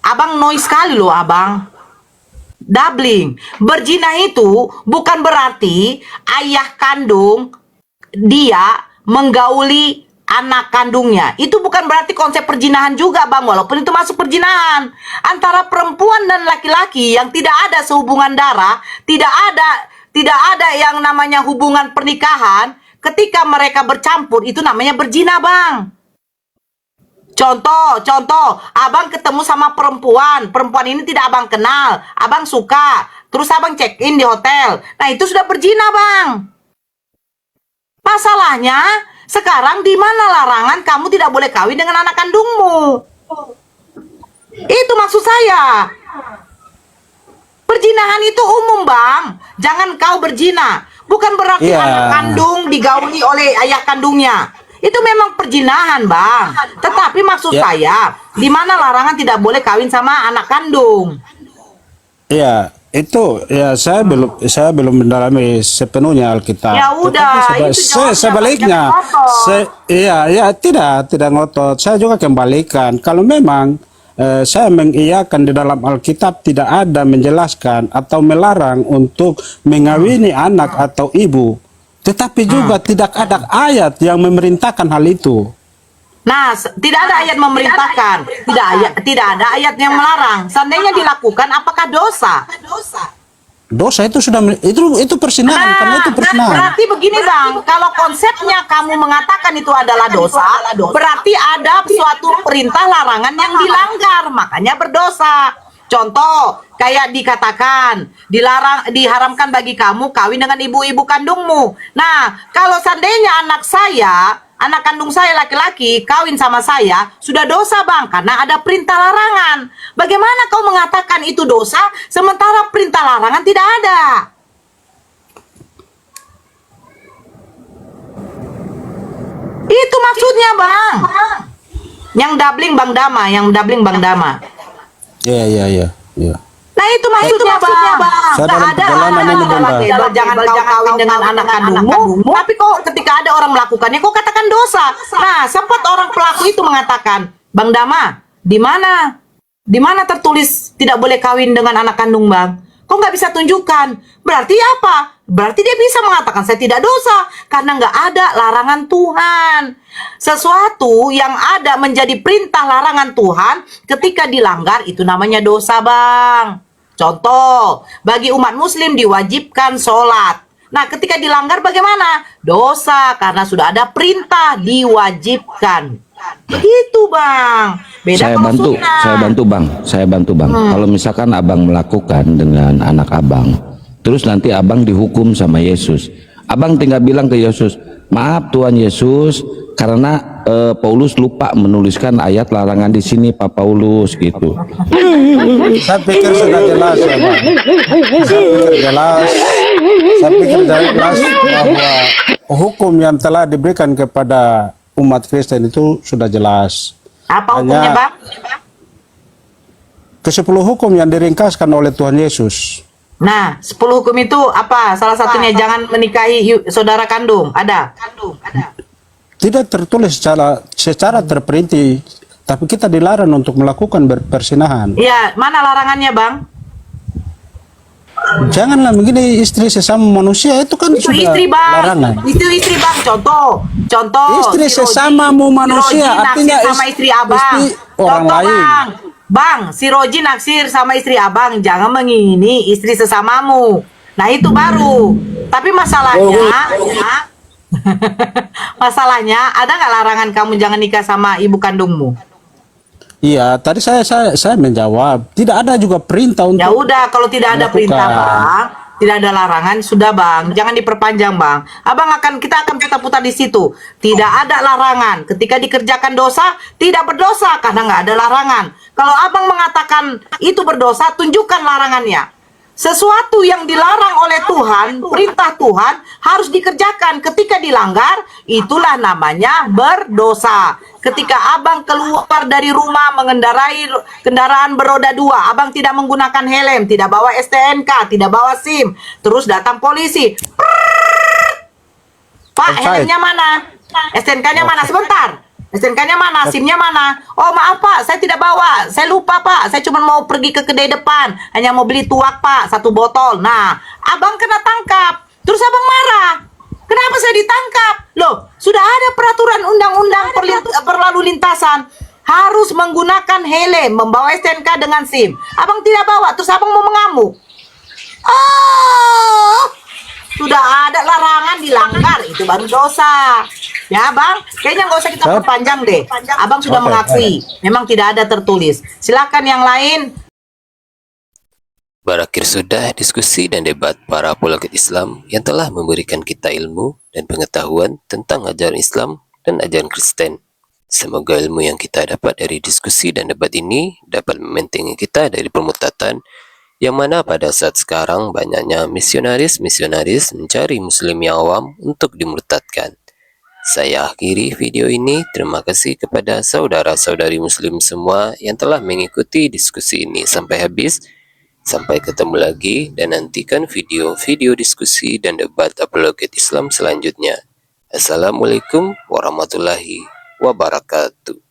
Abang noise sekali loh Abang. Doubling. Berzina itu bukan berarti ayah kandung dia menggauli anak kandungnya. Itu bukan berarti konsep perzinahan juga Bang. Walaupun itu masuk perzinahan. Antara perempuan dan laki-laki yang tidak ada sehubungan darah, tidak ada yang namanya hubungan pernikahan, ketika mereka bercampur itu namanya berzina Bang. Contoh, abang ketemu sama perempuan ini tidak abang kenal, abang suka, terus abang check in di hotel, nah itu sudah berzina Bang. Masalahnya, sekarang di mana larangan kamu tidak boleh kawin dengan anak kandungmu? Itu maksud saya. Perzinahan itu umum Bang. Jangan kau berzina. Bukan berarti anak kandung digauli oleh ayah kandungnya. Itu memang perzinahan Bang. Tetapi maksud saya, di mana larangan tidak boleh kawin sama anak kandung? Iya, itu ya saya belum mendalami sepenuhnya Alkitab. Ya udah, sebaliknya. Tidak ngotot. Saya juga kembalikan kalau memang saya mengiyakan di dalam Alkitab tidak ada menjelaskan atau melarang untuk mengawini anak atau ibu, tetapi juga tidak ada ayat yang memerintahkan hal itu. Nah, tidak ada ayat memerintahkan, tidak ada ayat yang melarang. Seandainya dilakukan, apakah dosa? Dosa itu sudah itu persinahan, karena itu persinahan. Berarti begini Bang, kalau konsepnya kamu mengatakan itu adalah dosa, berarti ada suatu perintah larangan yang dilanggar, makanya berdosa. Contoh, kayak dikatakan, diharamkan bagi kamu kawin dengan ibu-ibu kandungmu. Nah, kalau seandainya anak kandung saya laki-laki kawin sama saya, sudah dosa Bang, karena ada perintah larangan. Bagaimana kau mengatakan itu dosa, sementara perintah larangan tidak ada? Itu maksudnya Bang. Yang doubling Bang Dama. Iya. Nah itu maksudnya Bang. Jangan kau kawin dengan anak kandungmu, tapi kok ketika ada orang melakukannya kau katakan dosa. Nah, sempat orang pelaku itu mengatakan, Bang Dama, di mana tertulis tidak boleh kawin dengan anak kandung Bang? Kok nggak bisa tunjukkan? Berarti apa? Berarti dia bisa mengatakan saya tidak dosa karena nggak ada larangan Tuhan. Sesuatu yang ada menjadi perintah larangan Tuhan ketika dilanggar itu namanya dosa Bang. Contoh, bagi umat muslim diwajibkan sholat. Nah, ketika dilanggar bagaimana? Dosa, karena sudah ada perintah diwajibkan. Begitu Bang. Beda Saya bantu Bang. Kalau misalkan Abang melakukan dengan anak Abang, terus nanti Abang dihukum sama Yesus, Abang tinggal bilang ke Yesus, maaf Tuhan Yesus, karena Paulus lupa menuliskan ayat larangan di sini Pak Paulus gitu. Saya pikir sudah jelas ya Bang. Saya pikir jelas. Saya pikir jelas bahwa hukum yang telah diberikan kepada umat Kristen itu sudah jelas. Apa hukumnya, Bang? Ke-10 hukum yang diringkaskan oleh Tuhan Yesus. Nah, 10 hukum itu apa? Salah satunya jangan menikahi saudara kandung. Ada? Tidak tertulis secara terperinci, tapi kita dilarang untuk melakukan persinahan. Iya, mana larangannya, Bang? Janganlah begini, istri sesama manusia itu kan Itu sudah istri, Bang. larangan. Itu istri, Bang. Contoh. Istri si Roji- sesamamu manusia, si Roji artinya naksir sama istri abang. istri orang Contoh, lain. Bang, si Roji naksir sama istri abang, jangan mengini istri sesamamu. Nah, itu baru. Tapi masalahnya, masalahnya ada nggak larangan kamu jangan nikah sama ibu kandungmu? Iya, tadi saya menjawab, tidak ada juga perintah untuk. Ya udah, kalau tidak ada melakukan. perintah, Bang, tidak ada larangan, sudah, Bang. Jangan diperpanjang, Bang. Kita akan putar-putar di situ. Tidak ada larangan. Ketika dikerjakan dosa, tidak berdosa karena nggak ada larangan. Kalau Abang mengatakan itu berdosa, tunjukkan larangannya. Sesuatu yang dilarang oleh Tuhan, perintah Tuhan harus dikerjakan. Ketika dilanggar, itulah namanya berdosa. Ketika Abang keluar dari rumah mengendarai kendaraan beroda 2, Abang tidak menggunakan helm, tidak bawa STNK, tidak bawa SIM, terus datang polisi. Pak, helmnya mana? STNK-nya mana? Sebentar. STNK-nya mana? SIM-nya mana? Oh, maaf, Pak, saya tidak bawa. Saya lupa, Pak. Saya cuma mau pergi ke kedai depan. Hanya mau beli tuak, Pak, 1 botol. Nah, Abang kena tangkap. Terus Abang marah. Kenapa saya ditangkap? Loh, sudah ada peraturan undang-undang berlalu lintasan. Harus menggunakan helm, membawa STNK dengan SIM. Abang tidak bawa, terus Abang mau mengamuk. Oh, sudah ada larangan dilanggar, itu baru dosa. Ya, Bang, kayaknya nggak usah kita perpanjang deh. Abang sudah mengakui, memang tidak ada tertulis. Silakan yang lain. Berakhir sudah diskusi dan debat para apologet Islam yang telah memberikan kita ilmu dan pengetahuan tentang ajaran Islam dan ajaran Kristen. Semoga ilmu yang kita dapat dari diskusi dan debat ini dapat membentengi kita dari permutatan yang mana pada saat sekarang banyaknya misionaris-misionaris mencari muslim yang awam untuk dimurtadkan. Saya akhiri video ini. Terima kasih kepada saudara-saudari muslim semua yang telah mengikuti diskusi ini sampai habis. Sampai ketemu lagi dan nantikan video-video diskusi dan debat apologet Islam selanjutnya. Assalamualaikum warahmatullahi wabarakatuh.